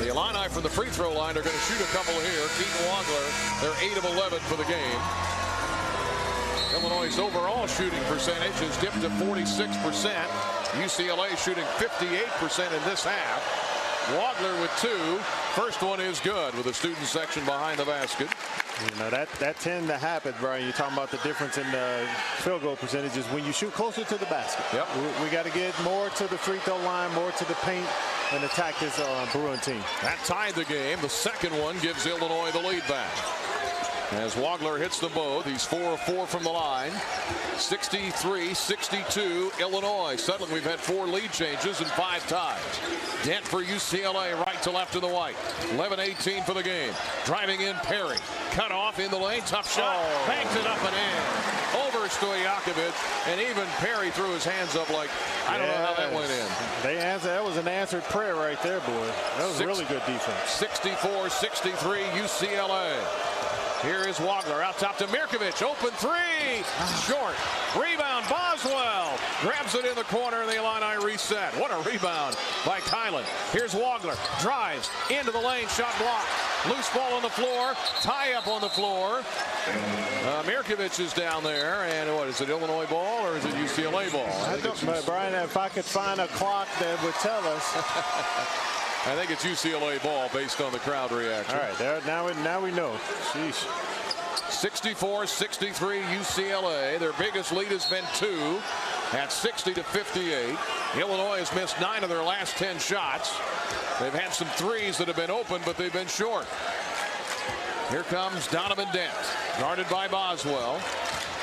The Illini from the free throw line are going to shoot a couple here. Keaton Wagler, they're 8 of 11 for the game. Illinois' overall shooting percentage has dipped to 46%. UCLA shooting 58% in this half. Wagler with 2. First one is good with the student section behind the basket. You know, that tend to happen, Brian. You're talking about the difference in the field goal percentages when you shoot closer to the basket. Yep. We got to get more to the free throw line, more to the paint, and attack this Bruin team. That tied the game. The second one gives Illinois the lead back. As Wagler hits them both, he's 4 of 4 from the line. 63-62 Illinois. Suddenly we've had 4 lead changes and 5 ties. Dent for UCLA, right to left in the white. 11-18 for the game. Driving in Perry. Cut off in the lane. Tough shot. Banked it up and in. Over Stojakovic. And even Perry threw his hands up like, I don't know how that went in. That was an answered prayer right there, boy. That was really good defense. 64-63 UCLA. Here is Wagler out top to Mirkovic. Open 3. Short. Rebound. Boswell grabs it in the corner and the Illini reset. What a rebound by Kylan. Here's Wagler. Drives into the lane. Shot blocked. Loose ball on the floor. Tie up on the floor. Mirkovic is down there. And what is it, Illinois ball or is it UCLA ball? Brian, if I could find a clock that would tell us. I think it's UCLA ball based on the crowd reaction. All right, now we know. Sheesh. 64-63 UCLA. Their biggest lead has been 2 at 60-58. Illinois has missed 9 of their last 10 shots. They've had some threes that have been open, but they've been short. Here comes Donovan Dent, guarded by Boswell.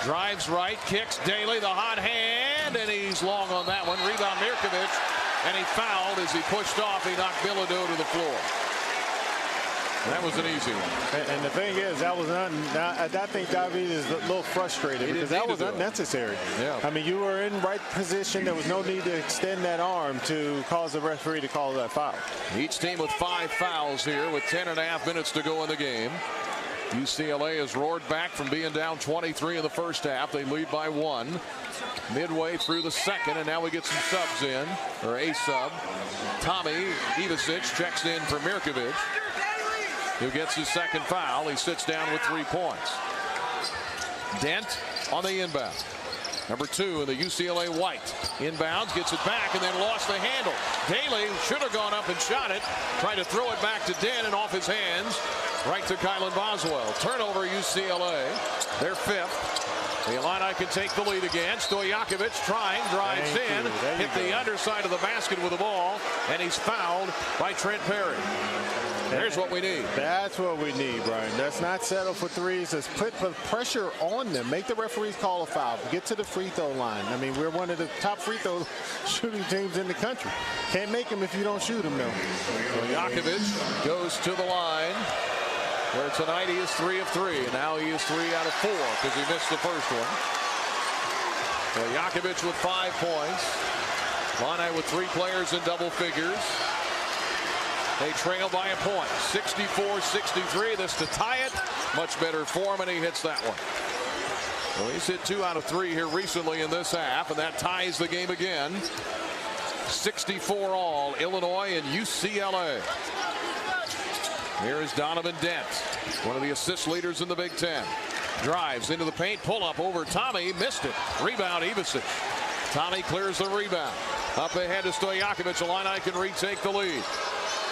Drives right, kicks Daly, the hot hand, and he's long on that one. Rebound Mirkovic. And he fouled as he pushed off. He knocked Bilodeau to the floor. That was an easy one. And the thing is, that was I think David is a little frustrated because that was unnecessary. Yeah. I mean, you were in right position. There was no need to extend that arm to cause the referee to call that foul. Each team with 5 fouls here with 10.5 minutes to go in the game. UCLA has roared back from being down 23 in the first half. They lead by 1 midway through the second, and now we get some subs in, or a sub. Tommy Ivasic checks in for Mirkovic, who gets his second foul. He sits down with 3 points. Dent on the inbound. Number 2 in the UCLA white. Inbounds, gets it back, and then lost the handle. Daly should have gone up and shot it. Tried to throw it back to Dent and off his hands. Right to Kylan Boswell. Turnover UCLA. They're 5th. The Illini can take the lead again. Stojakovic trying, drives in, hit the underside of the basket with the ball, and he's fouled by Trent Perry. There's what we need. That's what we need, Brian. Let's not settle for threes. Let's put pressure on them. Make the referees call a foul. Get to the free throw line. I mean, we're one of the top free throw shooting teams in the country. Can't make them if you don't shoot them, though. Stojakovic goes to the line, where tonight he is 3 of 3. And now he is 3 out of 4 because he missed the first one. Stojakovic with 5 points. Illini with 3 players in double figures. They trail by a point, 64-63. This to tie it. Much better form, and he hits that one. Well, he's hit 2 out of 3 here recently in this half, and that ties the game again. 64 all, Illinois and UCLA. Here is Donovan Dent, one of the assist leaders in the Big Ten. Drives into the paint, pull up over Tommy, missed it. Rebound, Ivasic. Tommy clears the rebound. Up ahead to Stojakovic. Illini can retake the lead.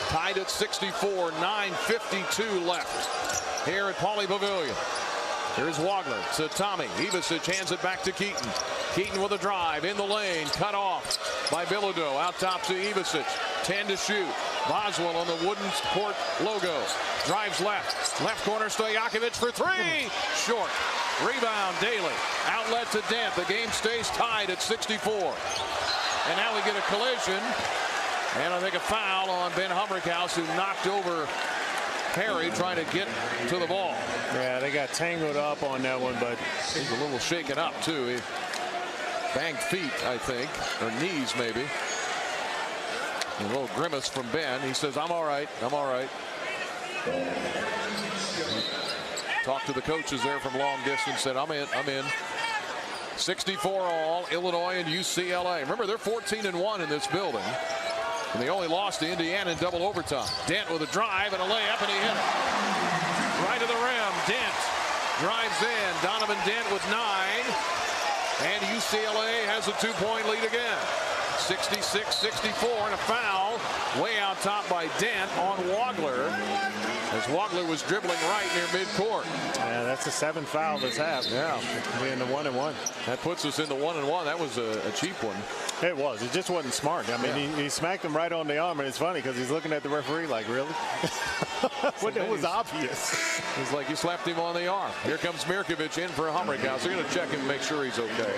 Tied at 64, 9:52 left here at Pauley Pavilion. Here's Wagler to Tommy. Ivasic hands it back to Keaton. Keaton with a drive in the lane, cut off by Bilodeau. Out top to Ivasic. 10 to shoot. Boswell on the wooden court logo. Drives left. Left corner, Stojakovic for 3. Short. Rebound, Daly. Outlet to Dent. The game stays tied at 64. And now we get a collision. And I think a foul on Ben Humrickhouse, who knocked over Perry trying to get to the ball. Yeah, they got tangled up on that one, but he's a little shaken up too. He banged feet, I think, or knees maybe. A little grimace from Ben. He says, I'm all right. I'm all right. Talked to the coaches there from long distance, said, I'm in. I'm in. 64 all, Illinois and UCLA. Remember, they're 14-1 in this building. And they only lost to Indiana in double overtime. Dent with a drive and a layup, and he hit it. Right to the rim. Dent drives in. Donovan Dent with 9. And UCLA has a 2-point lead again. 66-64, and a foul way out top by Dent on Wagler, as Wagler was dribbling right near midcourt. Yeah, that's the 7th foul this half. Yeah, in the 1-1. That puts us in the 1-1. That was a cheap one. It was. It just wasn't smart. I mean, he smacked him right on the arm, and it's funny because he's looking at the referee like, really? But it was obvious. It's like you slapped him on the arm. Here comes Mirkovic in for a Humrick. They're going to check him and make sure he's okay.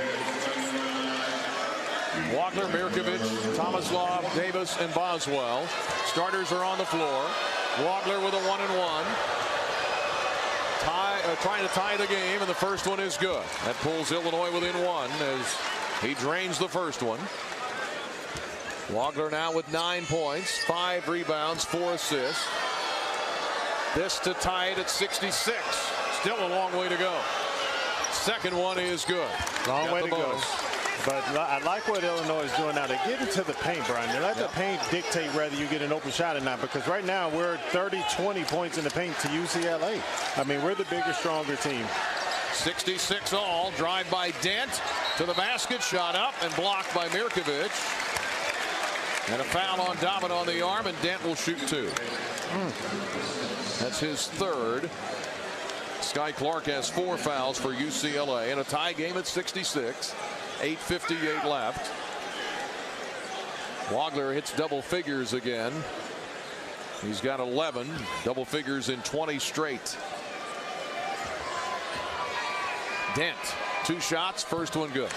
Wagner, Mirkovic, Tomislav, Davis, and Boswell. Starters are on the floor. Wagner with a 1-1. Trying to tie the game, and the first one is good. That pulls Illinois within 1 as he drains the first one. Wagner now with 9 points, 5 rebounds, 4 assists. This to tie it at 66. Still a long way to go. Second one is good. Long way to go. But I like what Illinois is doing now. They get into the paint, Brian. They let the paint dictate whether you get an open shot or not, because right now we're 30-20 points in the paint to UCLA. I mean, we're the bigger, stronger team. 66 all. Drive by Dent to the basket. Shot up and blocked by Mirkovic. And a foul on David on the arm, and Dent will shoot 2. That's his 3rd. Sky Clark has 4 fouls for UCLA, and a tie game at 66. 8:58 left. Wagner hits double figures again. He's got 11 double figures in 20 straight. Dent, 2 shots, first one good.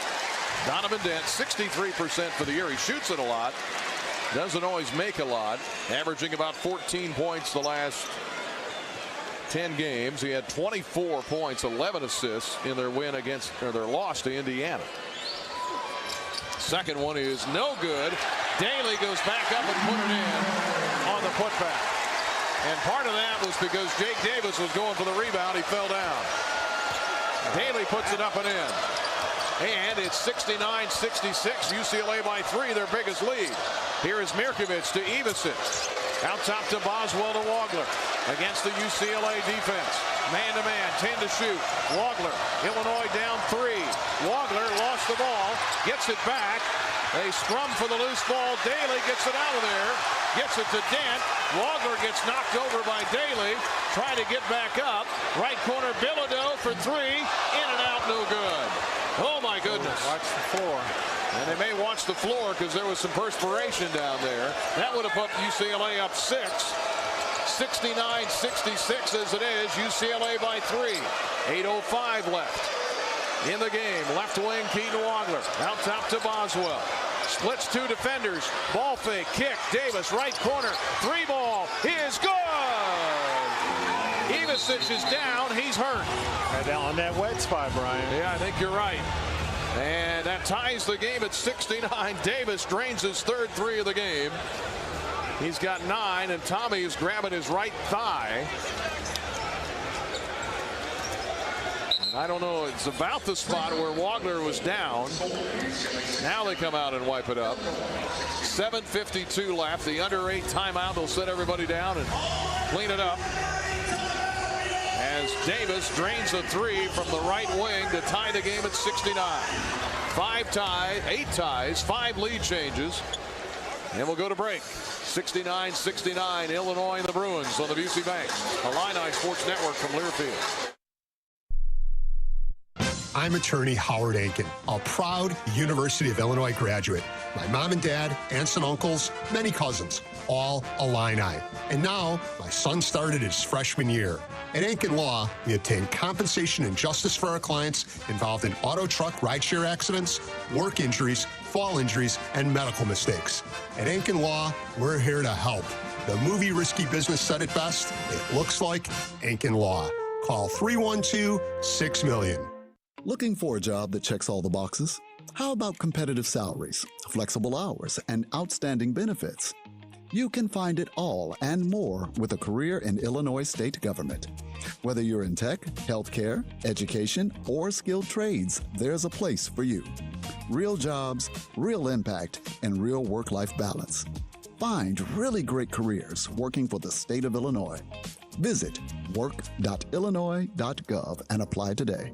Donovan Dent, 63% for the year. He shoots it a lot, doesn't always make a lot, averaging about 14 points the last 10 games. He had 24 points, 11 assists in their win against, or their loss to Indiana. Second one is no good. Daly goes back up and put it in on the putback. And part of that was because Jake Davis was going for the rebound. He fell down. Daly puts it up and in. And it's 69-66. UCLA by 3, their biggest lead. Here is Mirkovic to Ivisic. Out top to Boswell to Wagler. Against the UCLA defense. Man-to-man, 10 to shoot. Wagler, Illinois down 3. Wagler lost the ball, gets it back. They scrum for the loose ball. Daly gets it out of there, gets it to Dent. Wagler gets knocked over by Daly. Trying to get back up. Right corner, Bilodeau for 3. In and out, no good. Oh my goodness. Watch the floor. And they may watch the floor because there was some perspiration down there. That would have put UCLA up 6. 69-66 as it is. UCLA by 3. 8:05 left in the game. Left wing, Keaton Wagler. Out top to Boswell. Splits 2 defenders. Ball fake, kick. Davis, right corner. 3 ball is good. Ivisic is down. He's hurt. And on that wet spot, Brian. Yeah, I think you're right. And that ties the game at 69. Davis drains his 3rd 3 of the game. He's got 9, and Tommy is grabbing his right thigh. And I don't know, it's about the spot where Wagner was down. Now they come out and wipe it up. 7:52 left. The under 8 timeout will set everybody down and clean it up. As Davis drains a 3 from the right wing to tie the game at 69. 8 ties, 5 lead changes. And we'll go to break. 69-69, Illinois and the Bruins on the Busey Bank Illini Sports Network from Learfield. I'm attorney Howard Aiken, a proud University of Illinois graduate. My mom and dad, aunts and uncles, many cousins, all Illini. And now my son started his freshman year. At Aiken Law, we obtain compensation and justice for our clients involved in auto truck rideshare accidents, work injuries, fall injuries, and medical mistakes. At Aiken Law, we're here to help. The movie Risky Business said it best. It looks like ink and law. Call 312-6-million. Looking for a job that checks all the boxes? How about competitive salaries, flexible hours, and outstanding benefits? You can find it all and more with a career in Illinois state government. Whether you're in tech, healthcare, education, or skilled trades, there's a place for you. Real jobs, real impact, and real work-life balance. Find really great careers working for the state of Illinois. Visit work.illinois.gov and apply today.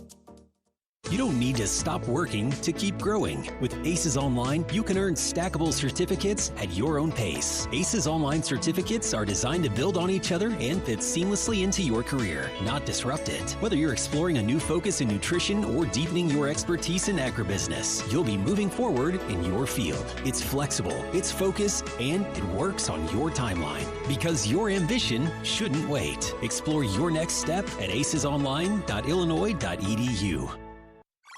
You don't need to stop working to keep growing. With ACES Online, you can earn stackable certificates at your own pace. ACES Online certificates are designed to build on each other and fit seamlessly into your career, not disrupt it. Whether you're exploring a new focus in nutrition or deepening your expertise in agribusiness, you'll be moving forward in your field. It's flexible, it's focused, and it works on your timeline. Because your ambition shouldn't wait. Explore your next step at acesonline.illinois.edu.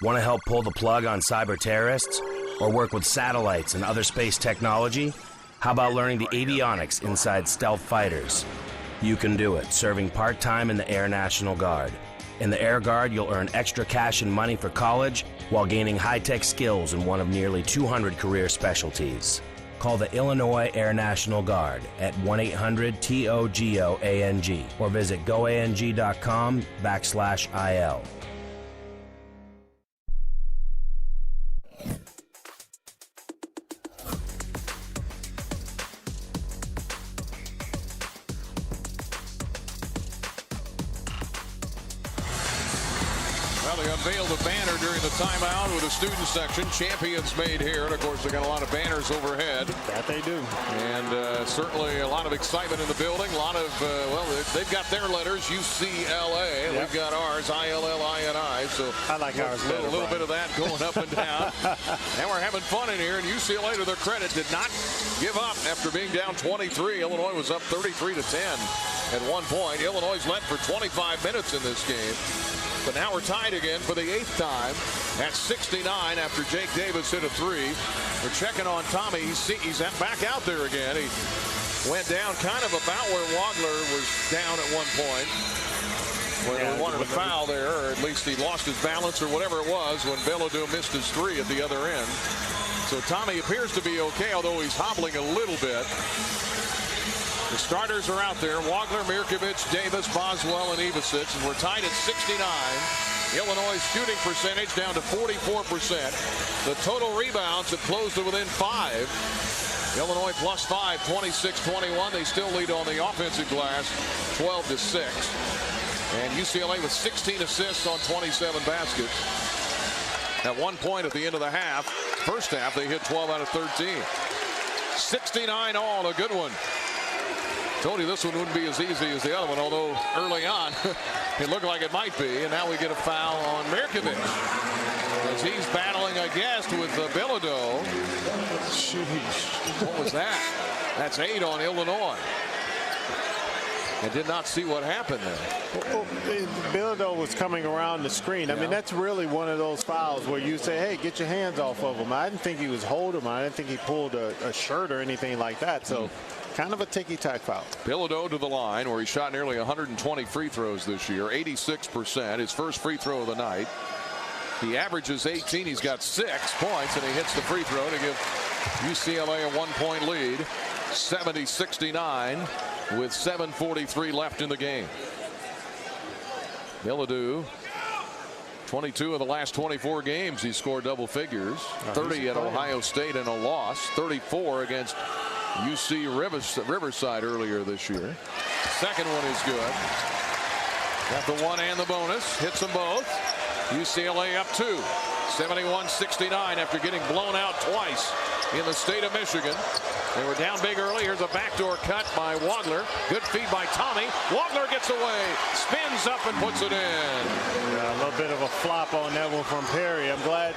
Want to help pull the plug on cyber terrorists? Or work with satellites and other space technology? How about learning the avionics inside stealth fighters? You can do it, serving part-time in the Air National Guard. In the Air Guard, you'll earn extra cash and money for college while gaining high-tech skills in one of nearly 200 career specialties. Call the Illinois Air National Guard at 1-800-TOGOANG or visit goang.com/IL. They unveiled the banner during the timeout with the student section. Champions made here. And, of course, they got a lot of banners overhead. That they do. And certainly a lot of excitement in the building. A lot of, they've got their letters, UCLA. Yep. We've got ours, ILLINI. So I like ours better, a little bit of that going up and down. And we're having fun in here. And UCLA, to their credit, did not give up after being down 23. Illinois was up 33-10 at one point. Illinois led for 25 minutes in this game. But now we're tied again for the 8th time at 69 after Jake Davis hit a three. We're checking on Tommy. He's back out there again. He went down kind of about where Wagler was down at one point. When he wanted a foul there, or at least he lost his balance or whatever it was when Bilodeau missed his three at the other end. So Tommy appears to be okay, although he's hobbling a little bit. The starters are out there. Wagler, Mirkovich, Davis, Boswell, and Ivasic. And we're tied at 69. Illinois' shooting percentage down to 44%. The total rebounds have closed to within 5. Illinois plus 5, 26-21. They still lead on the offensive glass, 12-6. And UCLA with 16 assists on 27 baskets. At one point at the end of the first half, they hit 12 out of 13. 69 all, a good one. Told you this one wouldn't be as easy as the other one, although early on it looked like it might be. And now we get a foul on Mirkovich as he's battling, I guess, with Bilodeau. What was that? That's 8 on Illinois. I did not see what happened there. Well, Bilodeau was coming around the screen. I mean, that's really one of those fouls where you say, hey, get your hands off of him. I didn't think he was holding him. I didn't think he pulled a shirt or anything like that. So kind of a ticky-tack foul. Bilodeau to the line where he shot nearly 120 free throws this year, 86%. His first free throw of the night. He averages 18. He's got 6 points, and he hits the free throw to give UCLA a 1-point lead, 70-69, with 7:43 left in the game. Bilodeau, 22 of the last 24 games, he scored double figures. 30 at Ohio State in a loss. 34 against UC Riverside earlier this year. Second one is good. Got the one and the bonus. Hits them both. UCLA up 2. 71-69 after getting blown out twice in the state of Michigan. They were down big early. Here's a backdoor cut by Wagler. Good feed by Tommy. Wagler gets away, spins up and puts it in. Yeah, a little bit of a flop on that one from Perry. I'm glad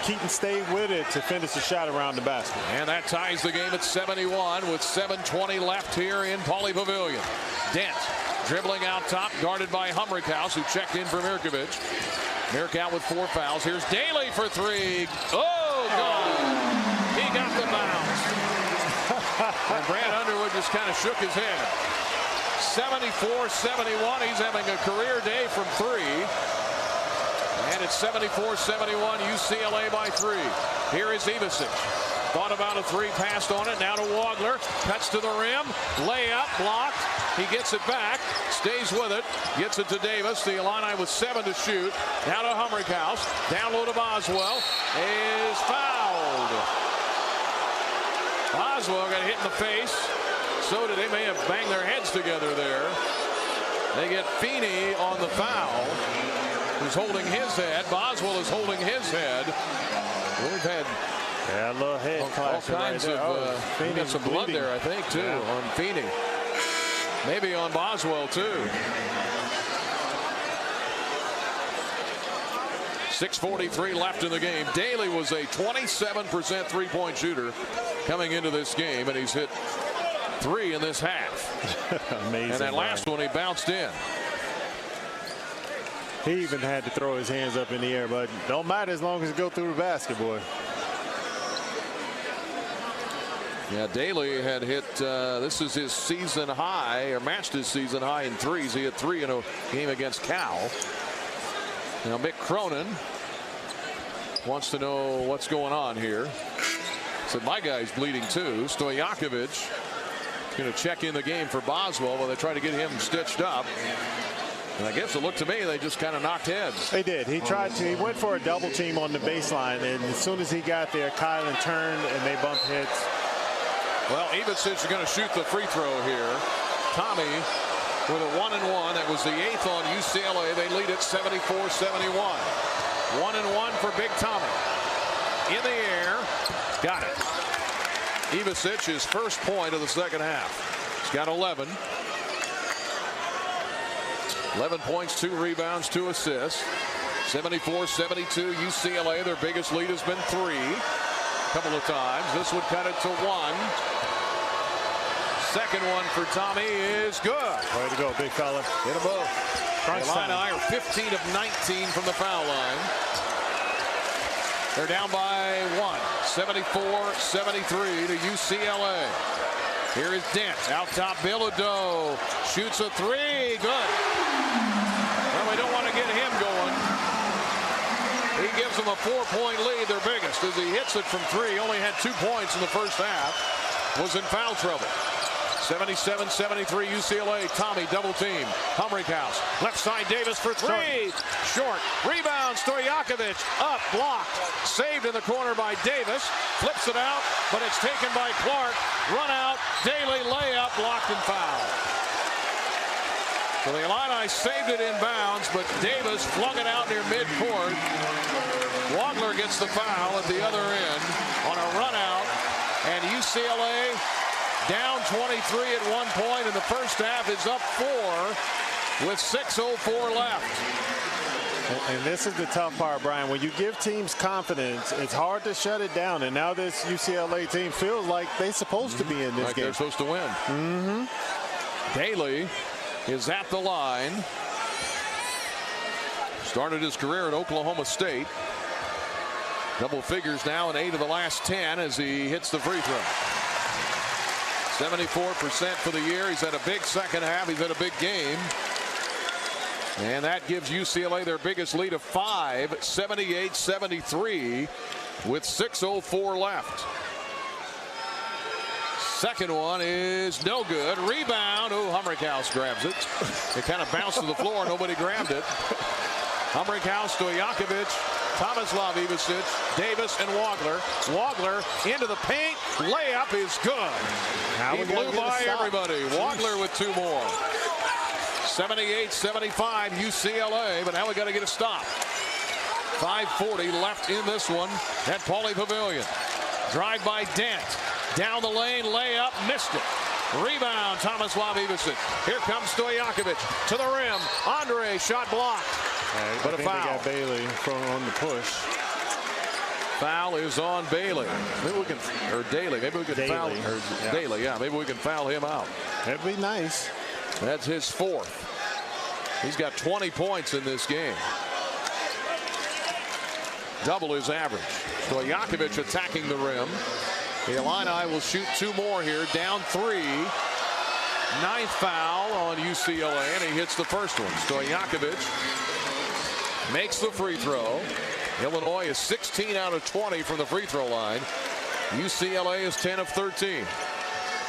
Keaton stayed with it to finish the shot around the basket. And that ties the game at 71 with 7:20 left here in Pauley Pavilion. Dent dribbling out top, guarded by Humrickhouse, who checked in for Mirkovich. Mirk out with 4 fouls. Here's Daly for 3. Oh, good. He got the bounce. And Brad Underwood just kind of shook his head. 74-71. He's having a career day from 3. And it's 74-71. UCLA by 3. Here is Ivasic. Thought about a 3, passed on it. Now to Wagler. Cuts to the rim. Layup, blocked. He gets it back. Stays with it. Gets it to Davis. The Illini with 7 to shoot. Now to Humrickhouse. Down low to Boswell. Is fouled. Boswell got hit in the face. So did they. May have banged their heads together there. They get Feeney on the foul. Who's holding his head. Boswell is holding his head. We've had a little head all kinds of we got some blood there, I think, too, on Feeney. Maybe on Boswell, too. 6:43 left in the game. Daly was a 27% three-point shooter coming into this game, and he's hit 3 in this half. Amazing. And that last one, he bounced in. He even had to throw his hands up in the air, but don't matter as long as it goes through the basket, boy. Yeah, Daly had hit, this is his season high, or matched his season high in 3s. He hit 3 in a game against Cal. Now Mick Cronin wants to know what's going on here. Said, my guy's bleeding too. Stojakovic is going to check in the game for Boswell while they try to get him stitched up. And I guess it looked to me they just kind of knocked heads. They did. He tried to. He went for a double team on the baseline, and as soon as he got there, Kylan turned and they bumped heads. Well, Ivasic is going to shoot the free throw here. Tommy with a 1-and-1. That was the 8th on UCLA. They lead it 74-71. 1-and-1 for Big Tommy. In the air. Got it. Ivasic, his first point of the second half. He's got 11. 11 points, 2 rebounds, 2 assists. 74-72 UCLA. Their biggest lead has been 3. A couple of times. This would cut it to 1. Second one for Tommy is good. Way to go, big fella. Hit them both. The Illini are 15 of 19 from the foul line. They're down by 1. 74-73 to UCLA. Here is Dent. Out top, Bilodeau. Shoots a 3. Good. Well, we don't want to get him going. He gives them a 4-point lead, their biggest. As he hits it from 3, only had 2 points in the first half. Was in foul trouble. 77-73 UCLA. Tommy double team. Humrickhouse. Left side Davis for 3. Short. Rebound. Stojakovic. Up. Blocked. Saved in the corner by Davis. Flips it out, but it's taken by Clark. Run out. Daly layup. Blocked and fouled. So the Illini saved it in bounds, but Davis flung it out near midcourt. Wagler gets the foul at the other end on a run out, and UCLA down 23 at one point in the first half is up 4 with 6:04 left. And this is the tough part, Brian. When you give teams confidence, it's hard to shut it down. And now this UCLA team feels like they're supposed to be in this game. They're supposed to win. Daly is at the line. Started his career at Oklahoma State. Double figures now in 8 of the last 10 as he hits the free throw. 74% for the year. He's had a big second half. He's had a big game. And that gives UCLA their biggest lead of 5, 78-73 with 6:04 left. Second one is no good. Rebound. Oh, Humrickhouse grabs it. It kind of bounced to the floor. Nobody grabbed it. Humrickhouse, Stojakovic, Tomislav Ivasic, Davis, and Wagler. Wagler into the paint. Layup is good. He blew by everybody. Wagler with 2 more. 78-75 UCLA, but now we got to get a stop. 5:40 left in this one at Pauley Pavilion. Drive by Dent. Down the lane, layup, missed it. Rebound, Tomislav Ivasic. Here comes Stojakovic to the rim. Andre, shot blocked. But a foul. They got Bailey on the push. Foul is on Bailey. Maybe we can, or Daly. Maybe we can foul, or Daly. Yeah, maybe we can foul him out. That'd be nice. That's his 4th. He's got 20 points in this game. Double his average. Stojakovic attacking the rim. The Illini will shoot 2 more here, down 3. 9th foul on UCLA, and he hits the first one. Stojakovic makes the free throw. Illinois is 16 out of 20 from the free throw line. UCLA is 10 of 13.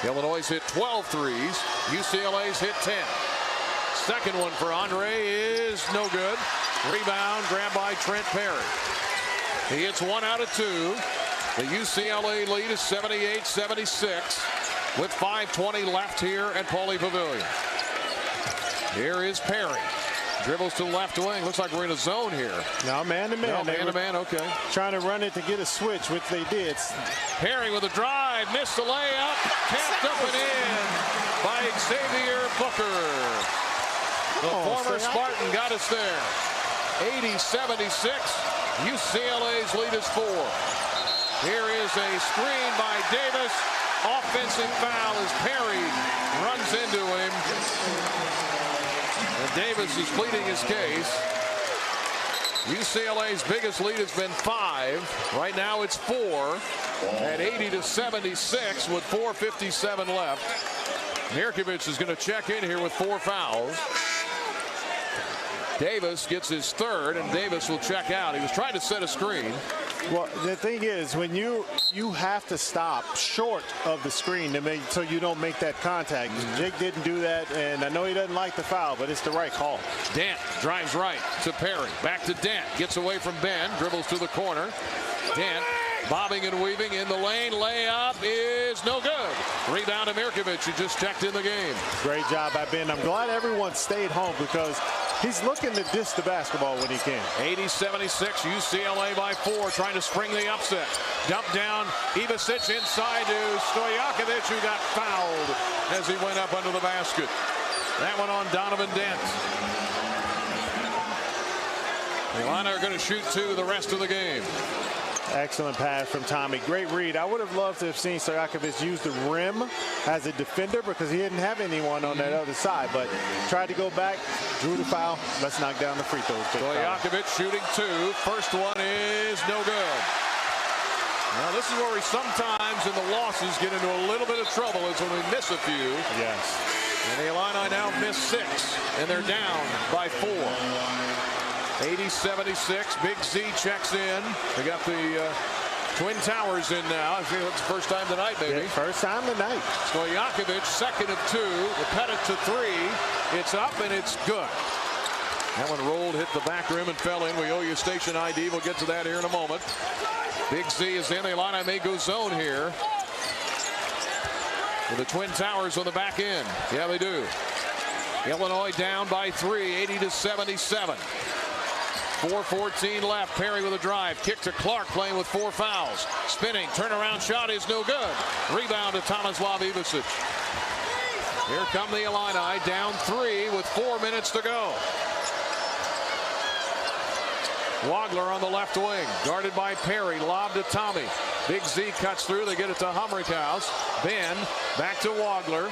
Illinois hit 12 threes. UCLA's hit 10. Second one for Andre is no good. Rebound grabbed by Trent Perry. He hits 1 out of 2. The UCLA lead is 78-76 with 5:20 left here at Pauley Pavilion. Here is Perry. Dribbles to the left wing. Looks like we're in a zone here. No, man-to-man. No, man-to-man, okay. Trying to run it to get a switch, which they did. Perry with a drive. Missed the layup. Tapped up and in by Xavier Booker. The former Spartan got us there. 80-76. UCLA's lead is 4. Here is a screen by Davis. Offensive foul as Perry runs into him. And Davis is pleading his case. UCLA's biggest lead has been 5. Right now it's 4 at 80-76 with 4:57 left. Mirkovic is going to check in here with 4 fouls. Davis gets his 3rd, and Davis will check out. He was trying to set a screen. Well, the thing is, when you have to stop short of the screen to make so you don't make that contact. Jake didn't do that, and I know he doesn't like the foul, but it's the right call. Dent drives right to Perry. Back to Dent. Gets away from Ben. Dribbles to the corner. Dent bobbing and weaving in the lane. Layup is no good. Rebound to Mirkovic, who just checked in the game. Great job by Ben. I'm glad everyone stayed home because he's looking to dish the basketball when he can. 80-76, UCLA by 4, trying to spring the upset. Dump down, Ivasic inside to Stojakovic, who got fouled as he went up under the basket. That one on Donovan Dent. The Illini are going to shoot 2 the rest of the game. Excellent pass from Tommy. Great read. I would have loved to have seen Stojakovic use the rim as a defender because he didn't have anyone on that other side, but tried to go back, drew the foul. Let's knock down the free throws. Stojakovic shooting 2. First one is no good. Now this is where we sometimes in the losses get into a little bit of trouble is when we miss a few. Yes. And the Illini now miss 6, and they're down by 4. 80-76. Big Z checks in. They got the Twin Towers in now. I think that's the first time tonight, maybe. Yeah, first time tonight. Stojakovic, second of 2. The Pettit to 3. It's up and it's good. That one rolled, hit the back rim, and fell in. We owe you station ID. We'll get to that here in a moment. Big Z is in. The Illini may go zone here. With the Twin Towers on the back end. Yeah, they do. Illinois down by 3, 80-77. 4:14 left. Perry with a drive. Kick to Clark, playing with 4 fouls. Spinning. Turnaround shot is no good. Rebound to Tomislav Ivasic. Here come the Illini. Down 3 with 4 minutes to go. Wagler on the left wing. Guarded by Perry. Lob to Tommy. Big Z cuts through. They get it to Humrickhouse. Ben back to Wagler.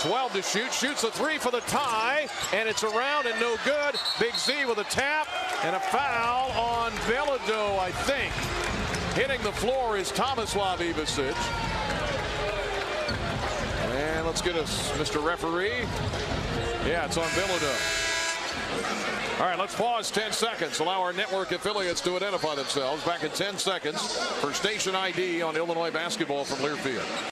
12 to shoot. Shoots a 3 for the tie. And it's around and no good. Big Z with a tap. And a foul on Bilodeau, I think. Hitting the floor is Tomislav Ivasic. And let's get us, Mr. Referee. Yeah, it's on Bilodeau. All right, let's pause 10 seconds. Allow our network affiliates to identify themselves. Back in 10 seconds for station ID on Illinois basketball from Learfield.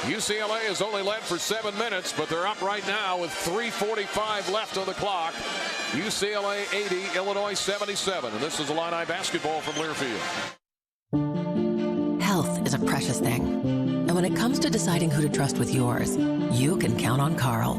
UCLA has only led for 7 minutes, but they're up right now with 3:45 left on the clock. UCLA 80, Illinois 77. And this is Illini basketball from Learfield. Health is a precious thing. And when it comes to deciding who to trust with yours, you can count on Carl.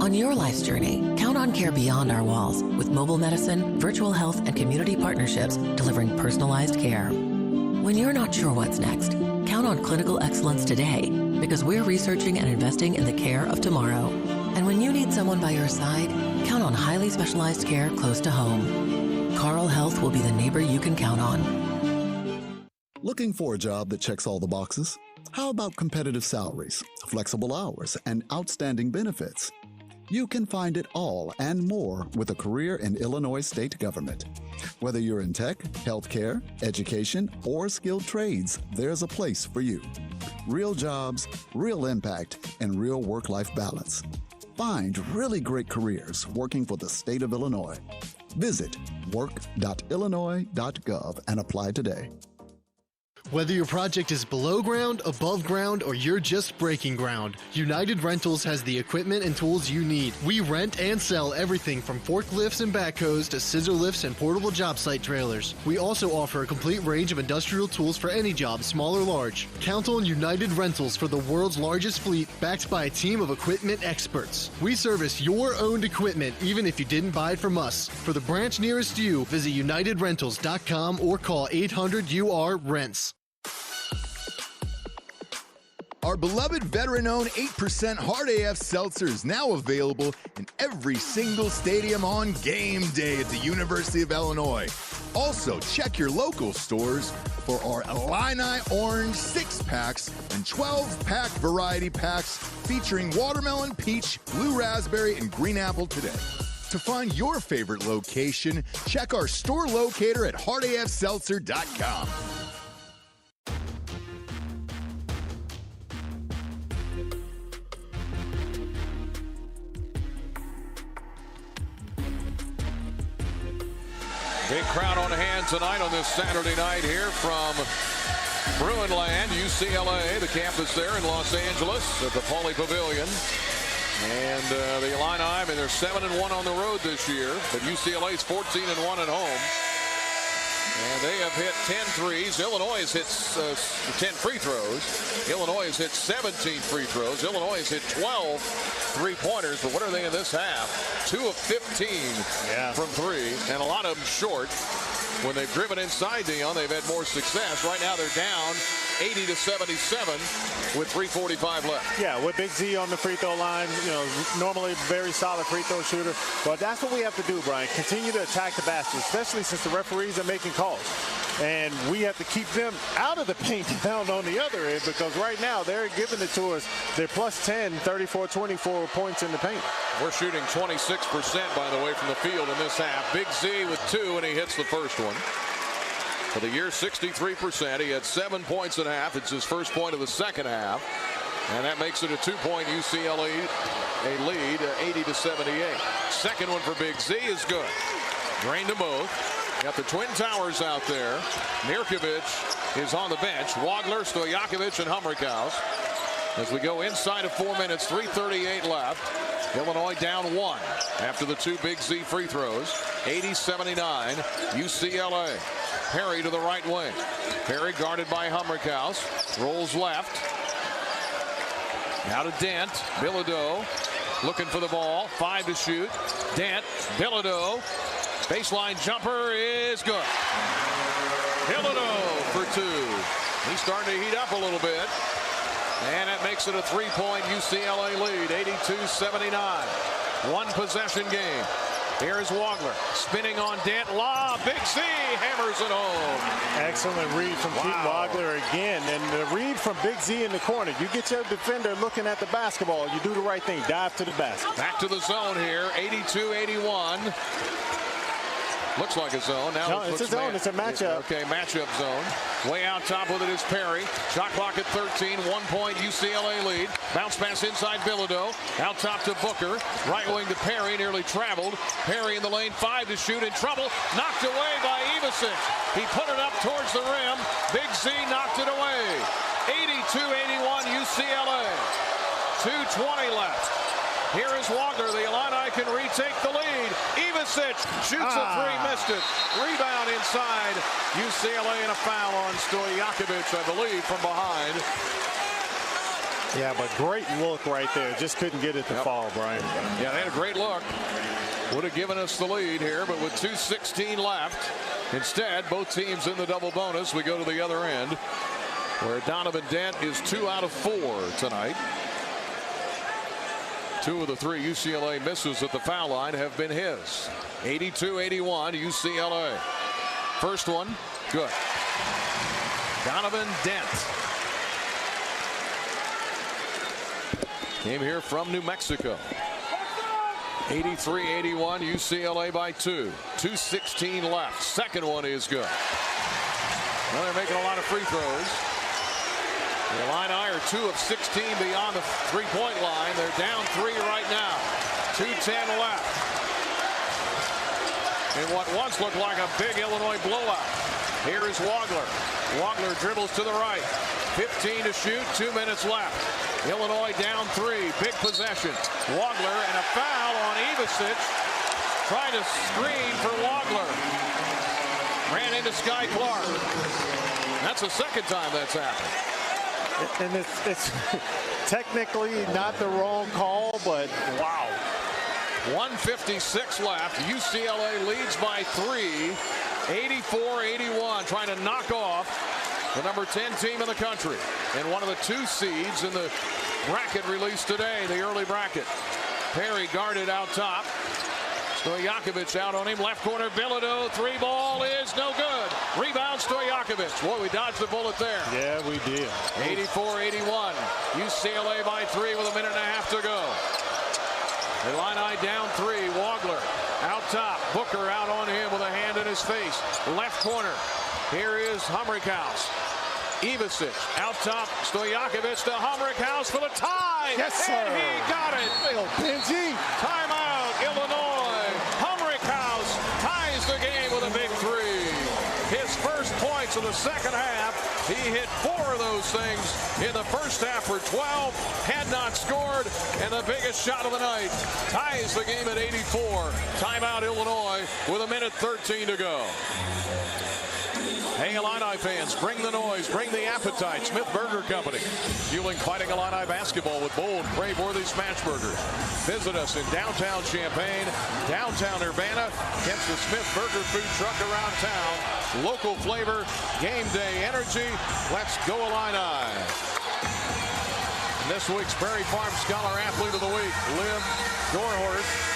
On your life's journey, count on care beyond our walls with mobile medicine, virtual health, and community partnerships delivering personalized care. When you're not sure what's next, count on clinical excellence today because we're researching and investing in the care of tomorrow. And when you need someone by your side, count on highly specialized care close to home. Carl Health will be the neighbor you can count on. Looking for a job that checks all the boxes? How about competitive salaries, flexible hours, and outstanding benefits? You can find it all and more with a career in Illinois state government. Whether you're in tech, healthcare, education, or skilled trades, there's a place for you. Real jobs, real impact, and real work-life balance. Find really great careers working for the state of Illinois. Visit work.illinois.gov and apply today. Whether your project is below ground, above ground, or you're just breaking ground, United Rentals has the equipment and tools you need. We rent and sell everything from forklifts and backhoes to scissor lifts and portable job site trailers. We also offer a complete range of industrial tools for any job, small or large. Count on United Rentals for the world's largest fleet, backed by a team of equipment experts. We service your owned equipment even if you didn't buy it from us. For the branch nearest you, visit UnitedRentals.com or call 800-UR-RENTS. Our beloved veteran-owned 8% Hard AF Seltzer is now available in every single stadium on game day at the University of Illinois. Also, check your local stores for our Illini Orange 6-packs and 12-pack variety packs featuring watermelon, peach, blue raspberry, and green apple today. To find your favorite location, check our store locator at hardafseltzer.com. Big crowd on hand tonight on this Saturday night here from Bruin Land, UCLA, the campus there in Los Angeles at the Pauley Pavilion. And the Illini, they're 7-1 on the road this year, but UCLA's 14-1 at home. And they have hit 10 threes. Illinois has hit 10 free throws. Illinois has hit 17 free throws. Illinois has hit 12 three-pointers. But what are they in this half? 2 of 15 from three, and a lot of them short. When they've driven inside Dion, they've had more success. Right now they're down 80-77 with 3:45 left. Yeah, with Big Z on the free throw line, normally very solid free throw shooter. But that's what we have to do, Brian. Continue to attack the basket, especially since the referees are making calls. And we have to keep them out of the paint down on the other end, because right now they're giving it to us. They're plus 10, 34-24 points in the paint. We're shooting 26%, by the way, from the field in this half. Big Z with 2, and he hits the first one. For the year, 63%. He had 7 points in half. It's his first point of the second half. And that makes it a 2-point UCLA lead, 80-78. Second one for Big Z is good. Drained them both. Got the Twin Towers out there. Mirkovic is on the bench. Wagler, Stojakovic, and Hummerkaus. As we go inside of 4 minutes, 3:38 left. Illinois down 1 after the 2 Big Z free throws. 80-79 UCLA. Perry to the right wing. Perry guarded by Hummerkaus. Rolls left. Now to Dent. Bilodeau looking for the ball. 5 to shoot. Dent. Bilodeau. Baseline jumper is good. Bilodeau for 2. He's starting to heat up a little bit. And that makes it a 3-point UCLA lead, 82-79. 1 possession game. Here's Wagler spinning on Dent. Lob. Big Z hammers it home. Excellent read from Keith Wagler again. And the read from Big Z in the corner. You get your defender looking at the basketball. You do the right thing. Dive to the basket. Back to the zone here. 82-81. Looks like a zone. Now no, it's a zone. It's a matchup. Okay, matchup zone. Way out top with it is Perry. Shot clock at 13. 1-point UCLA lead. Bounce pass inside Bilodeau. Out top to Booker. Right wing to Perry. Nearly traveled. Perry in the lane. 5 to shoot. In trouble. Knocked away by Ivasic. He put it up towards the rim. Big Z knocked it away. 82-81 UCLA. 2:20 left. Here is Wagler. The Illini can retake the lead. Ivasic shoots a 3, missed it. Rebound inside. UCLA and a foul on Stojakovic, I believe, from behind. Yeah, but great look right there. Just couldn't get it to fall, Brian. Yeah, they had a great look. Would have given us the lead here, but with 2:16 left. Instead, both teams in the double bonus. We go to the other end, where Donovan Dent is 2 out of 4 tonight. 2 of the 3 UCLA misses at the foul line have been his. 82-81 UCLA. First one, good. Donovan Dent. Came here from New Mexico. 83-81, UCLA by 2. 2:16 left. Second one is good. Well, they're making a lot of free throws. The Illini are 2 of 16 beyond the three-point line. They're down 3 right now. 2:10 left. In what once looked like a big Illinois blowout. Here is Wagler. Wagler dribbles to the right. 15 to shoot. 2 minutes left. Illinois down 3. Big possession. Wagler and a foul on Ivicic. Trying to screen for Wagler. Ran into Sky Clark. That's the second time that's happened. And it's technically not the wrong call, but wow. 1:56 left. UCLA leads by 3. 84-81. Trying to knock off the number 10 team in the country. And one of the 2 seeds in the bracket released today, the early bracket. Perry guarded out top. Stojakovic out on him. Left corner, Bilodeau. 3-ball is no good. Rebound, Stojakovic. Boy, we dodged the bullet there. Yeah, we did. 84-81. UCLA by 3 with a minute and a half to go. Illini down 3. Wagler out top. Booker out on him with a hand in his face. Left corner. Here is Humrickhouse. Ivicic out top. Stojakovic to Humrickhouse for the tie. Yes, sir. And he got it. Benji. Timeout, Illinois. Humrickhouse ties the game with a big 3. His first points of the second half. He hit 4 of those things in the first half for 12. Had not scored. And the biggest shot of the night ties the game at 84. Timeout, Illinois with a minute 13 to go. Hey, Illini fans, bring the noise, bring the appetite. Smith Burger Company, fueling Fighting Illini basketball with bold, crave-worthy smash burgers. Visit us in downtown Champaign, downtown Urbana. Catch the Smith Burger food truck around town. Local flavor, game day energy. Let's go Illini. This week's Prairie Farm Scholar Athlete of the Week, Liv Gorhorst.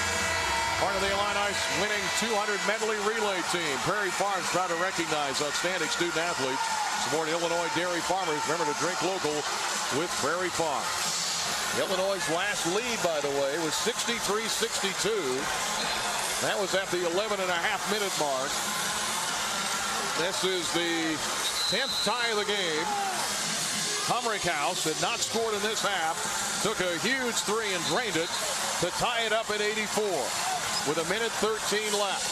Part of the Illini's winning 200 medley relay team. Prairie Farms proud to recognize outstanding student athletes. Support Illinois dairy farmers. Remember to drink local with Prairie Farms. Illinois' last lead, by the way, was 63-62. That was at the 11.5-minute mark. This is the 10th tie of the game. Humrickhouse had not scored in this half. Took a huge 3 and drained it to tie it up at 84. With a minute 13 left.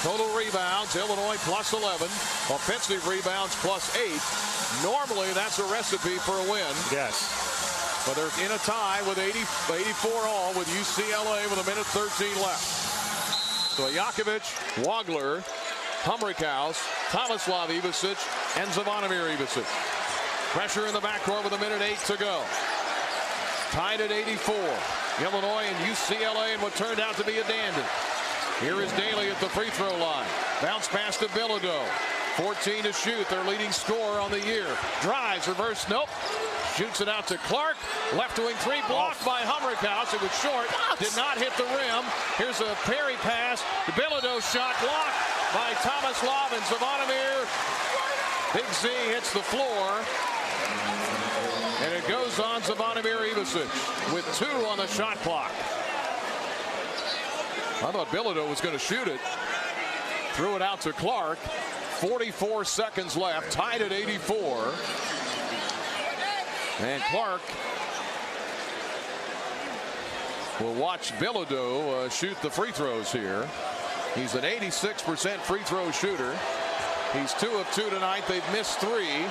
Total rebounds, Illinois plus 11. Offensive rebounds plus 8. Normally, that's a recipe for a win. Yes. But they're in a tie with 84 all with UCLA with a minute 13 left. Stojakovic, Wagler, Humrickhouse, Tomislav Ivicic, and Zvonimir Ivicic. Pressure in the backcourt with a minute 8 to go. Tied at 84. Illinois and UCLA in what turned out to be a dandy. Here is Daly at the free throw line. Bounce pass to Bilodeau. 14 to shoot. Their leading scorer on the year. Drives, reverse, nope. Shoots it out to Clark. Left wing 3 blocked by Humrickhouse. It was short. Did not hit the rim. Here's a Perry pass. The Bilodeau shot blocked by Tomislav and Zvonimir. Big Z hits the floor. And it goes on Zvonimir Ivicic with 2 on the shot clock. I thought Bilodeau was going to shoot it. Threw it out to Clark. 44 seconds left. Tied at 84. And Clark will watch Bilodeau shoot the free throws here. He's an 86% free throw shooter. He's 2 of 2 tonight. They've missed 3.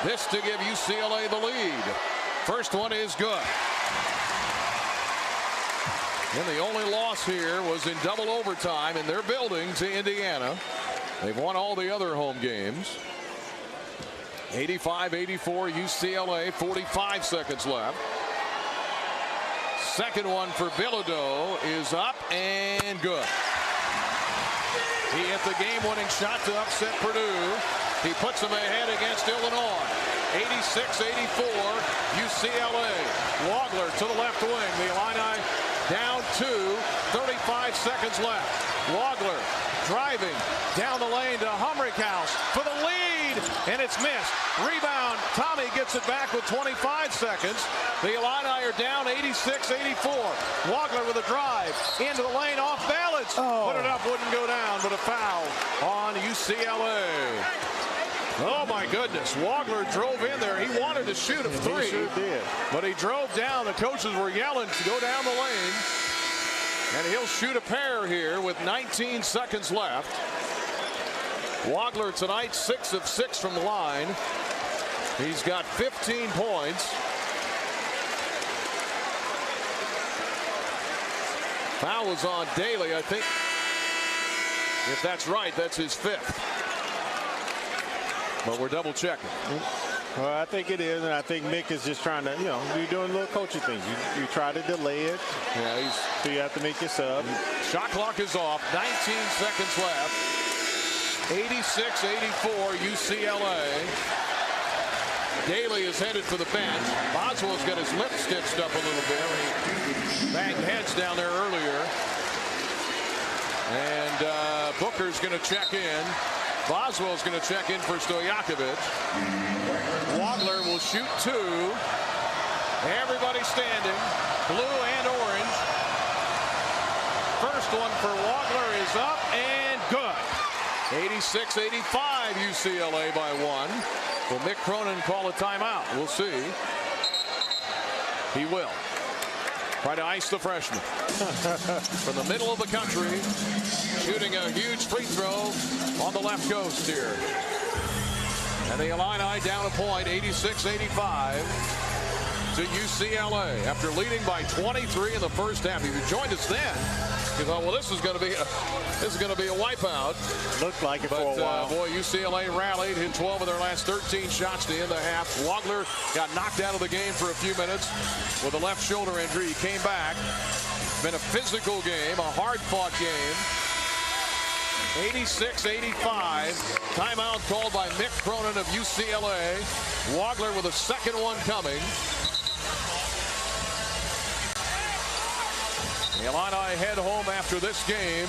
This to give UCLA the lead. First one is good. And the only loss here was in double overtime in their building to Indiana. They've won all the other home games. 85-84 UCLA, 45 seconds left. Second one for Bilodeau is up and good. He hit the game-winning shot to upset Purdue. He puts them ahead against Illinois. 86-84 UCLA. Wagler to the left wing. The Illini down 2. 35 seconds left. Wagler driving down the lane to Humrickhouse for the lead. lead, and it's missed. Rebound. Tommy gets it back with 25 seconds. The Illini are down 86-84. Wagler with a drive into the lane, off balance. Put it up, wouldn't go down, but a foul on UCLA. Oh my goodness, Wagler drove in there. He wanted to shoot a three. He sure did. But he drove down. The coaches were yelling to go down the lane. And he'll shoot a pair here with 19 seconds left. Wagler tonight 6 of 6 from the line. He's got 15 points. Foul was on Daly, I think. If that's right, that's his 5th. But we're double checking. Well, I think it is, and I think Mick is just trying to, you're doing little coaching things. You try to delay it. Yeah, so you have to make your sub. Shot clock is off. 19 seconds left. 86-84 UCLA. Daly is headed for the bench. Boswell's got his lip stitched up a little bit. He banged heads down there earlier. And Booker's going to check in. Boswell's going to check in for Stojakovic. Wagler will shoot 2. Everybody standing. Blue and orange. First one for Wagler is up and good. 86-85 UCLA by 1. Will Mick Cronin call a timeout? We'll see. He will. Try to ice the freshman. From the middle of the country, shooting a huge free throw on the left coast here. And the Illini down a point, 86-85 to UCLA after leading by 23 in the first half. If you joined us then, you thought, well, this is going to be a wipeout. Looked like it for a while. Boy, UCLA rallied, hit 12 of their last 13 shots to end the half. Wagler got knocked out of the game for a few minutes with a left shoulder injury. He came back. Been a physical game, a hard-fought game. 86-85. Timeout called by Mick Cronin of UCLA. Wagler with a second one coming. The Illini head home after this game.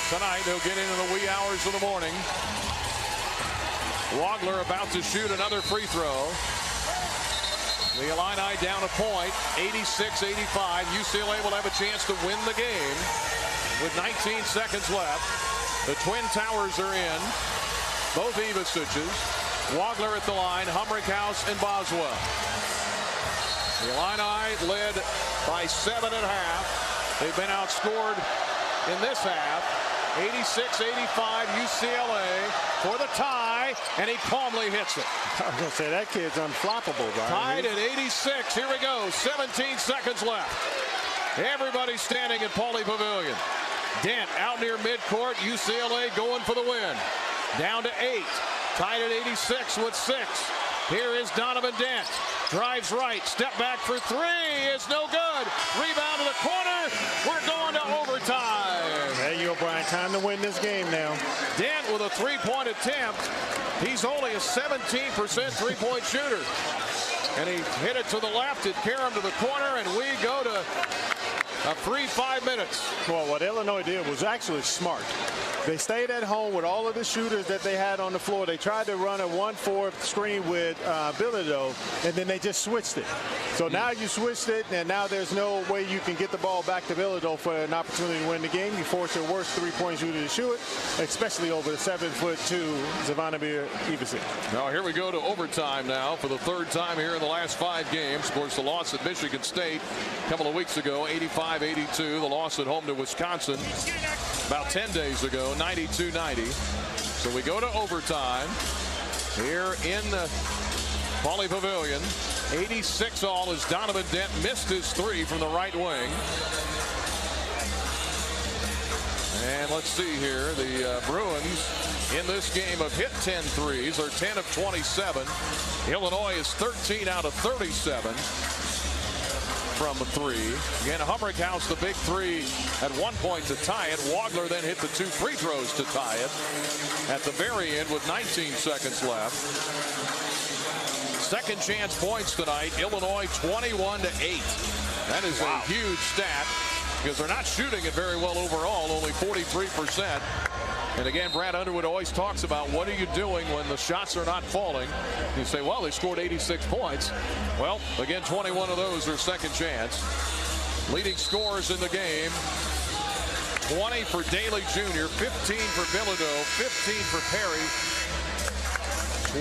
Tonight they'll get into the wee hours of the morning. Wagler about to shoot another free throw. The Illini down a point, 86-85. UCLA will have a chance to win the game with 19 seconds left. The Twin Towers are in. Both Ivasiches. Wagler at the line, Humrickhouse and Boswell. The Illini led by 7 at half. They've been outscored in this half. 86-85 UCLA for the tie, and he calmly hits it. I was going to say, that kid's unflappable, Brian. Tied at 86. Here we go. 17 seconds left. Everybody standing at Pauley Pavilion. Dent out near midcourt. UCLA going for the win. Down to 8. Tied at 86 with 6. Here is Donovan Dent. Drives right. Step back for 3 is no good. Rebound to the corner. We're going to overtime. There you go, Brian. Time to win this game now. Dent with a 3-point attempt. He's only a 17% three-point shooter. And he hit it to the left. It carried him to the corner, and we go to a free 5 minutes. Well, what Illinois did was actually smart. They stayed at home with all of the shooters that they had on the floor. They tried to run a 1-4 screen with Bilodeau, and then they just switched it. So now you switched it, and now there's no way you can get the ball back to Bilodeau for an opportunity to win the game. You force your worst three-point shooter to shoot it, especially over the 7'2" Zvonimir Ivasic. Now here we go to overtime now for the 3rd time here in the last 5 games. Of course, the loss at Michigan State a couple of weeks ago, 85-82. The loss at home to Wisconsin about 10 days ago, 92-90. So we go to overtime here in the Pauley Pavilion. 86 all as Donovan Dent missed his 3 from the right wing. And let's see here, the Bruins in this game have hit 10 threes. They're 10 of 27. Illinois is 13 out of 37 from 3. Again, Humrickhouse, the big 3 at one point to tie it. Wagler then hit the 2 free throws to tie it at the very end with 19 seconds left. Second chance points tonight. Illinois 21-8. That is a huge stat because they're not shooting it very well overall, only 43%. And again, Brad Underwood always talks about what are you doing when the shots are not falling. You say, well, they scored 86 points. Well, again, 21 of those are second chance. Leading scorers in the game, 20 for Daly Jr., 15 for Bilodeau, 15 for Perry,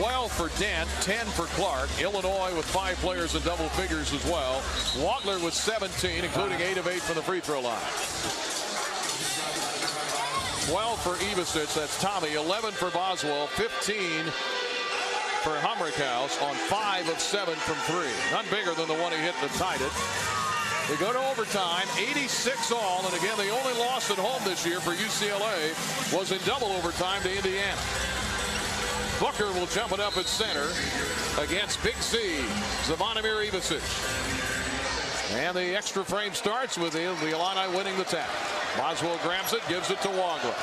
12 for Dent, 10 for Clark. Illinois with 5 players in double figures as well. Wagler with 17, including 8 of 8 from the free throw line. 12 for Ivasic, that's Tommy. 11 for Boswell, 15 for Humrickhouse on 5 of 7 from 3. None bigger than the one he hit that tied it. They go to overtime, 86 all, and again, the only loss at home this year for UCLA was in double overtime to Indiana. Booker will jump it up at center against Big Z, Zvonimir Ivasic. And the extra frame starts with the Illini winning the tap. Boswell grabs it, gives it to Wagler.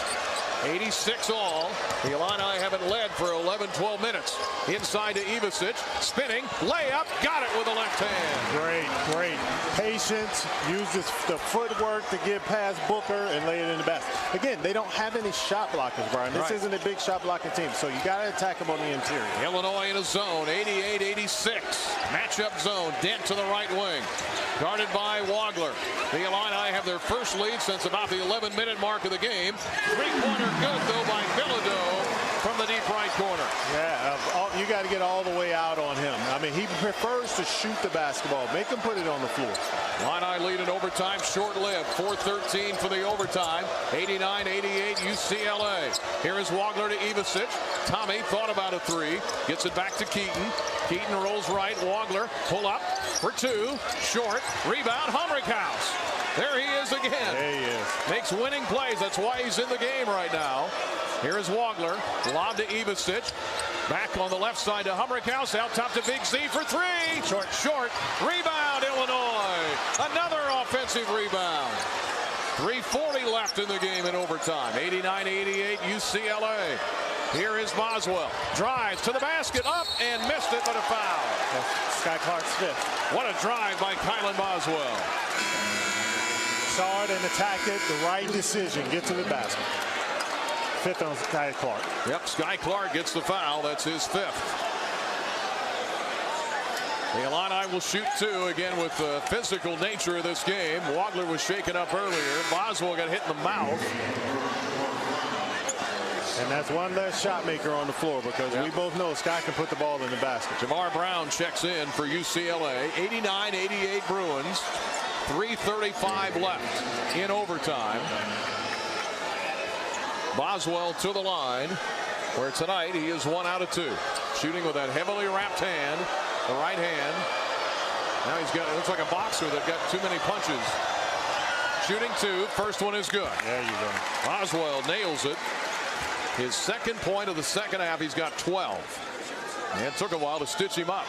86 all. The Illini haven't led for 11-12 minutes. Inside to Ivasic, spinning, layup, got it with the left hand. Great. Patience, uses the footwork to get past Booker and lay it in the basket. Again, they don't have any shot blockers, Brian. This isn't a big shot blocking team, so you got to attack them on the interior. Illinois in a zone, 88-86. Matchup zone, Dent to the right wing. Guarded by Wagler. The Illini have their first lead since about the 11-minute mark of the game. Three-pointer good, though, by Bilodeau from the deep right corner. Yeah, you got to get all the way out on him. I mean, he prefers to shoot the basketball. Make him put it on the floor. Illini lead in overtime, short-lived. 4:13 for the overtime. 89-88 UCLA. Here is Wagler to Ivasic. Tommy thought about a three. Gets it back to Keaton. Keaton rolls right. Wagler pull up for 2. Short. Rebound. Humrickhouse. There he is again. There he is. Makes winning plays. That's why he's in the game right now. Here is Wagler. Lob to Ivasic. Back on the left side to Humrickhouse. Out top to Big Z for 3. Short. Rebound, Illinois. Another offensive rebound. 3:40 left in the game in overtime. 89-88 UCLA. Here is Boswell. Drives to the basket. Up and missed it, but a foul. That's Sky Clark's 5th. What a drive by Kylan Boswell. Saw it and attacked it. The right decision. Get to the basket. 5th on Sky Clark. Yep, Sky Clark gets the foul. That's his 5th. The Illini will shoot 2 again with the physical nature of this game. Wagler was shaken up earlier. Boswell got hit in the mouth. And that's one less shot maker on the floor because we both know Sky can put the ball in the basket. Jamar Brown checks in for UCLA. 89-88 Bruins. 3:35 left in overtime. Boswell to the line, where tonight he is 1 out of 2. Shooting with that heavily wrapped hand, the right hand. Now he's got, it looks like a boxer that got too many punches. Shooting 2, first one is good. There you go. Boswell nails it. His second point of the second half, he's got 12. And it took a while to stitch him up.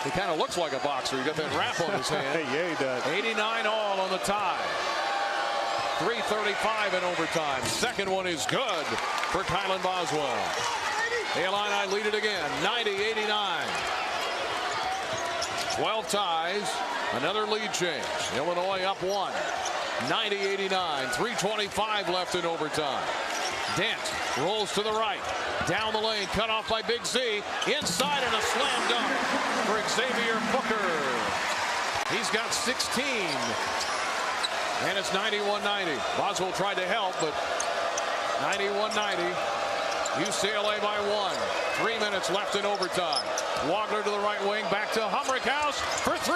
He kind of looks like a boxer. He got that wrap on his hand. Yeah, he does. 89 all on the tie. 3:35 in overtime. Second one is good for Kylan Boswell. The Illini lead it again, 90-89. 12 ties, another lead change. Illinois up 1, 90-89. 3:25 left in overtime. Dent rolls to the right, down the lane, cut off by Big Z. Inside and a slam dunk for Xavier Booker. He's got 16. And it's 91-90. Boswell tried to help, but 91-90. UCLA by 1. 3 minutes left in overtime. Wagler to the right wing, back to Humrickhouse for 3.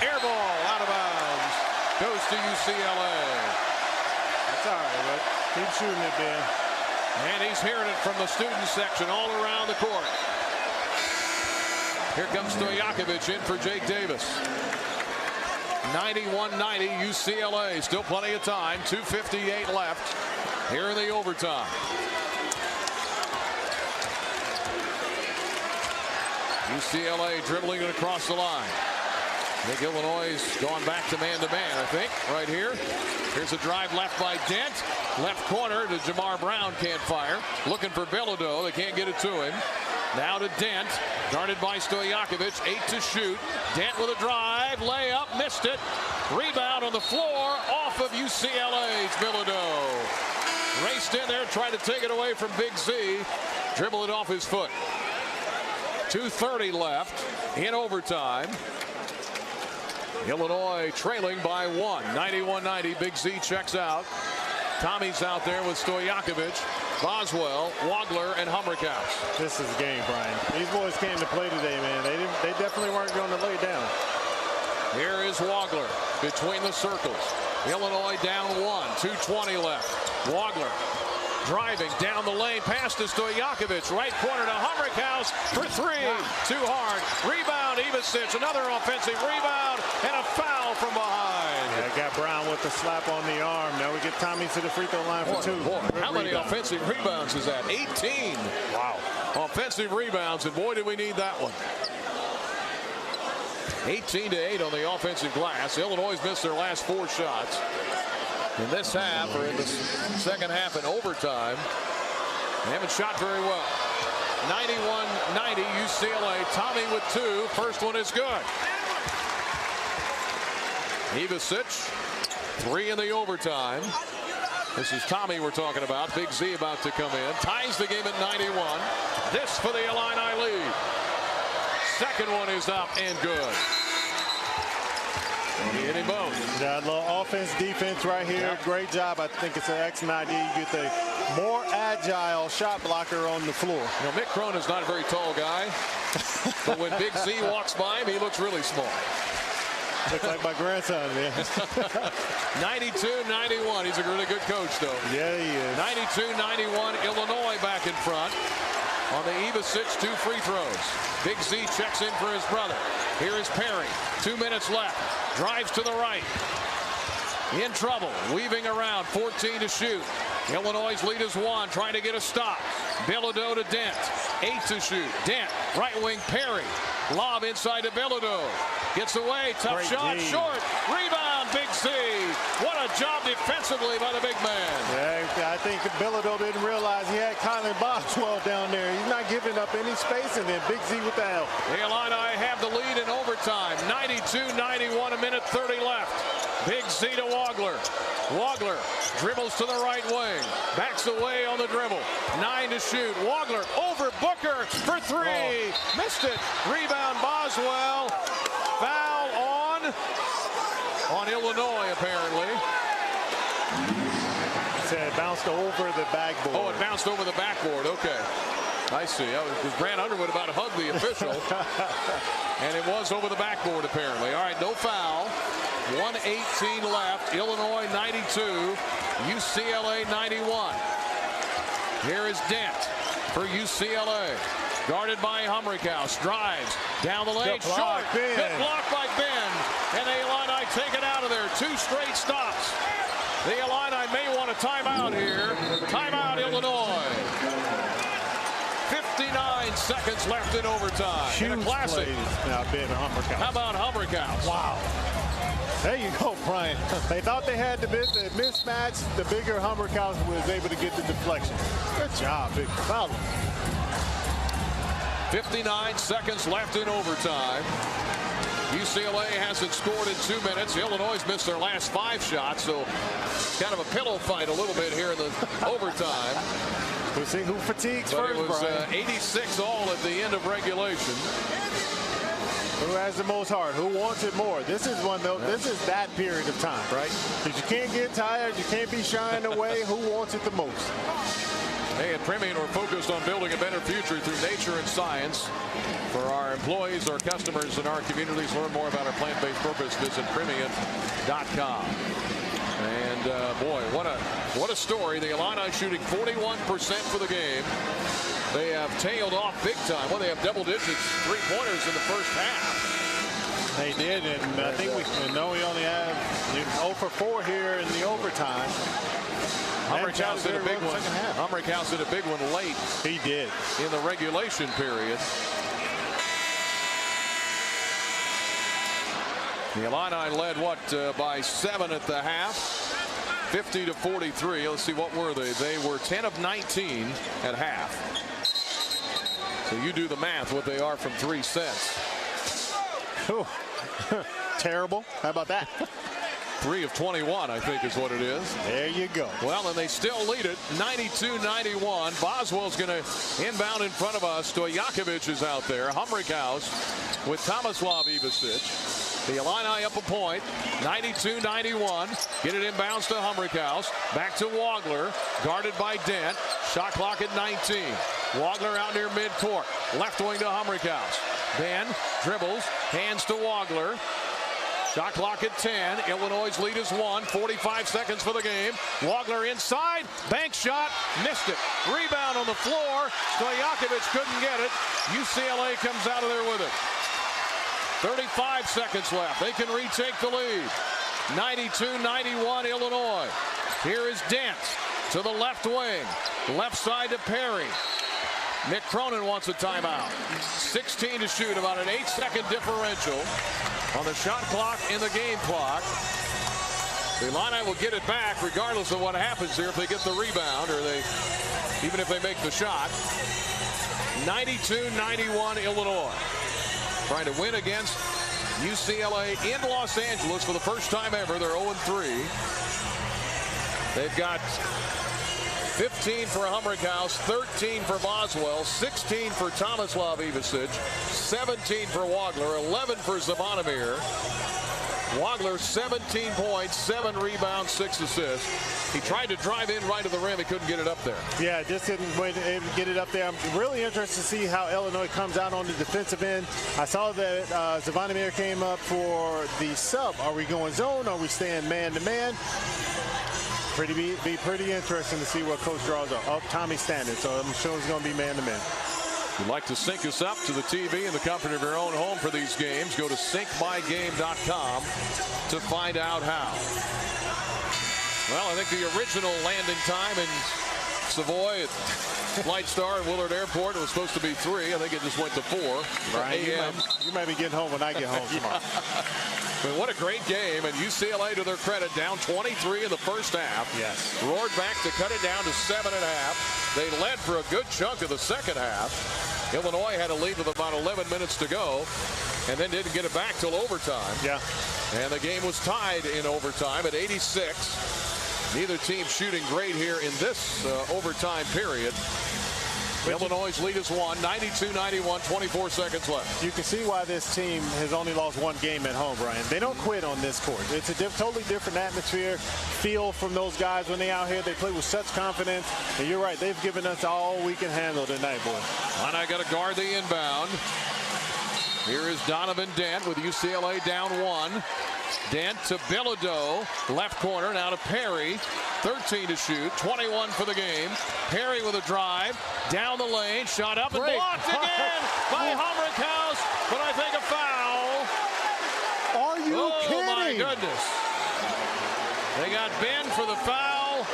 Air ball out of bounds. Goes to UCLA. That's all right, but keep shooting it, Ben. And he's hearing it from the student section all around the court. Here comes Stojakovic in for Jake Davis. 91-90 UCLA. Still plenty of time. 2:58 left here in the overtime. UCLA dribbling it across the line. I think Illinois is going back to man-to-man, I think, right here. Here's a drive left by Dent. Left corner to Jamar Brown, can't fire. Looking for Bilodeau. They can't get it to him. Now to Dent, guarded by Stojakovic, 8 to shoot. Dent with a drive, layup, missed it. Rebound on the floor, off of UCLA's Bilodeau. Raced in there, tried to take it away from Big Z. Dribble it off his foot. 2:30 left in overtime. Illinois trailing by 1. 91-90. Big Z checks out. Tommy's out there with Stojakovic, Boswell, Wagler, and Hummerkaus. This is a game, Brian. These boys came to play today, man. They definitely weren't going to lay down. Here is Wagler between the circles. Illinois down 1. 2:20 left. Wagler driving down the lane, pass to Stojakovic, right corner to Hummerkaus for 3. Too hard. Rebound, Ivasic, another offensive rebound, and a foul from behind. Yeah, got Brown with the slap on the arm. Now we get Tommy to the free throw line for 2. How many offensive rebounds is that? 18. Wow. Offensive rebounds, and boy, did we need that one. 18-8 on the offensive glass. Illinois missed their last 4 shots in this half, or in the second half in overtime. They haven't shot very well. 91-90 UCLA. Tommy with 2. First one is good. Ivasic, 3 in the overtime. This is Tommy we're talking about. Big Z about to come in. Ties the game at 91. This for the Illini lead. Second one is up and good. He hit him both. Yeah, a little offense, defense right here. Yep. Great job. I think it's an excellent idea. You get the more agile shot blocker on the floor. You know, Mick Crone is not a very tall guy, but when Big Z walks by him, he looks really small. Looks like my grandson, man. 92-91. He's a really good coach, though. Yeah, he is. 92-91. Illinois back in front. On the Ivasic, 2 free throws. Big Z checks in for his brother. Here is Perry. 2 minutes left. Drives to the right. In trouble. Weaving around. 14 to shoot. Illinois' lead is 1. Trying to get a stop. Bilodeau to Dent. 8 to shoot. Dent. Right wing Perry. Lob inside to Bilodeau. Gets away. Tough Great shot. D. Short. Rebound. Big Z. What a job defensively by the big man. Yeah, I think Bilodeau didn't realize he had Colin Boswell down there. He's not giving up any space, and then Big Z with the help. The Illini have the lead in overtime. 92-91, 1:30 left. Big Z to Wagler. Wagler dribbles to the right wing. Backs away on the dribble. 9 to shoot. Wagler over Booker for 3. Oh. Missed it. Rebound Boswell. Foul on Illinois, apparently. It bounced over the backboard. Oh, it bounced over the backboard. Okay. I see. Because Brant Underwood about to hug the official. And it was over the backboard, apparently. All right, no foul. 1:18 left. Illinois 92. UCLA 91. Here is Dent for UCLA. Guarded by Hummerkaus. Drives down the lane. Short. Good block by Ben. And the Illini take it out of there. 2 straight stops. The Illini may want a timeout here. Timeout, Illinois. 59 seconds left in overtime. Huge in a classic. Now, Ben Hummerkaus. How about Hummerkaus? Wow. There you go, Brian. They thought they had the mismatch. The bigger Hummerkaus was able to get the deflection. Good job, big foul. 59 seconds left in overtime. UCLA hasn't scored in 2 minutes. Illinois missed their last 5 shots, so it's kind of a pillow fight a little bit here in the overtime. We'll see who fatigues but first, it was Brian. 86 all at the end of regulation. Who has the most heart? Who wants it more? This is one though. This is that period of time, right? Because you can't get tired. You can't be shying away. Who wants it the most? Hey, at Premium, we're focused on building a better future through nature and science. For our employees, our customers, and our communities, learn more about our plant-based purpose. Visit Premium.com. And boy, what a story. The Illini shooting 41% for the game. They have tailed off big time. Well, they have double digits 3-pointers in the first half. They did, and I think we only have 0 for 4 here in the overtime. Hummerkaus did a big one. Hummerkaus did a big one late. He did. In the regulation period. The Illini led by 7 at the half. 50-43. Let's see, what were they? They were 10 of 19 at half. So you do the math, what they are from 3 sets. Terrible. How about that? 3 of 21, I think is what it is. There you go. Well, and they still lead it, 92-91. Boswell's going to inbound in front of us. Stojakovic is out there. Humrickhouse with Tomislav Ivasic. The Illini up a point, 92-91. Get it inbounds to Humrickhouse. Back to Wagler, guarded by Dent. Shot clock at 19. Wagler out near midcourt. Left wing to Humrickhouse. Ben dribbles, hands to Wagler. Shot clock at 10. Illinois' lead is 1. 45 seconds for the game. Wagler inside. Bank shot. Missed it. Rebound on the floor. Stojakovic couldn't get it. UCLA comes out of there with it. 35 seconds left. They can retake the lead. 92-91 Illinois. Here is Dent to the left wing. Left side to Perry. Nick Cronin wants a timeout. 16 to shoot, about an 8-second differential on the shot clock and the game clock. The Illini will get it back regardless of what happens here if they get the rebound or even if they make the shot. 92-91 Illinois. Trying to win against UCLA in Los Angeles for the first time ever. They're 0-3. They've got 15 for Humrickhouse, 13 for Boswell, 16 for Tomislav Ivasic, 17 for Wagler, 11 for Zvonimir. Wagler 17 points, 7 rebounds, 6 assists. He tried to drive in right to the rim. He couldn't get it up there. Yeah, just didn't get it up there. I'm really interested to see how Illinois comes out on the defensive end. I saw that Zvonimir came up for the sub. Are we going zone? Are we staying man-to-man? Be pretty interesting to see what Coach draws up. Tommy standing, so I'm sure it's going to be man-to-man. If you'd like to sync us up to the TV in the comfort of your own home for these games, go to syncmygame.com to find out how. Well, I think the original landing time in Savoy at Flight Star and Willard Airport, it was supposed to be 3. I think it just went to 4 a.m. You might be getting home when I get home tomorrow. But what a great game, and UCLA, to their credit, down 23 in the first half. Yes. Roared back to cut it down to 7.5. They led for a good chunk of the second half. Illinois had a lead with about 11 minutes to go, and then didn't get it back till overtime. Yeah. And the game was tied in overtime at 86. Neither team shooting great here in this overtime period. Illinois' lead is 1, 92-91, 24 seconds left. You can see why this team has only lost 1 game at home, Brian. They don't quit on this court. It's a totally different atmosphere, feel from those guys when they out here. They play with such confidence. And you're right, they've given us all we can handle tonight, boys. Illini got to guard the inbound. Here is Donovan Dent with UCLA down 1. Dent to Bilodeau, left corner, now to Perry. 13 to shoot, 21 for the game. Perry with a drive, down the lane, shot up and blocked again by Humrickhouse, but I think a foul. Are you kidding? Oh my goodness. They got Ben for the foul.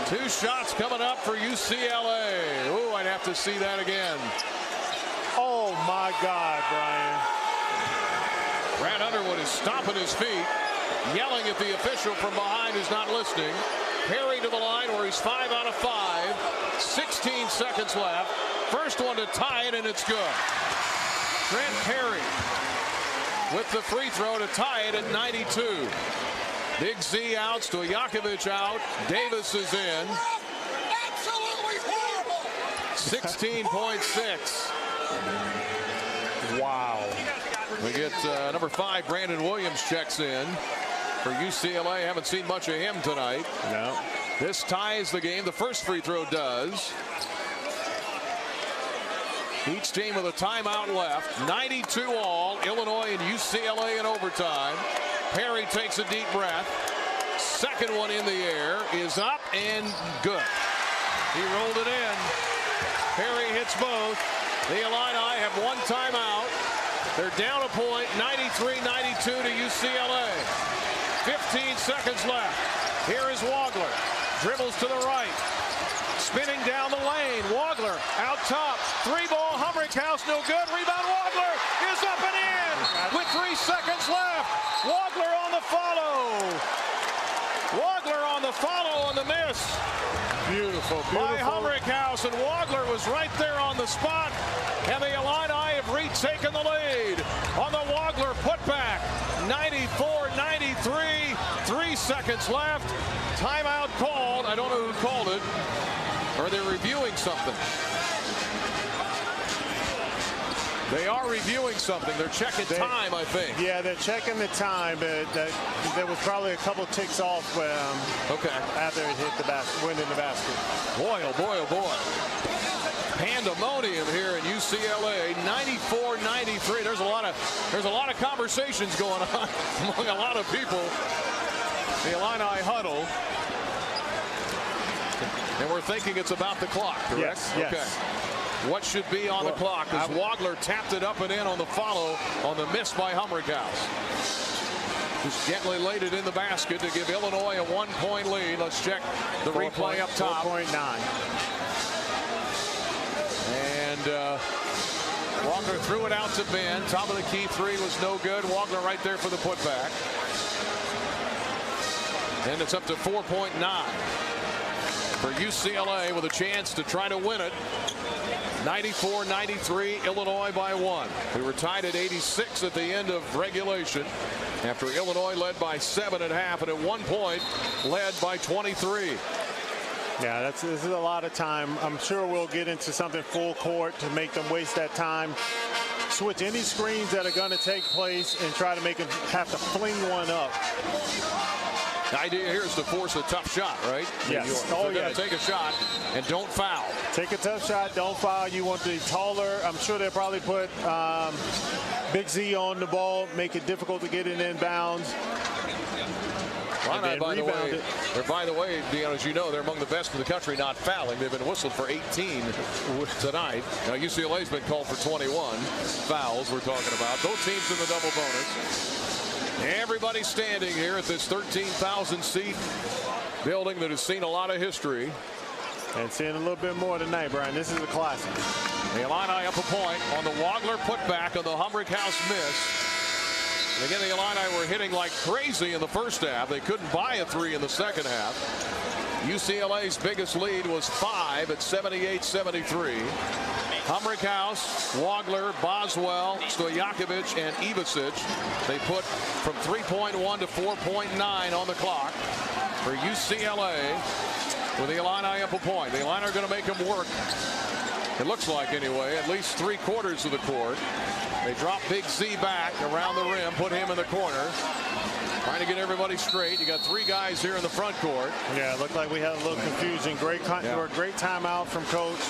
2 shots coming up for UCLA. Ooh, I'd have to see that again. Oh my God, Brian. Brad Underwood is stomping his feet, yelling at the official from behind who's not listening. Perry to the line where he's 5 out of 5. 16 seconds left. First one to tie it, and it's good. Trent Perry with the free throw to tie it at 92. Big Z out, Stojakovic out. Davis is in. Absolutely horrible. 16.6. Wow. We get number 5, Brandon Williams checks in for UCLA. Haven't seen much of him tonight. No. This ties the game. The first free throw does. Each team with a timeout left. 92 all. Illinois and UCLA in overtime. Perry takes a deep breath. Second one in the air is up and good. He rolled it in. Perry hits both. The Illini have 1 timeout. They're down a point, 93-92 to UCLA. 15 seconds left. Here is Wagler. Dribbles to the right. Spinning down the lane. Wagler out top. 3-ball. Humrickhouse no good. Rebound. Wagler is up and in with 3 seconds left. Wagler on the follow. Wagler on the follow on the miss. Beautiful, beautiful. By Humrickhouse, and Wagler was right there on the spot. And the Illini have retaken the lead on the Wagler putback. 94 seconds left. Timeout called. I don't know who called it. Or they're reviewing something. They are reviewing something. They're checking time, I think. Yeah, they're checking the time, but there was probably a couple ticks off after it hit the basket, went in the basket. Boy, oh boy, oh boy. Pandemonium here in UCLA, 94-93. There's a lot of conversations going on among a lot of people. The Illini huddle. And we're thinking it's about the clock, correct? Yes. Okay. What should be on the clock as Wagler tapped it up and in on the follow on the miss by Humrickhouse. Just gently laid it in the basket to give Illinois a 1-point lead. Let's check the replay up top. 4.9. And Wagler threw it out to Ben. Top of the key three was no good. Wagler right there for the putback. And it's up to 4.9 for UCLA with a chance to try to win it. 94-93, Illinois by 1. We were tied at 86 at the end of regulation after Illinois led by 7 at half, and at one point led by 23. Yeah, this is a lot of time. I'm sure we'll get into something full court to make them waste that time. Switch any screens that are going to take place and try to make them have to fling one up. The idea here is to force a tough shot, right? Yes. They're going to take a shot and don't foul. Take a tough shot, don't foul. You want the taller. I'm sure they'll probably put Big Z on the ball, make it difficult to get it in bounds. By the way, as you know, they're among the best in the country not fouling. They've been whistled for 18 tonight. Now UCLA's been called for 21 fouls. We're talking about both teams in the double bonus. Everybody standing here at this 13,000 seat building that has seen a lot of history. And seeing a little bit more tonight, Brian. This is a classic. The Illini up a point on the Wagler putback on the Humrickhouse miss. And again, the Illini were hitting like crazy in the first half. They couldn't buy a three in the second half. UCLA's biggest lead was 5 at 78-73. Humrickhouse, Wagler, Boswell, Stojakovic, and Ivicic. They put from 3.1 to 4.9 on the clock for UCLA with the Illini up a point. The Illini are going to make them work. It looks like anyway, at least 3/4 of the court. They drop Big Z back around the rim, put him in the corner. Trying to get everybody straight. You got 3 guys here in the front court. Yeah, it looked like we had a little confusion. Great timeout from coach.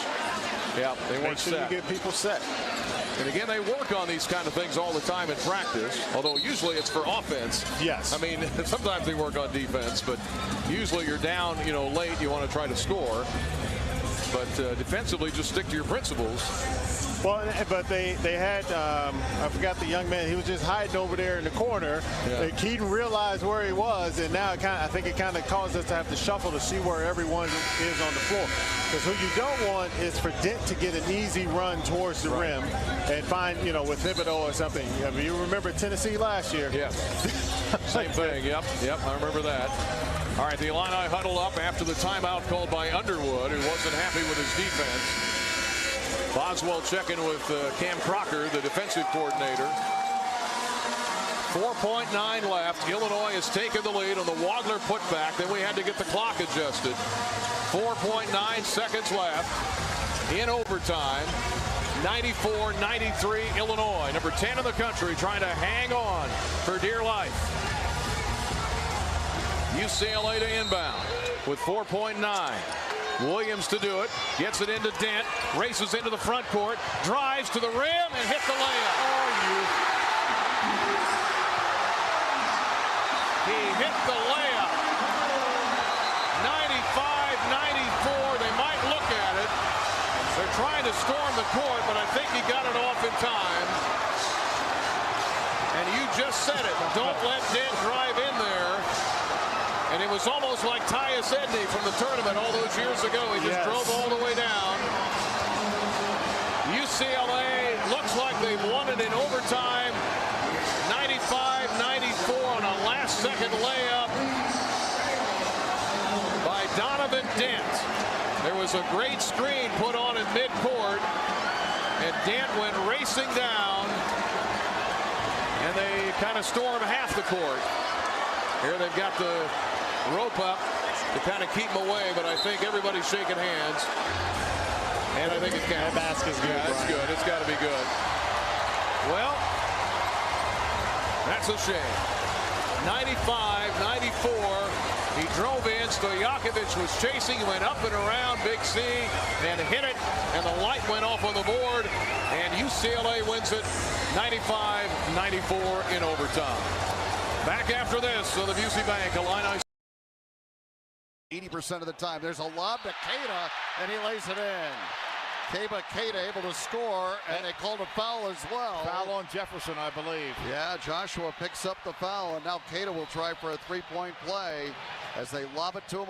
Yeah, they weren't set. Make sure you get people set. And again, they work on these kind of things all the time in practice, although usually it's for offense. Yes. I mean, sometimes they work on defense, but usually you're down, late, you want to try to score. But defensively, just stick to your principles. Well, but they had, I forgot the young man, he was just hiding over there in the corner. Yeah. Keaton realized where he was, and now I think it kind of caused us to have to shuffle to see where everyone is on the floor. Because who you don't want is for Dent to get an easy run towards the rim and find, with Thibodeau or something. I mean, you remember Tennessee last year. Yeah. Same thing. Yep, I remember that. All right, the Illini huddle up after the timeout called by Underwood, who wasn't happy with his defense. Boswell checking with Cam Crocker, the defensive coordinator. 4.9 left. Illinois has taken the lead on the Wagler putback. Then we had to get the clock adjusted. 4.9 seconds left in overtime. 94-93 Illinois. Number 10 in the country trying to hang on for dear life. UCLA to inbound with 4.9. Williams to do it. Gets it into Dent. Races into the front court. Drives to the rim and hit the layup. He hit the layup. 95-94. They might look at it. They're trying to storm the court, but I think he got it off in time. And you just said it. Don't let Dent drive in there. And it was almost like Tyus Edney from the tournament all those years ago. He just drove all the way down. UCLA looks like they've won it in overtime. 95-94 on a last-second layup by Donovan Dent. There was a great screen put on in midcourt, and Dent went racing down, and they kind of storm half the court. Here they've got the rope up to kind of keep him away, but I think everybody's shaking hands. And I think it counts. That basket's good. Yeah, it's good. It's got to be good. Well, that's a shame. 95-94. He drove in. Stojakovic was chasing. He went up and around Big C and hit it. And the light went off on the board. And UCLA wins it 95-94 in overtime. Back after this on the Busey Bank Illini. 80% of the time. There's a lob to Keita, and he lays it in. Keita able to score, and they called a foul as well. Foul on Jefferson, I believe. Yeah, Joshua picks up the foul, and now Keita will try for a three-point play as they lob it to him.